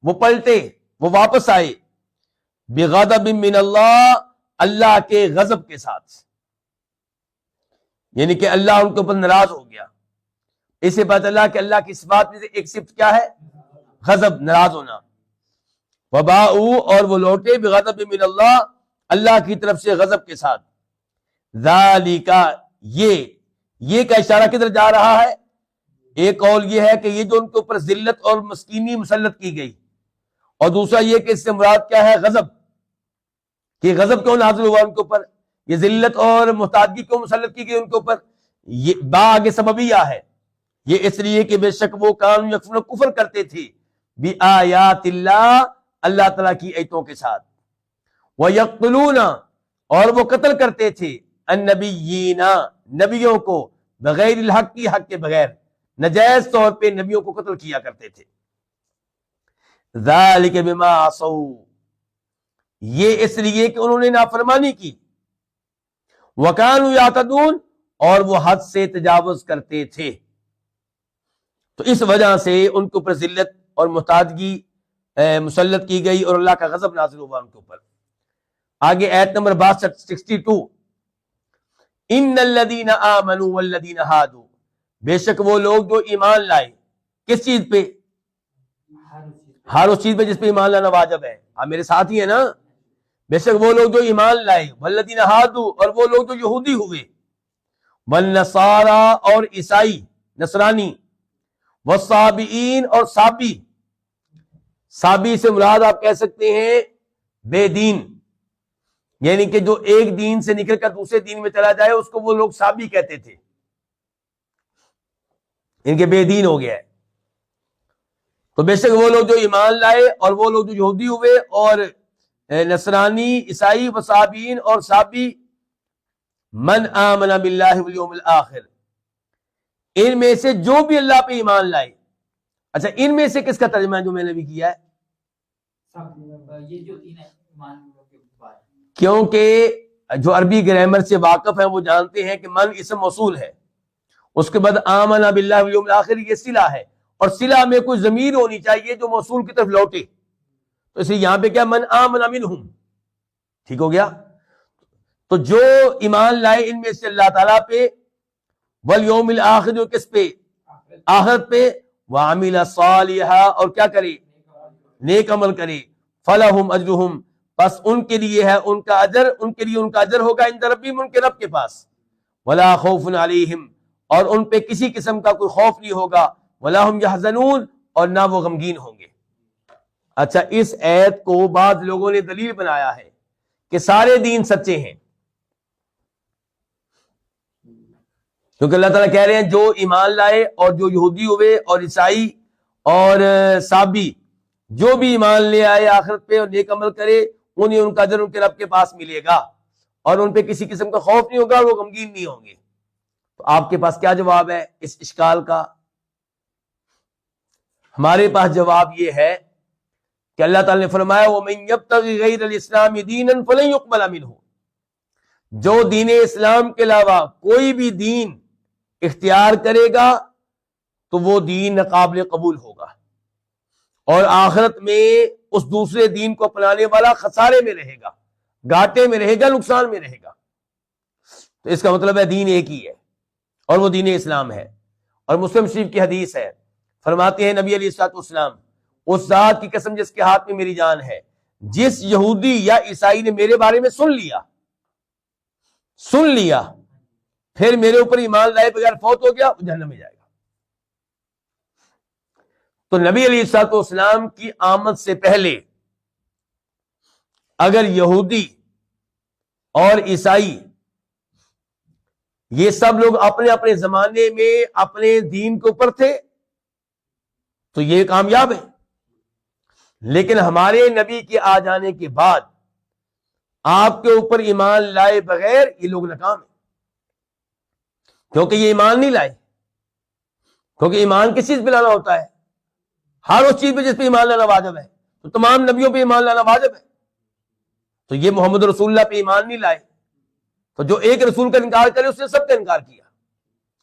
وہ پلٹے, وہ واپس آئے, بغضب من اللہ, اللہ کے غضب کے ساتھ, یعنی کہ اللہ ان کے اوپر ناراض ہو گیا. اس سے پتہ چلا کہ اللہ کی صفات میں سے ایک صفت کیا ہے, غضب, ناراض ہونا. وباؤ, اور وہ لوٹے, بغضب من اللہ, اللہ کی طرف سے غضب کے ساتھ. ذالک, یہ کا اشارہ کدھر جا رہا ہے, ایک قول یہ ہے کہ یہ جو ان کے اوپر ذلت اور مسکینی مسلط کی گئی, اور دوسرا یہ کہ اس سے مراد کیا ہے, غضب, کہ غضب کیوں نازل ہوا ان کے اوپر, یہ ذلت اور محتاجگی کیوں مسلط کی گئی ان کے اوپر. یہ با آگے سببیہ ہے, یہ اس لیے کہ بے شک وہ کانوا یکفرون, کفر کرتے تھے, بآیات اللہ, اللہ تعالیٰ کی ایتوں کے ساتھ. وَيَقْتُلُونَ, اور وہ قتل کرتے تھے, النبیین, نبیوں کو, بغیر الحق کی, حق کے بغیر, نجائز طور پہ نبیوں کو قتل کیا کرتے تھے. ذالک بما عصوا، یہ اس لیے کہ انہوں نے نافرمانی کی. وکانوا یعتدون، اور وہ حد سے تجاوز کرتے تھے. تو اس وجہ سے ان کے اوپر ذلت اور محتاجگی مسلط کی گئی اور اللہ کا غضب نازل ہوا ان کے اوپر. آگے آیت نمبر 62 ان الذین آمنوا والذین ہادوا، بے شک وہ لوگ جو ایمان لائے. کس چیز پہ؟ ہر اس چیز پہ جس پہ ایمان لانا واجب ہے. آپ میرے ساتھ ہی ہیں نا؟ بے شک وہ لوگ جو ایمان لائے، والذین ہادوا، اور وہ لوگ جو یہودی ہوئے، والنصارى اور عیسائی نصرانی، والصابئین اور صابی. صابی سے مراد آپ کہہ سکتے ہیں بے دین، یعنی کہ جو ایک دین سے نکل کر دوسرے دین میں چلا جائے اس کو وہ لوگ صابی کہتے تھے، ان کے بے دین ہو گیا ہے. تو بے شک وہ لوگ جو ایمان لائے اور وہ لوگ جو یہودی ہوئے اور نصرانی، عیسائی، وصابین اور صابی، من آمن باللہ والیوم الآخر، ان میں سے جو بھی اللہ پہ ایمان لائے. اچھا، ان میں سے کس کا ترجمہ ہے جو میں نے بھی کیا ہے؟ یہ جو تین ایمان کے بعد، کیونکہ جو عربی گرامر سے واقف ہیں وہ جانتے ہیں کہ من اسم موصول ہے، اس کے بعد آمن باللہ والیوم الآخر یہ صلہ ہے، اور صلہ میں کوئی ضمیر ہونی چاہیے جو موصول کی طرف لوٹے. تو اس لیے یہاں پہ کیا؟ من آمن منہم. ٹھیک ہو گیا؟ تو جو ایمان لائے ان میں سے اللہ تعالیٰ پہ، والیوم الآخر جو کس پہ؟ آخرت پہ، وعمل صالحا اور کیا کرے؟ نیک عمل کرے. فلہم اجرہم، بس ان کے لیے ہے ان کا اجر، ان کے لیے ان کا اجر ہوگا عند ربہم، ان کے رب کے پاس. ولا خوف علیہم، اور ان پہ کسی قسم کا کوئی خوف نہیں ہوگا. ولا ہم یحزنون، اور نہ وہ غمگین ہوں گے. اچھا، اس ایت کو بعض لوگوں نے دلیل بنایا ہے کہ سارے دین سچے ہیں، کیونکہ اللہ تعالیٰ کہہ رہے ہیں جو ایمان لائے اور جو یہودی ہوئے اور عیسائی اور صابی، جو بھی ایمان لے آئے آخرت پہ اور نیک عمل کرے، انہیں ان کا اجر ان کے رب کے پاس ملے گا، اور ان پہ کسی قسم کا خوف نہیں ہوگا، وہ غمگین نہیں ہوں گے. تو آپ کے پاس کیا جواب ہے اس اشکال کا؟ ہمارے پاس جواب یہ ہے کہ اللہ تعالیٰ نے فرمایا وَمَن يَبْتَغِ غَيْرَ الْإِسْلَامِ دِينًا فَلَن يُقْبَلَ مِنْهُ، جو دین اسلام کے علاوہ کوئی بھی دین اختیار کرے گا تو وہ دین ناقابل قبول ہوگا، اور آخرت میں اس دوسرے دین کو اپنانے والا خسارے میں رہے گا، گھاٹے میں رہے گا، نقصان میں رہے گا. تو اس کا مطلب ہے دین ایک ہی ہے اور وہ دین اسلام ہے. اور مسلم شریف کی حدیث ہے، فرماتے ہیں نبی علیہ الصلوۃ والسلام، اس ذات کی قسم جس کے ہاتھ میں میری جان ہے، جس یہودی یا عیسائی نے میرے بارے میں سن لیا پھر میرے اوپر ایمان لائے بغیر فوت ہو گیا، وہ جہنم میں جائے گا. تو نبی علیہ الصلوۃ والسلام کی آمد سے پہلے اگر یہودی اور عیسائی یہ سب لوگ اپنے اپنے زمانے میں اپنے دین کے اوپر تھے تو یہ کامیاب ہے، لیکن ہمارے نبی کے آ جانے کے بعد آپ کے اوپر ایمان لائے بغیر یہ لوگ ناکام ہیں، کیونکہ یہ ایمان نہیں لائے. کیونکہ ایمان کس چیز پہ لانا ہوتا ہے؟ ہر اس چیز پہ جس پہ ایمان لانا واجب ہے. تو تمام نبیوں پہ ایمان لانا واجب ہے. تو یہ محمد رسول اللہ پہ ایمان نہیں لائے، تو جو ایک رسول کا انکار کرے اس نے سب کا انکار کیا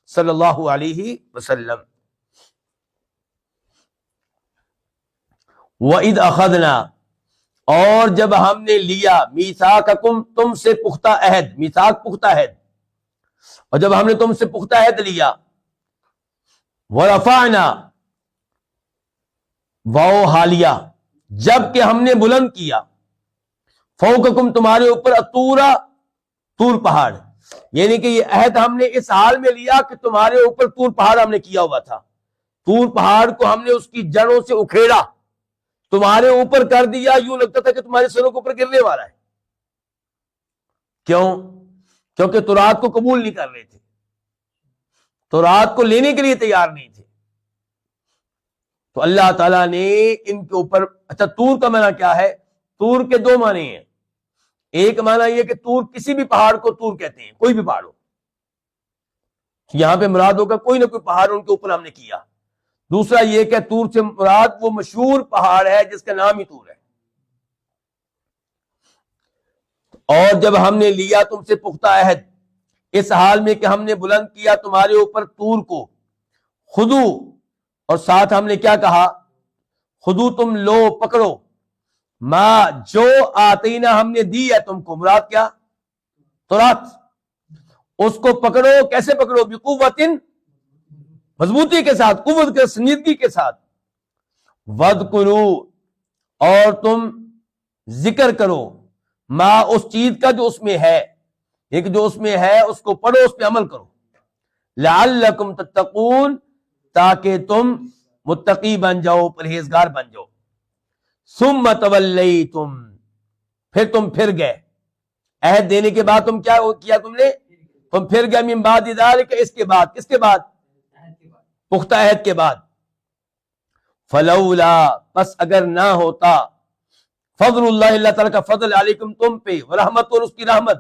صلی اللہ علیہ وسلم. وَإِذْ أَخَذْنَا، اور جب ہم نے لیا، میثاقکم تم سے پختہ عہد، میثاق پختہ عہد، اور جب ہم نے تم سے پختہ عہد لیا، وَرَفَعْنَا واو حالیہ، جب کہ ہم نے بلند کیا، فوقکم تمہارے اوپر طور پہاڑ، یعنی کہ یہ عہد ہم نے اس حال میں لیا کہ تمہارے اوپر طور پہاڑ ہم نے کیا ہوا تھا. طور پہاڑ کو ہم نے اس کی جڑوں سے اکھیڑا، تمہارے اوپر کر دیا، یوں لگتا تھا کہ تمہارے سروں کے اوپر گرنے والا ہے. کیوں؟ کیونکہ تورات کو قبول نہیں کر رہے تھے، تورات کو لینے کے لیے تیار نہیں تھے. تو اللہ تعالیٰ نے ان کے اوپر، اچھا طور کا معنی کیا ہے؟ طور کے دو معنی ہیں. ایک معنی یہ کہ طور کسی بھی پہاڑ کو طور کہتے ہیں، کوئی بھی پہاڑ ہو. یہاں پہ مراد ہوگا کوئی نہ کوئی پہاڑ ان کے اوپر ہم نے کیا. دوسرا یہ کہ طور سے مراد وہ مشہور پہاڑ ہے جس کا نام ہی طور ہے. اور جب ہم نے لیا تم سے پختہ عہد اس حال میں کہ ہم نے بلند کیا تمہارے اوپر طور کو، خودو، اور ساتھ ہم نے کیا کہا، خودو تم لو پکڑو، ما جو آتینا ہم نے دی ہے تم کو، مراد کیا، تورات، اس کو پکڑو. کیسے پکڑو، بقوتن، مضبوطی کے ساتھ، قوت کے سنجیدگی کے ساتھ. وَاذْكُرُوا، اور تم ذکر کرو، ما اس چیز کا جو اس میں ہے، ایک جو اس میں ہے اس کو پڑھو، اس پہ عمل کرو. لعلکم تتقون، تاکہ تم متقی بن جاؤ، پرہیزگار بن جاؤ. ثم تولیتم، پھر تم پھر گئے، عہد دینے کے بعد تم کیا کیا تم نے، تم پھر گئے، من بعد ذالک، اس کے بعد، کس کے بعد، پختہ عہد کے بعد. فلولا، پس اگر نہ ہوتا، فضل اللہ، اللہ تعالیٰ کا فضل، علیکم تم پہ، ورحمت، اور اس کی رحمت،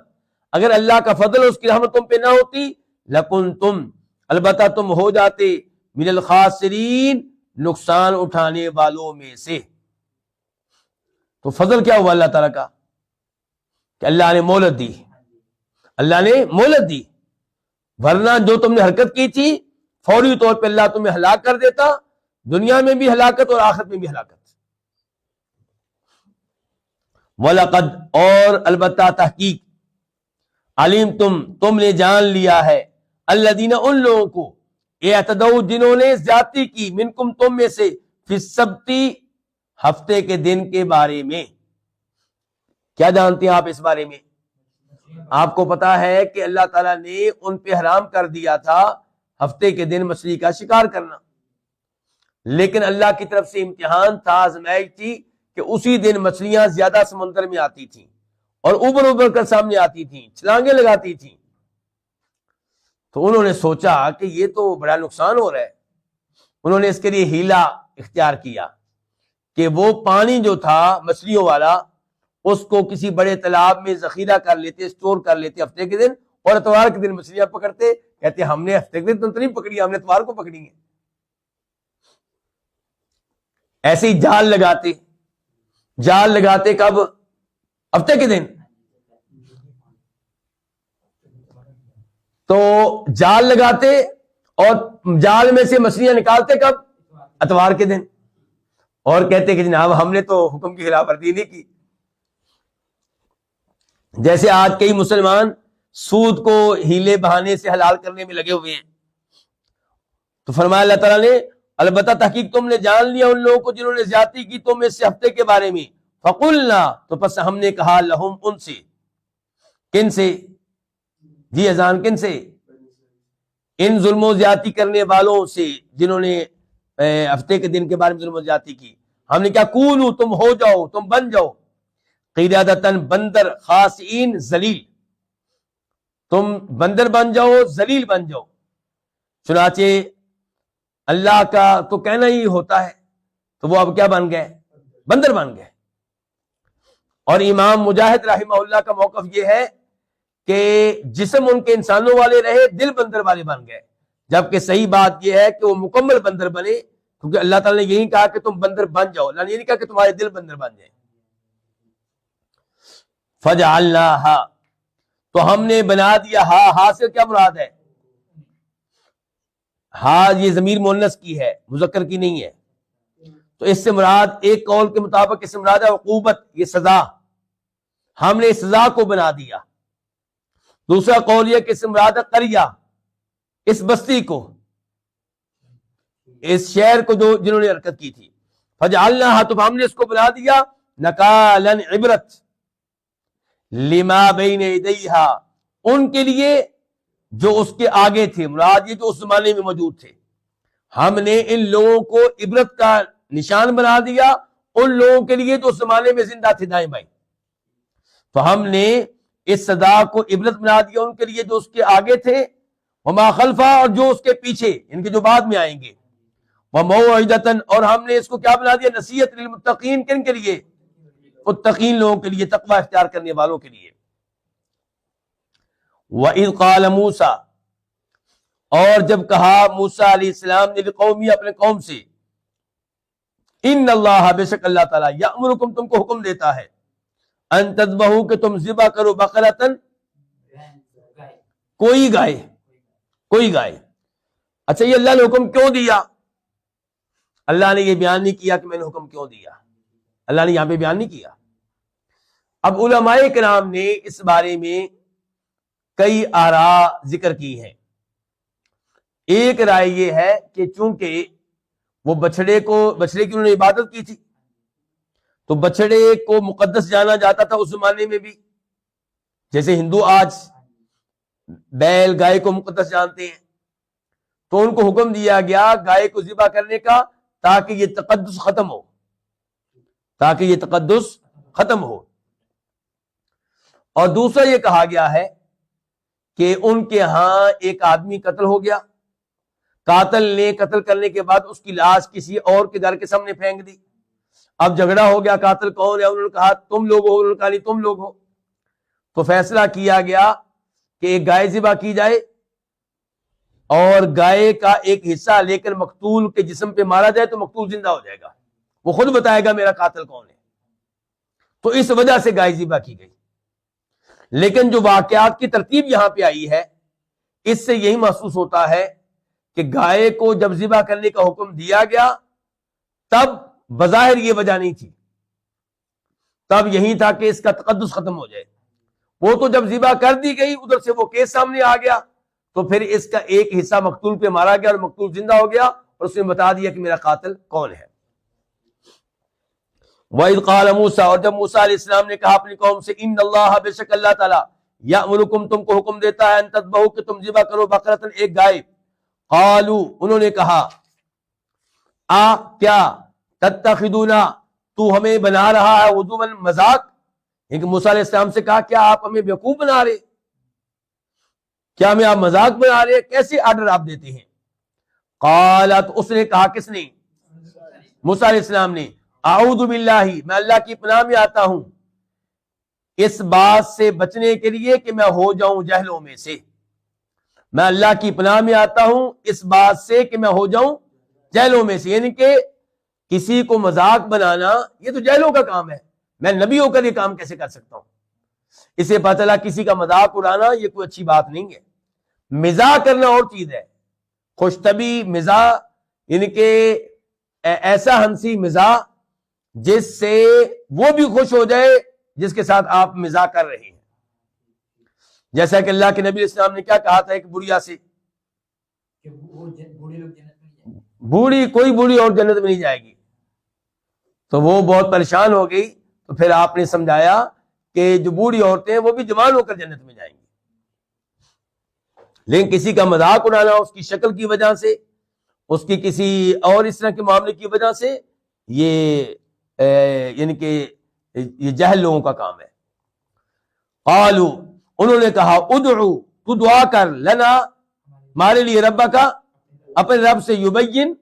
اگر اللہ کا فضل اور اس کی رحمت تم پہ نہ ہوتی، لکنتم، البتہ تم ہو جاتے، من الخاسرین، نقصان اٹھانے والوں میں سے. تو فضل کیا ہوا اللہ تعالیٰ کا، کہ اللہ نے مہلت دی، اللہ نے مہلت دی، ورنہ جو تم نے حرکت کی تھی فوری طور پہ اللہ تمہیں ہلاک کر دیتا، دنیا میں بھی ہلاکت اور آخرت میں بھی ہلاکت. وَلَقَدْ، اور البتہ تحقیق، علیم تم نے جان لیا ہے، الذین، ان لوگوں کو، اعتدوا، جنہوں نے زیادتی کی، منکم، تم میں سے، فی السبت، ہفتے کے دن کے بارے میں. کیا جانتے ہیں آپ اس بارے میں؟ آپ کو پتا ہے کہ اللہ تعالیٰ نے ان پہ حرام کر دیا تھا ہفتے کے دن مچھلی کا شکار کرنا، لیکن اللہ کی طرف سے امتحان تھا، آزمائش تھی کہ اسی دن مچھلیاں زیادہ سمندر میں آتی تھیں اور ابھر ابھر کر سامنے آتی تھیں، چھلانگیں لگاتی تھیں. تو انہوں نے سوچا کہ یہ تو بڑا نقصان ہو رہا ہے. انہوں نے اس کے لیے ہیلا اختیار کیا کہ وہ پانی جو تھا مچھلیوں والا، اس کو کسی بڑے تالاب میں ذخیرہ کر لیتے، اسٹور کر لیتے ہفتے کے دن، اور اتوار کے دن مچھلیاں پکڑتے. کہتے ہم نے ہفتے کے دن تو نہیں پکڑی، ہم نے اتوار کو پکڑی ہیں. ایسے ہی جال لگاتے کب، ہفتے کے دن. تو جال لگاتے اور جال میں سے مچھلیاں نکالتے کب، اتوار کے دن، اور کہتے کہ جناب ہم نے تو حکم کی خلاف ورزی نہیں کی. جیسے آج کئی مسلمان سود کو ہیلے بہانے سے حلال کرنے میں لگے ہوئے ہیں. تو فرمایا اللہ تعالیٰ نے، البتہ تحقیق تم نے جان لیا ان لوگوں کو جنہوں نے زیادتی کی تم اس سے ہفتے کے بارے میں. فقلنا، تو پس ہم نے کہا، لہم، ان سے، کن سے، جی اذان، کن سے، ان ظلم و زیادتی کرنے والوں سے جنہوں نے ہفتے کے دن کے بارے میں ظلم و زیادتی کی. ہم نے کیا، کونو، تم ہو جاؤ، تم بن جاؤ، قیادتاً، بندر، خاسئین، ذلیل، تم بندر بن جاؤ، ذلیل بن جاؤ. چنانچہ اللہ کا تو کہنا ہی ہوتا ہے، تو وہ اب کیا بن گئے، بندر بن گئے. اور امام مجاہد رحمہ اللہ کا موقف یہ ہے کہ جسم ان کے انسانوں والے رہے، دل بندر والے بن گئے. جبکہ صحیح بات یہ ہے کہ وہ مکمل بندر بنے، کیونکہ اللہ تعالیٰ نے یہی کہا کہ تم بندر بن جاؤ، اللہ نے یہ نہیں کہا کہ تمہارے دل بندر بن جائیں. فجعلناها، تو ہم نے بنا دیا، ہا سے کیا مراد ہے، ہا یہ ضمیر مؤنث کی ہے، مذکر کی نہیں ہے. تو اس سے مراد، ایک قول کے مطابق اس سے مراد ہے عقوبت، یہ سزا، ہم نے سزا کو بنا دیا. دوسرا قول یہ کہ اس سے مراد ہے قریہ، اس بستی کو، اس شہر کو جنہوں نے حرکت کی تھی. فجعلناها، تو ہم نے اس کو بنا دیا، نکالا، عبرت، لما بین یدیہا، ان کے لیے جو اس کے آگے تھے، مراد یہ جو اس زمانے میں موجود تھے. ہم نے ان لوگوں کو عبرت کا نشان بنا دیا، ان لوگوں کے لیے جو اس زمانے میں زندہ تھے دائیں بائیں. تو ہم نے اس سزا کو عبرت بنا دیا ان کے لیے جو اس کے آگے تھے، وما خلفہ، اور جو اس کے پیچھے، ان کے جو بعد میں آئیں گے. وموعظۃ، اور ہم نے اس کو کیا بنا دیا، نصیحت، للمتقین، کن کے لیے، متقین لوگوں کے لیے، تقوی اختیار کرنے والوں کے لیے. وَإِذْ قَالَ مُوسیٰ، اور جب کہا موسیٰ علیہ السلام نے قومی اپنے قوم سے ان اللہ بے شک اللہ تعالیٰ یأمرکم تم کو حکم دیتا ہے ان تذبحوا کہ تم ذبح کرو بقرۃ کوئی گائے. اچھا یہ اللہ نے حکم کیوں دیا؟ اللہ نے یہ بیان نہیں کیا کہ میں نے حکم کیوں دیا، اللہ نے یہاں پہ بیان نہیں کیا. اب علماء کرام نے اس بارے میں کئی آراء ذکر کی ہیں. ایک رائے یہ ہے کہ چونکہ وہ بچڑے کی انہوں نے عبادت کی تھی تو بچڑے کو مقدس جانا جاتا تھا اس زمانے میں بھی، جیسے ہندو آج بیل گائے کو مقدس جانتے ہیں. تو ان کو حکم دیا گیا گائے کو ذبح کرنے کا تاکہ یہ تقدس ختم ہو. اور دوسرا یہ کہا گیا ہے کہ ان کے ہاں ایک آدمی قتل ہو گیا، قاتل نے قتل کرنے کے بعد اس کی لاش کسی اور کے گھر کے سامنے پھینک دی. اب جھگڑا ہو گیا قاتل کون ہے، انہوں نے کہا تم لوگ ہو، انہوں نے کہا نہیں تم لوگ ہو. تو فیصلہ کیا گیا کہ ایک گائے ذبح کی جائے اور گائے کا ایک حصہ لے کر مقتول کے جسم پہ مارا جائے تو مقتول زندہ ہو جائے گا، وہ خود بتائے گا میرا قاتل کون ہے. تو اس وجہ سے گائے ذبح کی گئی. لیکن جو واقعات کی ترتیب یہاں پہ آئی ہے اس سے یہی محسوس ہوتا ہے کہ گائے کو جب ذبح کرنے کا حکم دیا گیا تب بظاہر یہ وجہ نہیں تھی، تب یہی تھا کہ اس کا تقدس ختم ہو جائے. وہ تو جب ذبح کر دی گئی ادھر سے وہ کیس سامنے آ گیا تو پھر اس کا ایک حصہ مقتول پہ مارا گیا اور مقتول زندہ ہو گیا اور اس نے بتا دیا کہ میرا قاتل کون ہے. وَإِذْ قَالَ مُوسَىٰ اور جب موسیٰ علیہ السلام نے کہا اپنی قوم سے ان اللہ بے شک اللہ تعالیٰ یأمرکم تم کو حکم دیتا ہے ان تذبحوا کہ تم ذبح کرو بقرۃ ایک گائے. قالوا انہوں نے کہا کیا تتخذونا تو ہمیں بنا رہا ہے ہزوا مذاق. کہ موسیٰ علیہ السلام سے کہا کیا آپ ہمیں بیوقوف بنا رہے، کیا ہمیں آپ مذاق بنا رہے، کیسے آرڈر آپ دیتے ہیں. قالت اس نے کہا کس نے؟ موسیٰ علیہ السلام نے اعوذ باللہ میں اللہ کی پناہ میں آتا ہوں اس بات سے بچنے کے لیے کہ میں ہو جاؤں جہلوں میں سے. میں اللہ کی پناہ میں آتا ہوں اس بات سے کہ میں ہو جاؤں جہلوں میں سے، یعنی کہ کسی کو مذاق بنانا یہ تو جہلوں کا کام ہے، میں نبی ہو کر یہ کام کیسے کر سکتا ہوں. اسے پتہ چلا کسی کا مذاق اڑانا یہ کوئی اچھی بات نہیں ہے. مزاح کرنا اور چیز ہے، خوش طبی مزاح یعنی کہ ایسا ہنسی مزاح جس سے وہ بھی خوش ہو جائے جس کے ساتھ آپ مزاح کر رہے ہیں. جیسا کہ اللہ کے نبی علیہ السلام نے کیا کہا تھا ایک بڑھیا سے، کوئی بوڑھی اور جنت میں نہیں جائے گی. تو وہ بہت پریشان ہو گئی تو پھر آپ نے سمجھایا کہ جو بوڑھی عورتیں ہیں وہ بھی جوان ہو کر جنت میں جائیں گی. لیکن کسی کا مذاق اڑانا اس کی شکل کی وجہ سے، اس کی کسی اور اس طرح کے معاملے کی وجہ سے، یہ یعنی کہ یہ جہل لوگوں کا کام ہے. قالوا انہوں نے کہا ادعو تو دعا کر لنا ہمارے لیے رب کا اپنے رب سے، یبین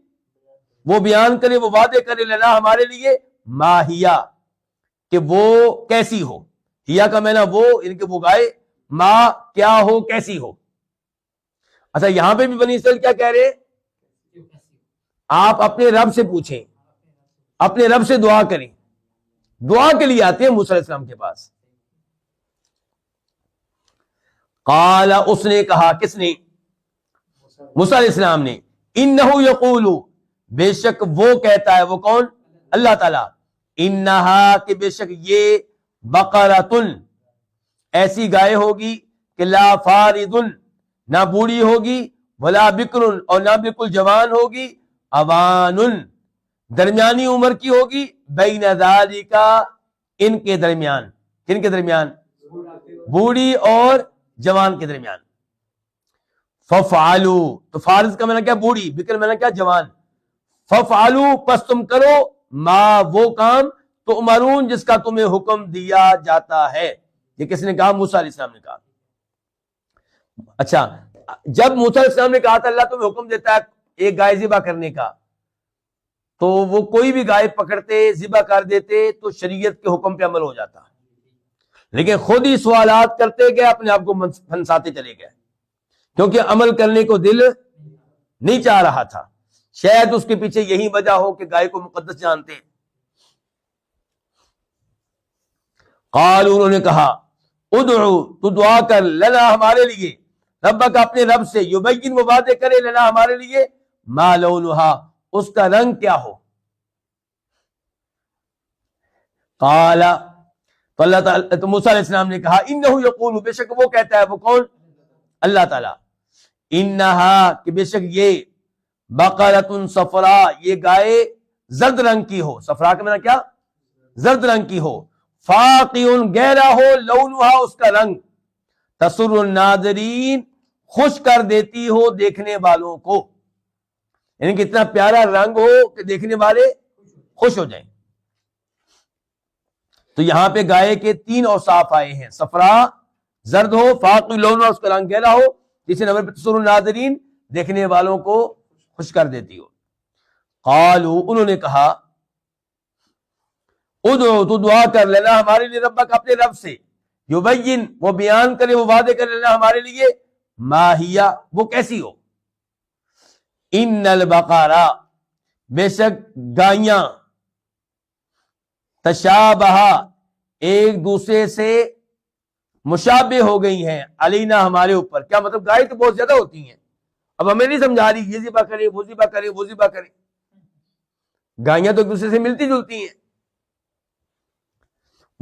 وہ بیان کرے وہ وعدے کرے لنا ہمارے لیے، ما ہیا کہ وہ کیسی ہو، ہیا کا معنی وہ یعنی کہ وہ گائے، ما کیا ہو کیسی ہو. اچھا یہاں پہ بھی بنی اسرائیل کیا کہہ رہے، آپ اپنے رب سے پوچھیں، اپنے رب سے دعا کریں. دعا کے لیے آتے ہیں موسیٰ علیہ السلام کے پاس. قال اس نے کہا کس نے؟ موسیٰ علیہ السلام نے انہو یقول بے شک وہ کہتا ہے، وہ کون؟ اللہ تعالیٰ. انہا کہ بے شک یہ بقرۃن ایسی گائے ہوگی کہ لا فارضن نہ بوڑھی ہوگی، ولا بکرن اور نہ بالکل جوان ہوگی، اوانن درمیانی عمر کی ہوگی، بین ذالک ان کے درمیان. کن کے درمیان؟ بوڑھی اور جوان کے درمیان. ففعلوا تو فارض کا معنی کیا؟ بوڑھی، بکر معنی کیا؟ جوان. ففعلوا پس تم کرو ما وہ کام تو امرون جس کا تمہیں حکم دیا جاتا ہے. یہ کس نے کہا؟ موسیٰ علیہ السلام نے کہا. اچھا جب موسیٰ علیہ السلام نے کہا تھا اللہ تمہیں حکم دیتا ہے ایک گائے ذبح کرنے کا، تو وہ کوئی بھی گائے پکڑتے ذبح کر دیتے تو شریعت کے حکم پہ عمل ہو جاتا. لیکن خود ہی سوالات کرتے گئے، اپنے آپ کو پھنساتے چلے گئے، کیونکہ عمل کرنے کو دل نہیں چاہ رہا تھا. شاید اس کے پیچھے یہی وجہ ہو کہ گائے کو مقدس جانتے ہیں. قالوا انہوں نے کہا ادعو تو دعا کر لنا ہمارے لیے ربک اپنے رب سے یبین وہ واضح کرے لنا ہمارے لیے ما لونہا اس کا رنگ کیا ہو. قال تو اللہ تعالی تو موسیٰ علیہ السلام نے کہا انہ یقول بے شک وہ کہتا ہے. وہ کون؟ اللہ تعالی. انہا کہ بے شک یہ بقرۃ صفراء یہ گائے زرد رنگ کی ہو. صفراء کا معنی کیا؟ زرد رنگ کی ہو. فاقع گہرا ہو لونہا اس کا رنگ. تسر الناظرین خوش کر دیتی ہو دیکھنے والوں کو. یعنی کہ اتنا پیارا رنگ ہو کہ دیکھنے والے خوش ہو جائیں. تو یہاں پہ گائے کے 3 اوصاف آئے ہیں. صفراء زرد ہو، فاقع لونہا اس کا رنگ گہرا ہو، تیسرے نمبر پہ تسر الناظرین دیکھنے والوں کو خوش کر دیتی ہو. قالوا انہوں نے کہا ادعو تو دعا کر لینا ہمارے لیے ربک اپنے رب سے یبین وہ بیان کرے وہ واضح کر لینا ہمارے لیے ما ہیا وہ کیسی ہو. ان البقرہ بے شک گائیاں تشابہ ایک دوسرے سے مشابہ ہو گئی ہیں علینا ہمارے اوپر. کیا مطلب؟ گائے تو بہت زیادہ ہوتی ہیں، اب ہمیں نہیں سمجھا رہی یہ ذبح کرے وہ ذبح کرے وہ ذبح کرے. گائیاں تو ایک دوسرے سے ملتی جلتی ہیں.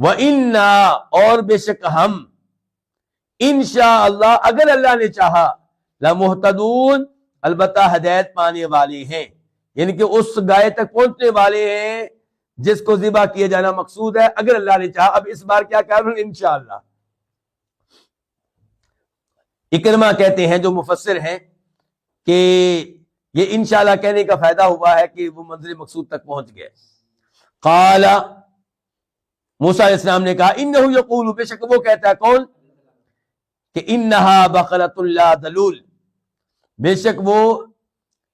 وَإِنَّا اور بے شک ہم انشاءاللہ اگر اللہ نے چاہا لَمُحْتَدُونَ البتہ ہدایت پانے والے ہیں. یعنی کہ اس گائے تک پہنچنے والے ہیں جس کو ذبح کیا جانا مقصود ہے اگر اللہ نے چاہا. اب اس بار کیا کہہ رہے ہیں؟ انشاءاللہ. اکرمہ کہتے ہیں جو مفسر ہیں کہ یہ انشاءاللہ کہنے کا فائدہ ہوا ہے کہ وہ منزل مقصود تک پہنچ گئے. قال موسیٰ علیہ السلام نے کہا انہ یقول بے شک وہ کہتا ہے. کون؟ کہ انہا بقرۃ لا دلول بے شک وہ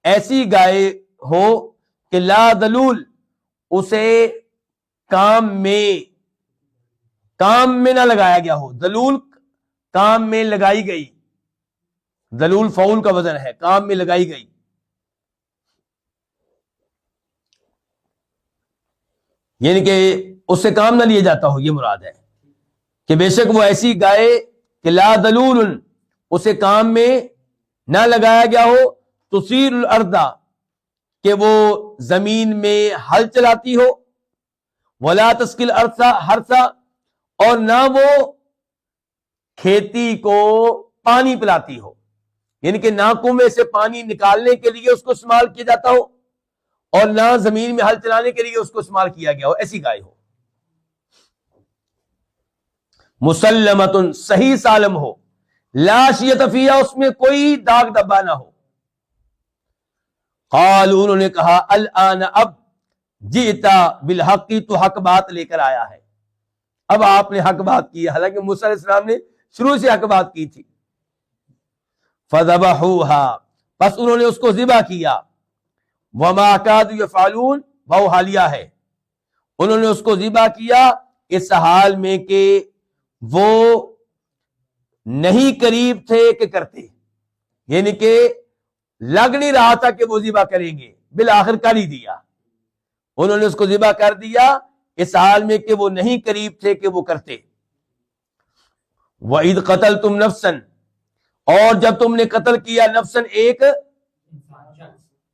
ایسی گائے ہو کہ لا دلول اسے کام میں نہ لگایا گیا ہو. دلول کام میں لگائی گئی. دلول فعول کا وزن ہے، کام میں لگائی گئی. یعنی کہ اس سے کام نہ لیا جاتا ہو، یہ مراد ہے کہ بے شک وہ ایسی گائے کہ لا دلول اسے کام میں نہ لگایا گیا ہو. تثیر الارض کہ وہ زمین میں ہل چلاتی ہو. ولا تسقی الارض حرثا اور نہ وہ کھیتی کو پانی پلاتی ہو. یعنی کہ نہ کنویں سے پانی نکالنے کے لیے اس کو استعمال کیا جاتا ہو اور نہ زمین میں ہل چلانے کے لیے اس کو استعمال کیا گیا ہو. ایسی گائے ہو. مسلمۃ صحیح سالم ہو. لا شیۃ فیہا اس میں کوئی داغ دبا نہ ہو. قالوا انہوں نے کہا الآن اب جئتا بالحق تو حق بات لے کر آیا ہے. اب آپ نے حق بات کی. حالانکہ موسیٰ علیہ السلام نے شروع سے حق بات کی تھی. فذبحوها بس انہوں نے اس کو ذبح کیا. وما كادوا يفعلون وہ حالیہ ہے. انہوں نے اس کو ذبح کیا اس حال میں کہ وہ نہیں قریب تھے کہ کرتے. یعنی کہ لگ نہیں رہا تھا کہ وہ ذبح کریں گے، بالآخر کر ہی دیا. انہوں نے اس کو ذبح کر دیا اس حال میں کہ وہ نہیں قریب تھے کہ وہ کرتے. وَإِذْ قَتَلْتُمْ نَفْسًا اور جب تم نے قتل کیا نفسن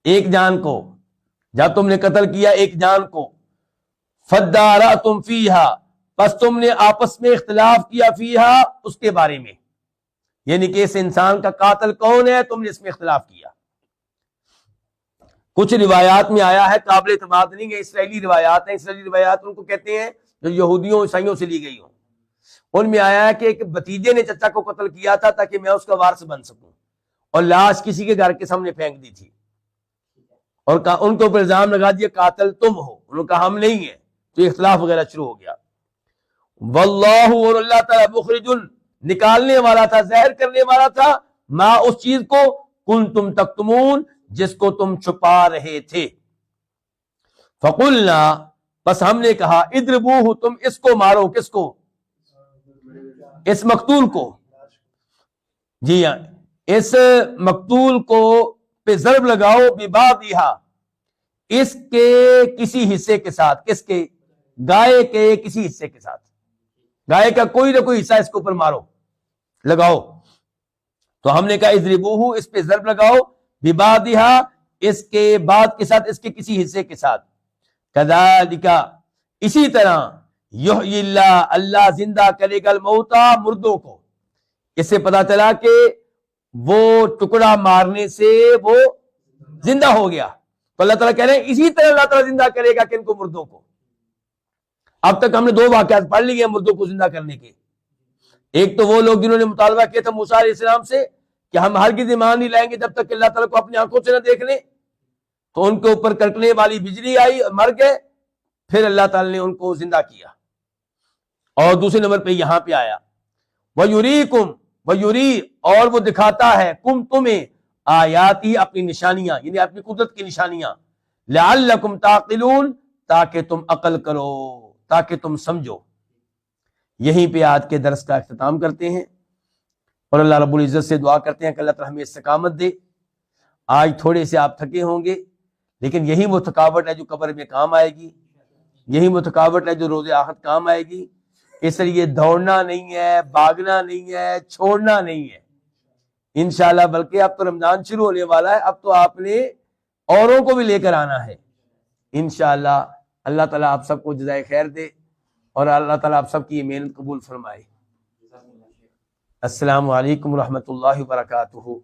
ایک جان کو، جب تم نے قتل کیا ایک جان کو. فَادَّارَأْتُمْ فِيهَا پس تم نے آپس میں اختلاف کیا فیہا اس کے بارے میں. یعنی کہ اس انسان کا قاتل کون ہے تم نے اس میں اختلاف کیا. کچھ روایات میں آیا ہے، قابل اعتماد نہیں ہے، اسرائیلی روایات ہیں. اسرائیلی روایات ان کو کہتے ہیں جو یہودیوں عیسائیوں سے لی گئی ہوں. ان میں آیا ہے کہ ایک بھتیجے نے چچا کو قتل کیا تھا تاکہ میں اس کا وارث بن سکوں، اور لاش کسی کے گھر کے سامنے پھینک دی تھی اور ان کے اوپر الزام لگا دیا قاتل تم ہو. انہوں نے کہا ہم نہیں ہیں، تو اختلاف وغیرہ شروع ہو گیا. واللہ اور اللہ تعالیٰ مخرج نکالنے والا تھا، ظاہر کرنے والا تھا ما اس چیز کو کنتم تکتمون جس کو تم چھپا رہے تھے. فقلنا بس ہم نے کہا اضربوہ تم اس کو مارو. کس کو؟ اس مقتول کو. جی ہاں، اس مقتول کو پہ ضرب لگاؤ ببعضھا، اس کے کسی حصے کے ساتھ، کس کے؟ گائے کے کسی حصے کے ساتھ، گائے کا کوئی نہ کوئی حصہ اس کے اوپر مارو، لگاؤ۔ تو ہم نے کہا اضربوہ، اس پہ ضرب لگاؤ، ببعضھا، اس کے بعد کے ساتھ، اس کے کسی حصے کے ساتھ، کذالک، اسی طرح، یحیی اللہ، اللہ زندہ کرے گا الموتى، مردوں کو۔ اس سے پتا چلا کہ وہ ٹکڑا مارنے سے وہ زندہ ہو گیا، تو اللہ تعالیٰ کہہ رہے ہیں اسی طرح اللہ تعالیٰ زندہ کرے گا کن کو؟ مردوں کو۔ اب تک ہم نے دو واقعات پڑھ لیے مردوں کو زندہ کرنے کے۔ ایک تو وہ لوگ جنہوں نے مطالبہ کیا تھا موسیٰ علیہ السلام سے کہ ہم ہرگز ایمان نہیں لائیں گے جب تک کہ اللہ تعالیٰ کو اپنی آنکھوں سے نہ دیکھ لیں، تو ان کے اوپر کڑکنے والی بجلی آئی اور مر گئے، پھر اللہ تعالیٰ نے ان کو زندہ کیا۔ اور دوسرے نمبر پہ یہاں پہ آیا وَيُرِيكُمْ، وَيُرِي، اور وہ دکھاتا ہے، کم تمہیں، آیاتی، اپنی نشانیاں، یعنی اپنی قدرت کی نشانیاں، لعلکم تعقلون، تاکہ تم عقل کرو، تاکہ تم سمجھو۔ یہیں پہ آج کے درس کا اختتام کرتے ہیں، اور اللہ رب العزت سے دعا کرتے ہیں کہ اللہ تعالیٰ ہمیں استقامت دے۔ آج تھوڑے سے آپ تھکے ہوں گے، لیکن یہی وہ تھکاوٹ ہے جو قبر میں کام آئے گی، یہی وہ تھکاوٹ ہے جو روز آخرت کام آئے گی۔ اس لیے دوڑنا نہیں ہے، بھاگنا نہیں ہے، چھوڑنا نہیں ہے انشاءاللہ، بلکہ اب تو رمضان شروع ہونے والا ہے، اب تو آپ نے اوروں کو بھی لے کر آنا ہے انشاءاللہ۔ اللہ تعالیٰ آپ سب کو جزائے خیر دے، اور اللہ تعالیٰ آپ سب کی یہ محنت قبول فرمائے۔ السلام علیکم ورحمۃ اللہ وبرکاتہ۔